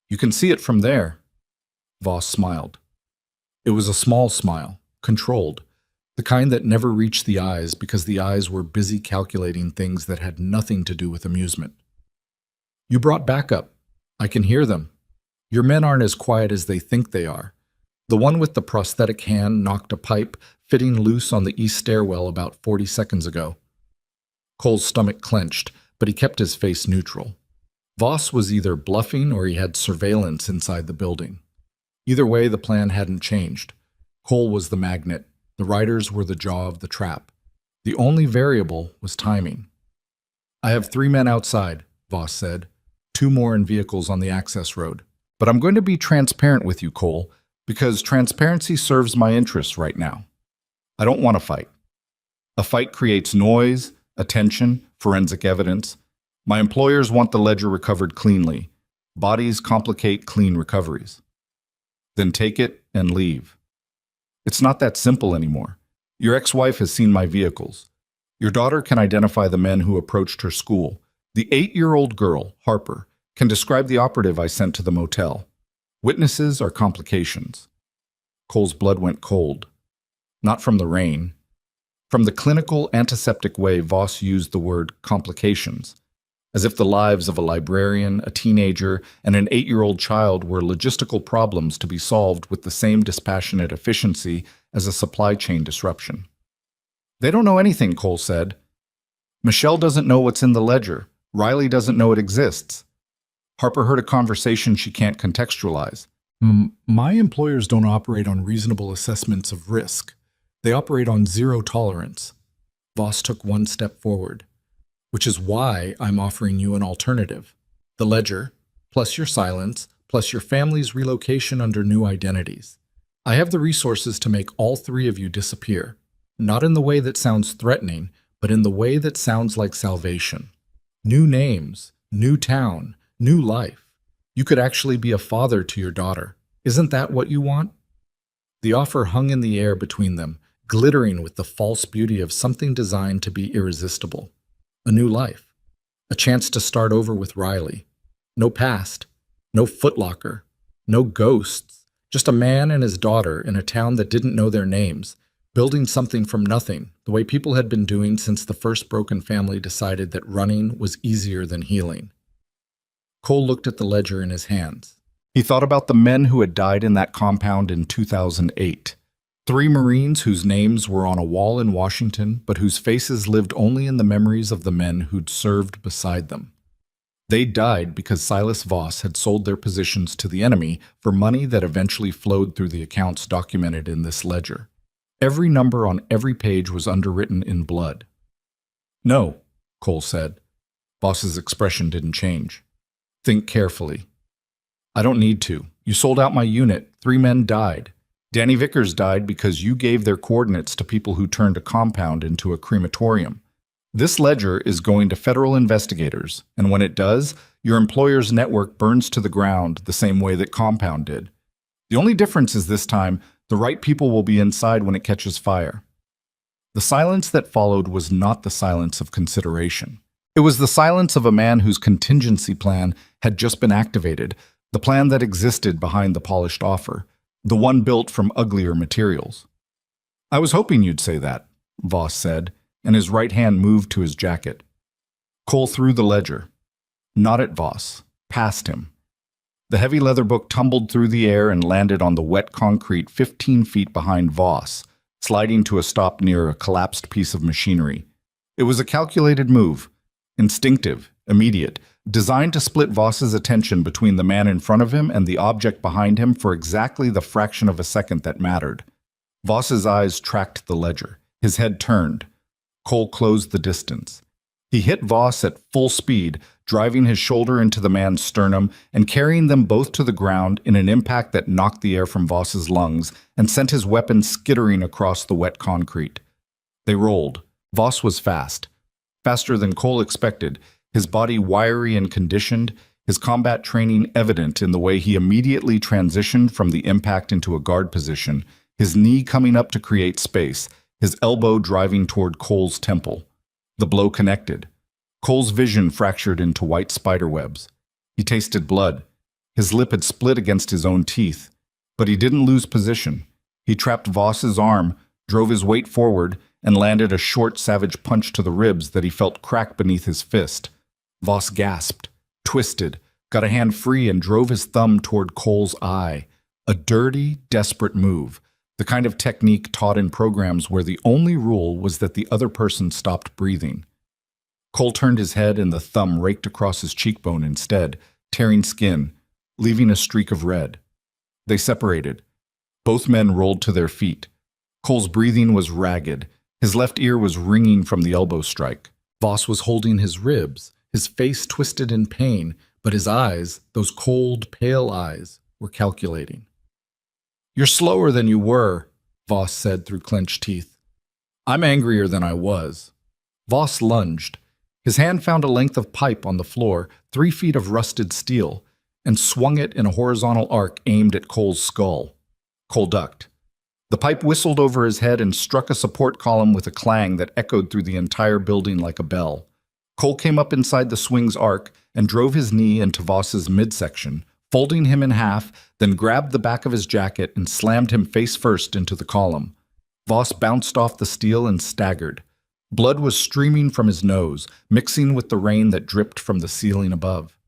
"You can see it from there." Voss smiled. It was a small smile, controlled, the kind that never reached the eyes because the eyes were busy calculating things that had nothing to do with amusement. "You brought backup. I can hear them. Your men aren't as quiet as they think they are. The one with the prosthetic hand knocked a pipe fitting loose on the east stairwell about 40 seconds ago." Cole's stomach clenched, but he kept his face neutral. Voss was either bluffing or he had surveillance inside the building. Either way, the plan hadn't changed. Cole was the magnet. The riders were the jaw of the trap. The only variable was timing. "I have 3 men outside," Voss said. 2 more in vehicles on the access road. "But I'm going to be transparent with you, Cole, because transparency serves my interests right now. I don't want to fight. A fight creates noise, attention, forensic evidence. My employers want the ledger recovered cleanly. Bodies complicate clean recoveries. Then take it and leave. It's not that simple anymore. Your ex-wife has seen my vehicles. Your daughter can identify the men who approached her school. The 8-year-old girl, Harper, can describe the operative I sent to the motel. Witnesses are complications." Cole's blood went cold. Not from the rain. From the clinical, antiseptic way Voss used the word complications, as if the lives of a librarian, a teenager, and an 8-year-old child were logistical problems to be solved with the same dispassionate efficiency as a supply chain disruption. "They don't know anything," Cole said. "Michelle doesn't know what's in the ledger. Riley doesn't know it exists. Harper heard a conversation she can't contextualize. My employers don't operate on reasonable assessments of risk. They operate on zero tolerance." Voss took one step forward. "Which is why I'm offering you an alternative. The ledger, plus your silence, plus your family's relocation under new identities. I have the resources to make all 3 of you disappear. Not in the way that sounds threatening, but in the way that sounds like salvation. New names, new town, new life. You could actually be a father to your daughter. Isn't that what you want?" The offer hung in the air between them, glittering with the false beauty of something designed to be irresistible. A new life. A chance to start over with Riley. No past. No footlocker. No ghosts. Just a man and his daughter in a town that didn't know their names, building something from nothing, the way people had been doing since the first broken family decided that running was easier than healing. Cole looked at the ledger in his hands. He thought about the men who had died in that compound in 2008. 3 Marines whose names were on a wall in Washington, but whose faces lived only in the memories of the men who'd served beside them. They died because Silas Voss had sold their positions to the enemy for money that eventually flowed through the accounts documented in this ledger. Every number on every page was underwritten in blood. "No," Cole said. Voss's expression didn't change. "Think carefully." "I don't need to. You sold out my unit. 3 men died. Danny Vickers died because you gave their coordinates to people who turned a compound into a crematorium. This ledger is going to federal investigators, and when it does, your employer's network burns to the ground the same way that Compound did. The only difference is this time, the right people will be inside when it catches fire." The silence that followed was not the silence of consideration. It was the silence of a man whose contingency plan had just been activated, the plan that existed behind the polished offer, the one built from uglier materials. "I was hoping you'd say that," Voss said, and his right hand moved to his jacket. Cole threw the ledger. Not at Voss, past him. The heavy leather book tumbled through the air and landed on the wet concrete 15 feet behind Voss, sliding to a stop near a collapsed piece of machinery. It was a calculated move, instinctive, immediate, designed to split Voss's attention between the man in front of him and the object behind him for exactly the fraction of a second that mattered. Voss's eyes tracked the ledger. His head turned. Cole closed the distance. He hit Voss at full speed, driving his shoulder into the man's sternum and carrying them both to the ground in an impact that knocked the air from Voss's lungs and sent his weapon skittering across the wet concrete. They rolled. Voss was fast. Faster than Cole expected, his body wiry and conditioned, his combat training evident in the way he immediately transitioned from the impact into a guard position, his knee coming up to create space, his elbow driving toward Cole's temple. The blow connected. Cole's vision fractured into white spiderwebs. He tasted blood. His lip had split against his own teeth. But he didn't lose position. He trapped Voss's arm, drove his weight forward, and landed a short, savage punch to the ribs that he felt crack beneath his fist. Voss gasped, twisted, got a hand free and drove his thumb toward Cole's eye. A dirty, desperate move. The kind of technique taught in programs where the only rule was that the other person stopped breathing. Cole turned his head and the thumb raked across his cheekbone instead, tearing skin, leaving a streak of red. They separated. Both men rolled to their feet. Cole's breathing was ragged. His left ear was ringing from the elbow strike. Voss was holding his ribs, his face twisted in pain, but his eyes, those cold, pale eyes, were calculating. "You're slower than you were," Voss said through clenched teeth. "I'm angrier than I was." Voss lunged. His hand found a length of pipe on the floor, 3 feet of rusted steel, and swung it in a horizontal arc aimed at Cole's skull. Cole ducked. The pipe whistled over his head and struck a support column with a clang that echoed through the entire building like a bell. Cole came up inside the swing's arc and drove his knee into Voss's midsection, folding him in half, then grabbed the back of his jacket and slammed him face first into the column. Voss bounced off the steel and staggered. Blood was streaming from his nose, mixing with the rain that dripped from the ceiling above.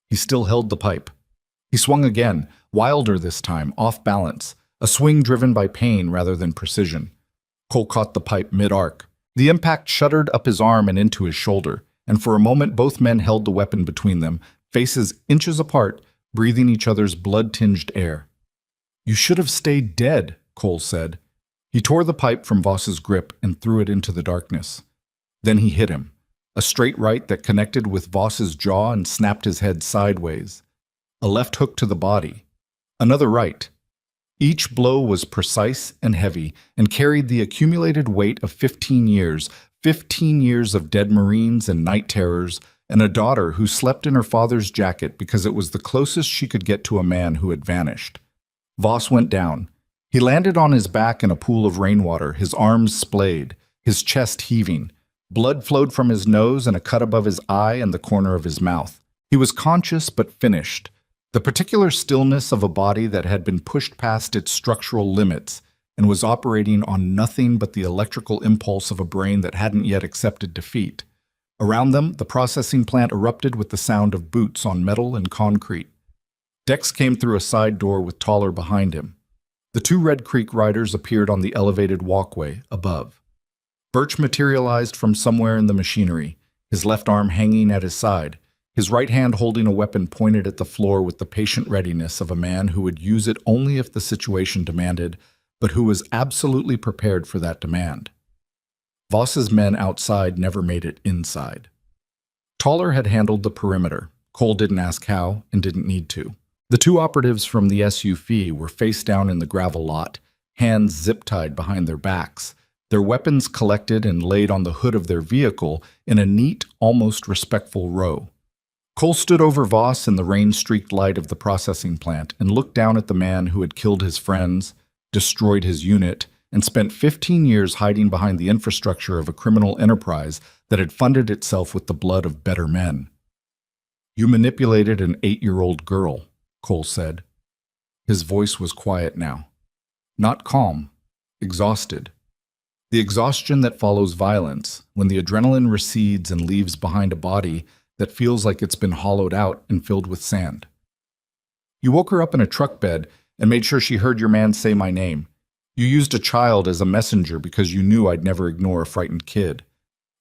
He still held the pipe. He swung again, wilder this time, off balance, a swing driven by pain rather than precision. Cole caught the pipe mid-arc. The impact shuddered up his arm and into his shoulder, and for a moment both men held the weapon between them, faces inches apart, breathing each other's blood-tinged air. "You should have stayed dead," Cole said. He tore the pipe from Voss's grip and threw it into the darkness. Then he hit him, a straight right that connected with Voss's jaw and snapped his head sideways. A left hook to the body. Another right. Each blow was precise and heavy and carried the accumulated weight of 15 years of dead Marines and night terrors, and a daughter who slept in her father's jacket because it was the closest she could get to a man who had vanished. Voss went down. He landed on his back in a pool of rainwater, his arms splayed, his chest heaving. Blood flowed from his nose and a cut above his eye and the corner of his mouth. He was conscious but finished. The particular stillness of a body that had been pushed past its structural limits and was operating on nothing but the electrical impulse of a brain that hadn't yet accepted defeat. Around them, the processing plant erupted with the sound of boots on metal and concrete. Dex came through a side door with Toller behind him. The 2 Red Creek riders appeared on the elevated walkway above. Birch materialized from somewhere in the machinery, his left arm hanging at his side, his right hand holding a weapon pointed at the floor with the patient readiness of a man who would use it only if the situation demanded, but who was absolutely prepared for that demand. Voss's men outside never made it inside. Toller had handled the perimeter. Cole didn't ask how and didn't need to. The 2 operatives from the SUV were face down in the gravel lot, hands zip-tied behind their backs, their weapons collected and laid on the hood of their vehicle in a neat, almost respectful row. Cole stood over Voss in the rain-streaked light of the processing plant and looked down at the man who had killed his friends, destroyed his unit, and spent 15 years hiding behind the infrastructure of a criminal enterprise that had funded itself with the blood of better men. "You manipulated an 8-year-old girl," Cole said. His voice was quiet now. Not calm, exhausted. The exhaustion that follows violence, when the adrenaline recedes and leaves behind a body that feels like it's been hollowed out and filled with sand. "You woke her up in a truck bed and made sure she heard your man say my name. You used a child as a messenger because you knew I'd never ignore a frightened kid."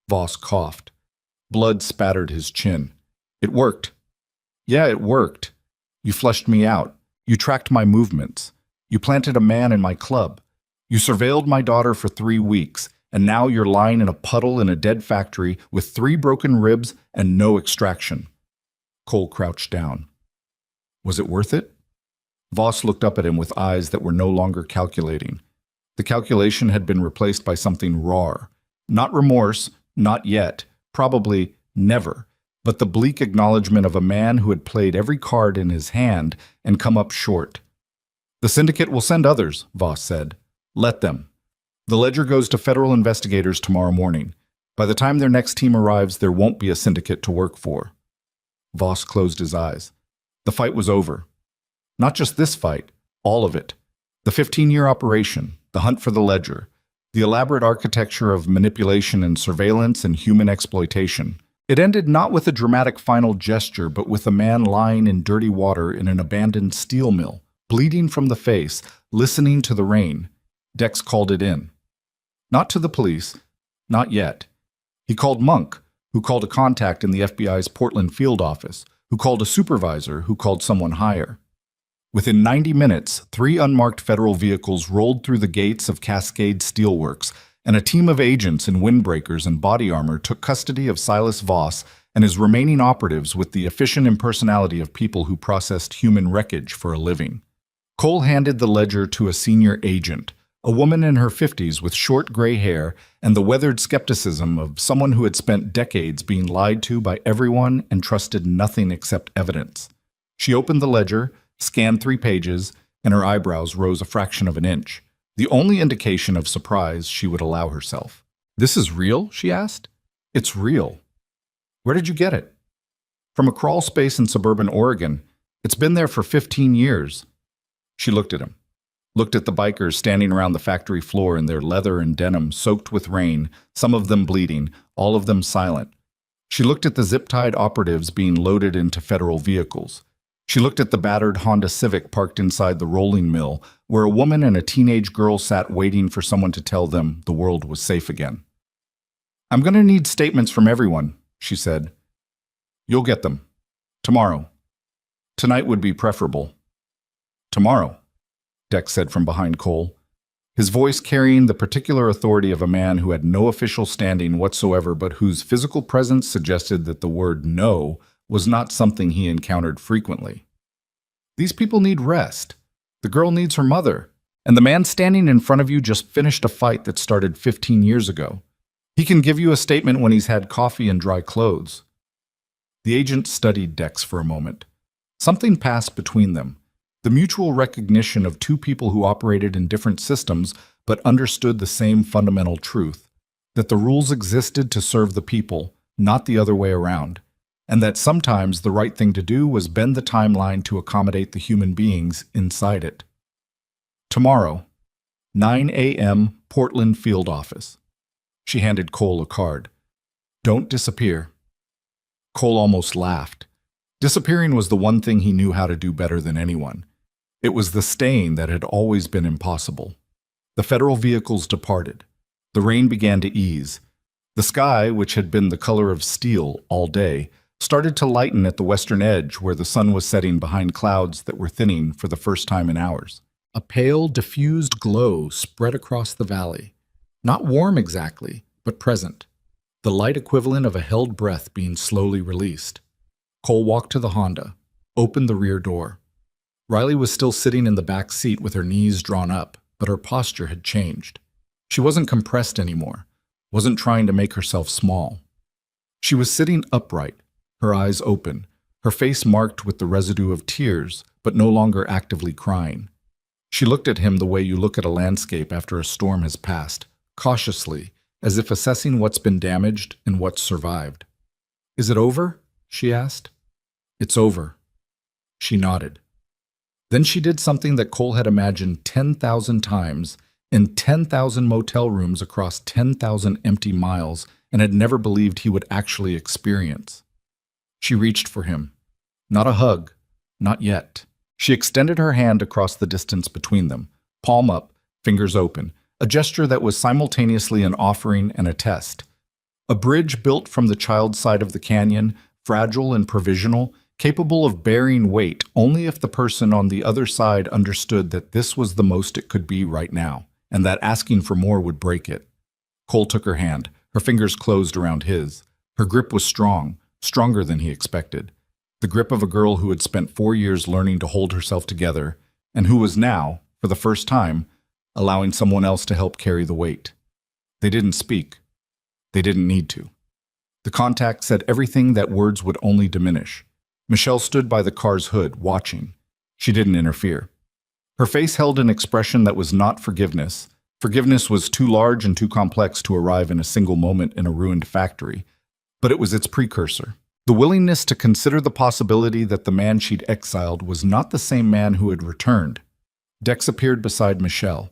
Voss coughed. Blood spattered his chin. "It worked." "Yeah, it worked. You flushed me out. You tracked my movements. You planted a man in my club. You surveilled my daughter for 3 weeks, and now you're lying in a puddle in a dead factory with 3 broken ribs and no extraction." Cole crouched down. "Was it worth it?" Voss looked up at him with eyes that were no longer calculating. The calculation had been replaced by something raw. Not remorse, not yet, probably never, but the bleak acknowledgement of a man who had played every card in his hand and come up short. "The syndicate will send others," Voss said. "Let them. The ledger goes to federal investigators tomorrow morning. By the time their next team arrives, there won't be a syndicate to work for." Voss closed his eyes. The fight was over. Not just this fight, all of it. The 15-year operation, the hunt for the ledger, the elaborate architecture of manipulation and surveillance and human exploitation. It ended not with a dramatic final gesture, but with a man lying in dirty water in an abandoned steel mill, bleeding from the face, listening to the rain. Dex called it in. Not to the police, not yet. He called Monk, who called a contact in the FBI's Portland field office, who called a supervisor, who called someone higher. Within 90 minutes, 3 unmarked federal vehicles rolled through the gates of Cascade Steelworks, and a team of agents in windbreakers and body armor took custody of Silas Voss and his remaining operatives with the efficient impersonality of people who processed human wreckage for a living. Cole handed the ledger to a senior agent, a woman in her 50s with short gray hair and the weathered skepticism of someone who had spent decades being lied to by everyone and trusted nothing except evidence. She opened the ledger, scanned 3 pages, and her eyebrows rose a fraction of an inch, the only indication of surprise she would allow herself. "This is real?" she asked. "It's real." "Where did you get it?" "From a crawl space in suburban Oregon. It's been there for 15 years. She looked at him, looked at the bikers standing around the factory floor in their leather and denim soaked with rain, some of them bleeding, all of them silent. She looked at the zip-tied operatives being loaded into federal vehicles. She looked at the battered Honda Civic parked inside the rolling mill, where a woman and a teenage girl sat waiting for someone to tell them the world was safe again. "I'm going to need statements from everyone," she said. "You'll get them. Tomorrow. Tonight would be preferable." "Tomorrow," Dex said from behind Cole, his voice carrying the particular authority of a man who had no official standing whatsoever but whose physical presence suggested that the word "no" was not something he encountered frequently. "These people need rest. The girl needs her mother, and the man standing in front of you just finished a fight that started 15 years ago. He can give you a statement when he's had coffee and dry clothes." The agent studied Dex for a moment. Something passed between them. The mutual recognition of 2 people who operated in different systems but understood the same fundamental truth, that the rules existed to serve the people, not the other way around, and that sometimes the right thing to do was bend the timeline to accommodate the human beings inside it. "Tomorrow, 9 a.m., Portland Field Office." She handed Cole a card. "Don't disappear." Cole almost laughed. Disappearing was the one thing he knew how to do better than anyone. It was the staying that had always been impossible. The federal vehicles departed. The rain began to ease. The sky, which had been the color of steel all day, started to lighten at the western edge where the sun was setting behind clouds that were thinning for the first time in hours. A pale, diffused glow spread across the valley. Not warm exactly, but present. The light equivalent of a held breath being slowly released. Cole walked to the Honda, opened the rear door. Riley was still sitting in the back seat with her knees drawn up, but her posture had changed. She wasn't compressed anymore, wasn't trying to make herself small. She was sitting upright, her eyes open, her face marked with the residue of tears, but no longer actively crying. She looked at him the way you look at a landscape after a storm has passed, cautiously, as if assessing what's been damaged and what's survived. "Is it over?" she asked. "It's over." She nodded. Then she did something that Cole had imagined 10,000 times in 10,000 motel rooms across 10,000 empty miles and had never believed he would actually experience. She reached for him. Not a hug. Not yet. She extended her hand across the distance between them, palm up, fingers open, a gesture that was simultaneously an offering and a test. A bridge built from the child's side of the canyon, fragile and provisional, capable of bearing weight only if the person on the other side understood that this was the most it could be right now, and that asking for more would break it. Cole took her hand. Her fingers closed around his. Her grip was strong, stronger than he expected. The grip of a girl who had spent 4 years learning to hold herself together, and who was now, for the first time, allowing someone else to help carry the weight. They didn't speak. They didn't need to. The contact said everything that words would only diminish. Michelle stood by the car's hood, watching. She didn't interfere. Her face held an expression that was not forgiveness. Forgiveness was too large and too complex to arrive in a single moment in a ruined factory. But it was its precursor. The willingness to consider the possibility that the man she'd exiled was not the same man who had returned. Dex appeared beside Michelle.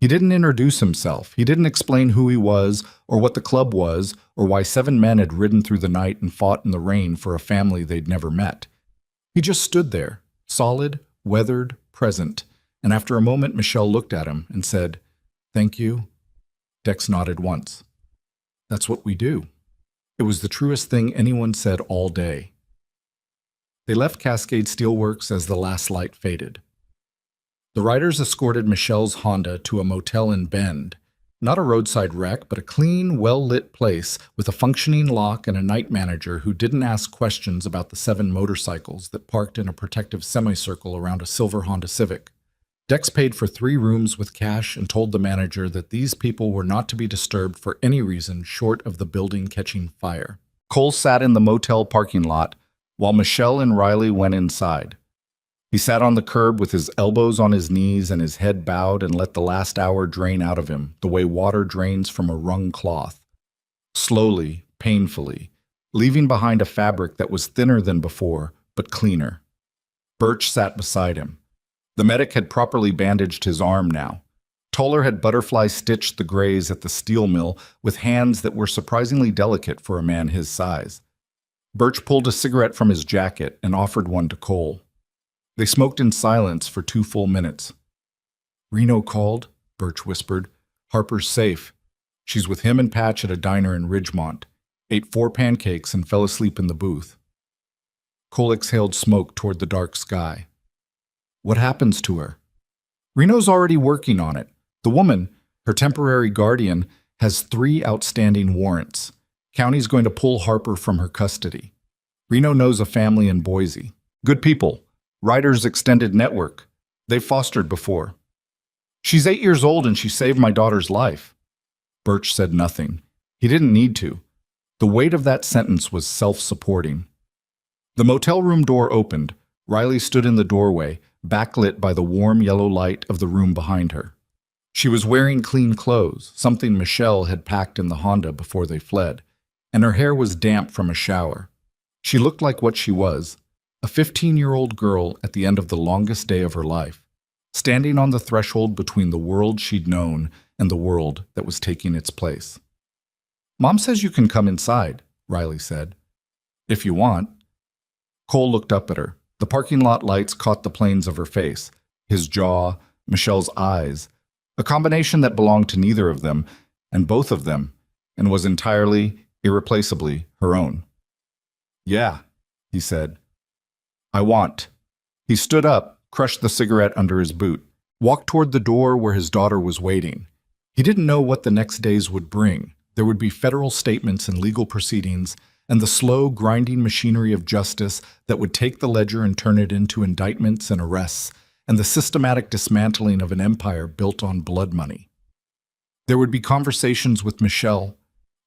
He didn't introduce himself. He didn't explain who he was, or what the club was, or why 7 men had ridden through the night and fought in the rain for a family they'd never met. He just stood there, solid, weathered, present, and after a moment Michelle looked at him and said, "Thank you." Dex nodded once. "That's what we do." It was the truest thing anyone said all day. They left Cascade Steelworks as the last light faded. The riders escorted Michelle's Honda to a motel in Bend. Not a roadside wreck, but a clean, well-lit place with a functioning lock and a night manager who didn't ask questions about the 7 motorcycles that parked in a protective semicircle around a silver Honda Civic. Dex paid for 3 rooms with cash and told the manager that these people were not to be disturbed for any reason short of the building catching fire. Cole sat in the motel parking lot while Michelle and Riley went inside. He sat on the curb with his elbows on his knees and his head bowed and let the last hour drain out of him, the way water drains from a wrung cloth. Slowly, painfully, leaving behind a fabric that was thinner than before, but cleaner. Birch sat beside him. The medic had properly bandaged his arm now. Toller had butterfly-stitched the graze at the steel mill with hands that were surprisingly delicate for a man his size. Birch pulled a cigarette from his jacket and offered one to Cole. They smoked in silence for 2 full minutes. "Reno called," Birch whispered. "Harper's safe. She's with him and Patch at a diner in Ridgemont. Ate 4 pancakes and fell asleep in the booth." Cole exhaled smoke toward the dark sky. "What happens to her?" "Reno's already working on it. The woman, her temporary guardian, has 3 outstanding warrants. County's going to pull Harper from her custody. Reno knows a family in Boise. Good people. Ryder's extended network. They've fostered before. She's 8 years old and she saved my daughter's life." Birch said nothing. He didn't need to. The weight of that sentence was self-supporting. The motel room door opened. Riley stood in the doorway, backlit by the warm yellow light of the room behind her. She was wearing clean clothes, something Michelle had packed in the Honda before they fled, and her hair was damp from a shower. She looked like what she was, a 15-year-old girl at the end of the longest day of her life, standing on the threshold between the world she'd known and the world that was taking its place. "Mom says you can come inside," Riley said. "If you want." Cole looked up at her. The parking lot lights caught the planes of her face, his jaw, Michelle's eyes, a combination that belonged to neither of them, and both of them, and was entirely, irreplaceably her own. "Yeah," he said. "I want." He stood up, crushed the cigarette under his boot, walked toward the door where his daughter was waiting. He didn't know what the next days would bring. There would be federal statements and legal proceedings, and the slow, grinding machinery of justice that would take the ledger and turn it into indictments and arrests, and the systematic dismantling of an empire built on blood money. There would be conversations with Michelle,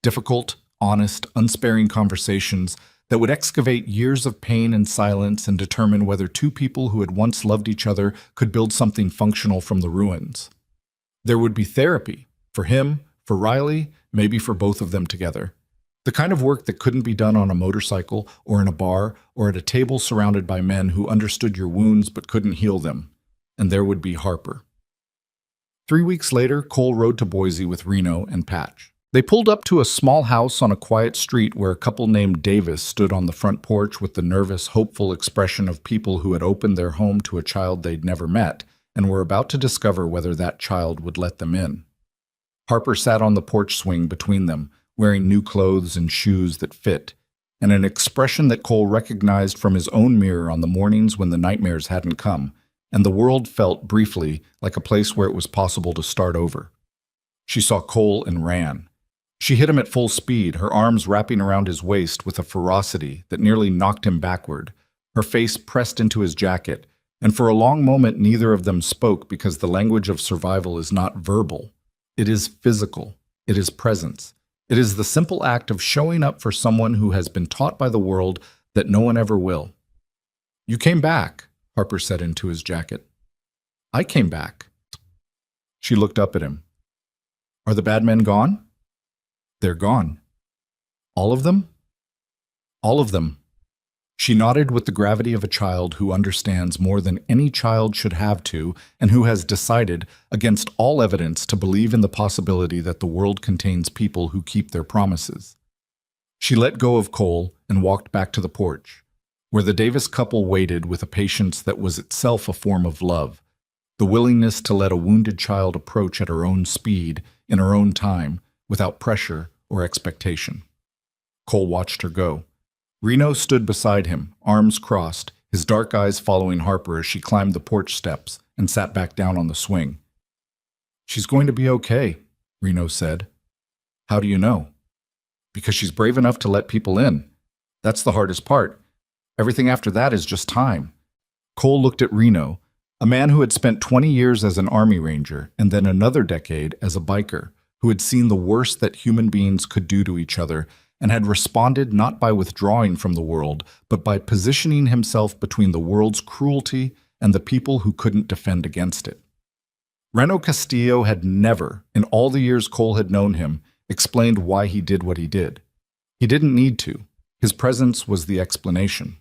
difficult, honest, unsparing conversations that would excavate years of pain and silence and determine whether 2 people who had once loved each other could build something functional from the ruins. There would be therapy, for him, for Riley, maybe for both of them together. The kind of work that couldn't be done on a motorcycle or in a bar or at a table surrounded by men who understood your wounds but couldn't heal them. And there would be Harper. 3 weeks later, Cole rode to Boise with Reno and Patch. They pulled up to a small house on a quiet street where a couple named Davis stood on the front porch with the nervous, hopeful expression of people who had opened their home to a child they'd never met and were about to discover whether that child would let them in. Harper sat on the porch swing between them, wearing new clothes and shoes that fit, and an expression that Cole recognized from his own mirror on the mornings when the nightmares hadn't come, and the world felt, briefly, like a place where it was possible to start over. She saw Cole and ran. She hit him at full speed, her arms wrapping around his waist with a ferocity that nearly knocked him backward, her face pressed into his jacket, and for a long moment neither of them spoke because the language of survival is not verbal. It is physical. It is presence. It is the simple act of showing up for someone who has been taught by the world that no one ever will. "You came back," Harper said into his jacket. "I came back." She looked up at him. "Are the bad men gone?" "They're gone." "All of them?" "All of them." She nodded with the gravity of a child who understands more than any child should have to and who has decided, against all evidence, to believe in the possibility that the world contains people who keep their promises. She let go of Cole and walked back to the porch, where the Davis couple waited with a patience that was itself a form of love, the willingness to let a wounded child approach at her own speed, in her own time, without pressure or expectation. Cole watched her go. Reno stood beside him, arms crossed, his dark eyes following Harper as she climbed the porch steps and sat back down on the swing. "She's going to be okay," Reno said. "How do you know?" "Because she's brave enough to let people in. That's the hardest part. Everything after that is just time." Cole looked at Reno, a man who had spent 20 years as an army ranger and then another decade as a biker, who had seen the worst that human beings could do to each other and had responded not by withdrawing from the world, but by positioning himself between the world's cruelty and the people who couldn't defend against it. Reno Castillo had never, in all the years Cole had known him, explained why he did what he did. He didn't need to. His presence was the explanation.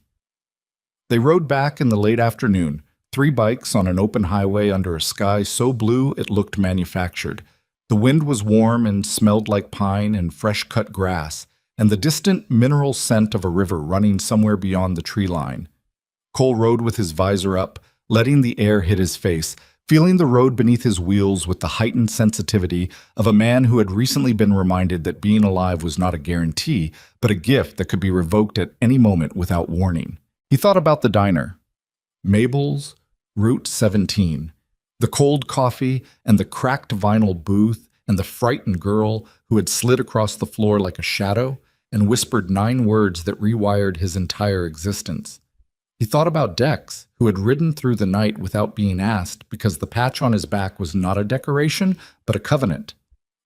They rode back in the late afternoon, 3 bikes on an open highway under a sky so blue it looked manufactured. The wind was warm and smelled like pine and fresh-cut grass, and the distant mineral scent of a river running somewhere beyond the tree line. Cole rode with his visor up, letting the air hit his face, feeling the road beneath his wheels with the heightened sensitivity of a man who had recently been reminded that being alive was not a guarantee, but a gift that could be revoked at any moment without warning. He thought about the diner. Mabel's, Route 17. The cold coffee and the cracked vinyl booth and the frightened girl who had slid across the floor like a shadow and whispered 9 words that rewired his entire existence. He thought about Dex, who had ridden through the night without being asked because the patch on his back was not a decoration, but a covenant.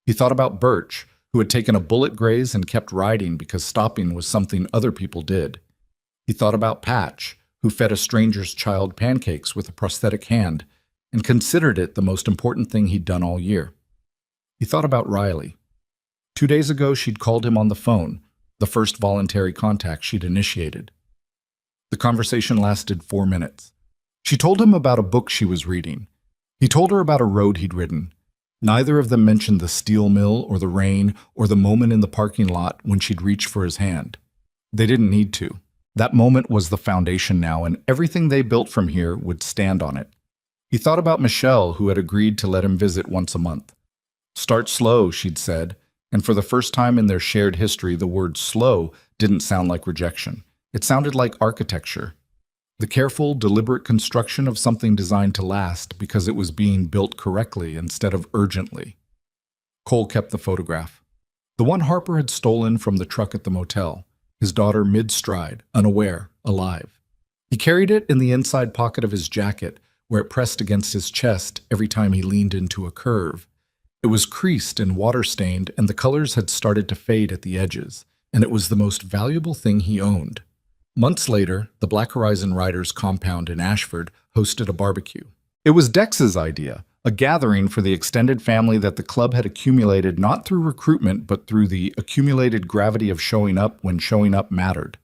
He thought about Birch, who had taken a bullet graze and kept riding because stopping was something other people did. He thought about Patch, who fed a stranger's child pancakes with a prosthetic hand, and considered it the most important thing he'd done all year. He thought about Riley. 2 days ago, she'd called him on the phone, the first voluntary contact she'd initiated. The conversation lasted 4 minutes. She told him about a book she was reading. He told her about a road he'd ridden. Neither of them mentioned the steel mill or the rain or the moment in the parking lot when she'd reached for his hand. They didn't need to. That moment was the foundation now, and everything they built from here would stand on it. He thought about Michelle, who had agreed to let him visit once a month. "Start slow," she'd said, and for the first time in their shared history, the word slow didn't sound like rejection. It sounded like architecture. The careful, deliberate construction of something designed to last because it was being built correctly instead of urgently. Cole kept the photograph. The one Harper had stolen from the truck at the motel, his daughter mid-stride, unaware, alive. He carried it in the inside pocket of his jacket, where it pressed against his chest every time he leaned into a curve. It was creased and water-stained, and the colors had started to fade at the edges, and it was the most valuable thing he owned. Months later, the Black Horizon Riders compound in Ashford hosted a barbecue. It was Dex's idea, a gathering for the extended family that the club had accumulated not through recruitment but through the accumulated gravity of showing up when showing up mattered.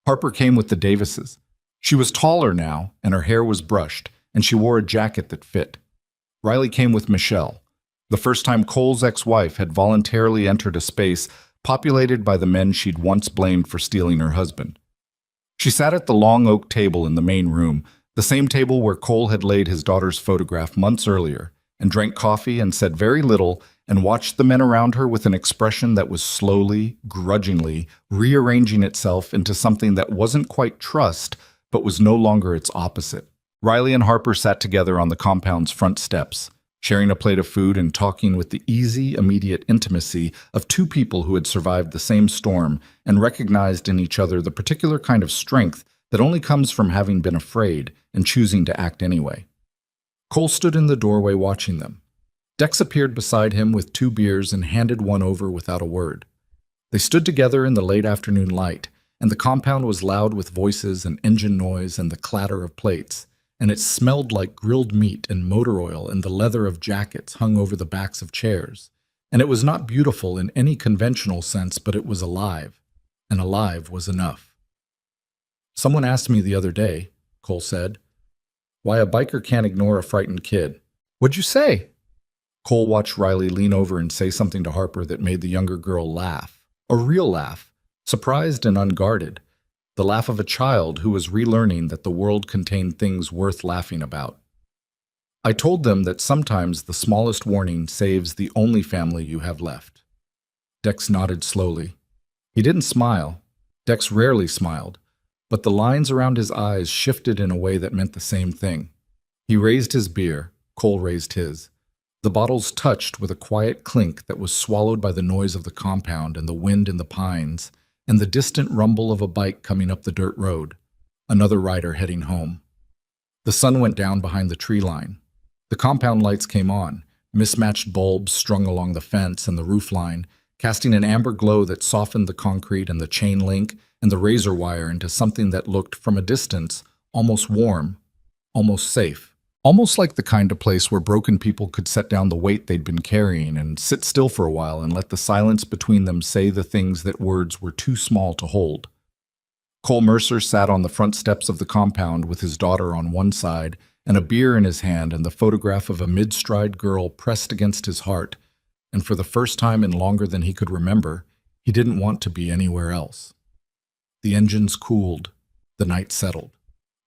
Harper came with the Davises. She was taller now, and her hair was brushed, and she wore a jacket that fit. Riley came with Michelle, the first time Cole's ex-wife had voluntarily entered a space populated by the men she'd once blamed for stealing her husband. She sat at the long oak table in the main room, the same table where Cole had laid his daughter's photograph months earlier, and drank coffee and said very little and watched the men around her with an expression that was slowly, grudgingly, rearranging itself into something that wasn't quite trust, but was no longer its opposite. Riley and Harper sat together on the compound's front steps, sharing a plate of food and talking with the easy, immediate intimacy of 2 people who had survived the same storm and recognized in each other the particular kind of strength that only comes from having been afraid and choosing to act anyway. Cole stood in the doorway watching them. Dex appeared beside him with 2 beers and handed one over without a word. They stood together in the late afternoon light, and the compound was loud with voices and engine noise and the clatter of plates, and it smelled like grilled meat and motor oil and the leather of jackets hung over the backs of chairs. And it was not beautiful in any conventional sense, but it was alive, and alive was enough. "Someone asked me the other day," Cole said, "why a biker can't ignore a frightened kid." "What'd you say?" Cole watched Riley lean over and say something to Harper that made the younger girl laugh. A real laugh, surprised and unguarded. The laugh of a child who was relearning that the world contained things worth laughing about. "I told them that sometimes the smallest warning saves the only family you have left." Dex nodded slowly. He didn't smile. Dex rarely smiled. but the lines around his eyes shifted in a way that meant the same thing. He raised his beer, Cole raised his. The bottles touched with a quiet clink that was swallowed by the noise of the compound and the wind in the pines, and the distant rumble of a bike coming up the dirt road. Another rider heading home. The sun went down behind the tree line. The compound lights came on, mismatched bulbs strung along the fence and the roof line, casting an amber glow that softened the concrete and the chain link and the razor wire into something that looked, from a distance, almost warm, almost safe. Almost like the kind of place where broken people could set down the weight they'd been carrying and sit still for a while and let the silence between them say the things that words were too small to hold. Cole Mercer sat on the front steps of the compound with his daughter on one side and a beer in his hand and the photograph of a mid-stride girl pressed against his heart, and for the first time in longer than he could remember, he didn't want to be anywhere else. The engines cooled, the night settled,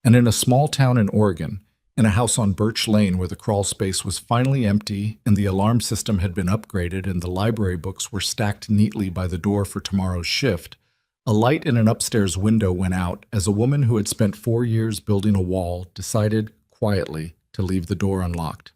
and in a small town in Oregon, in a house on Birch Lane where the crawl space was finally empty and the alarm system had been upgraded and the library books were stacked neatly by the door for tomorrow's shift, a light in an upstairs window went out as a woman who had spent 4 years building a wall decided, quietly, to leave the door unlocked.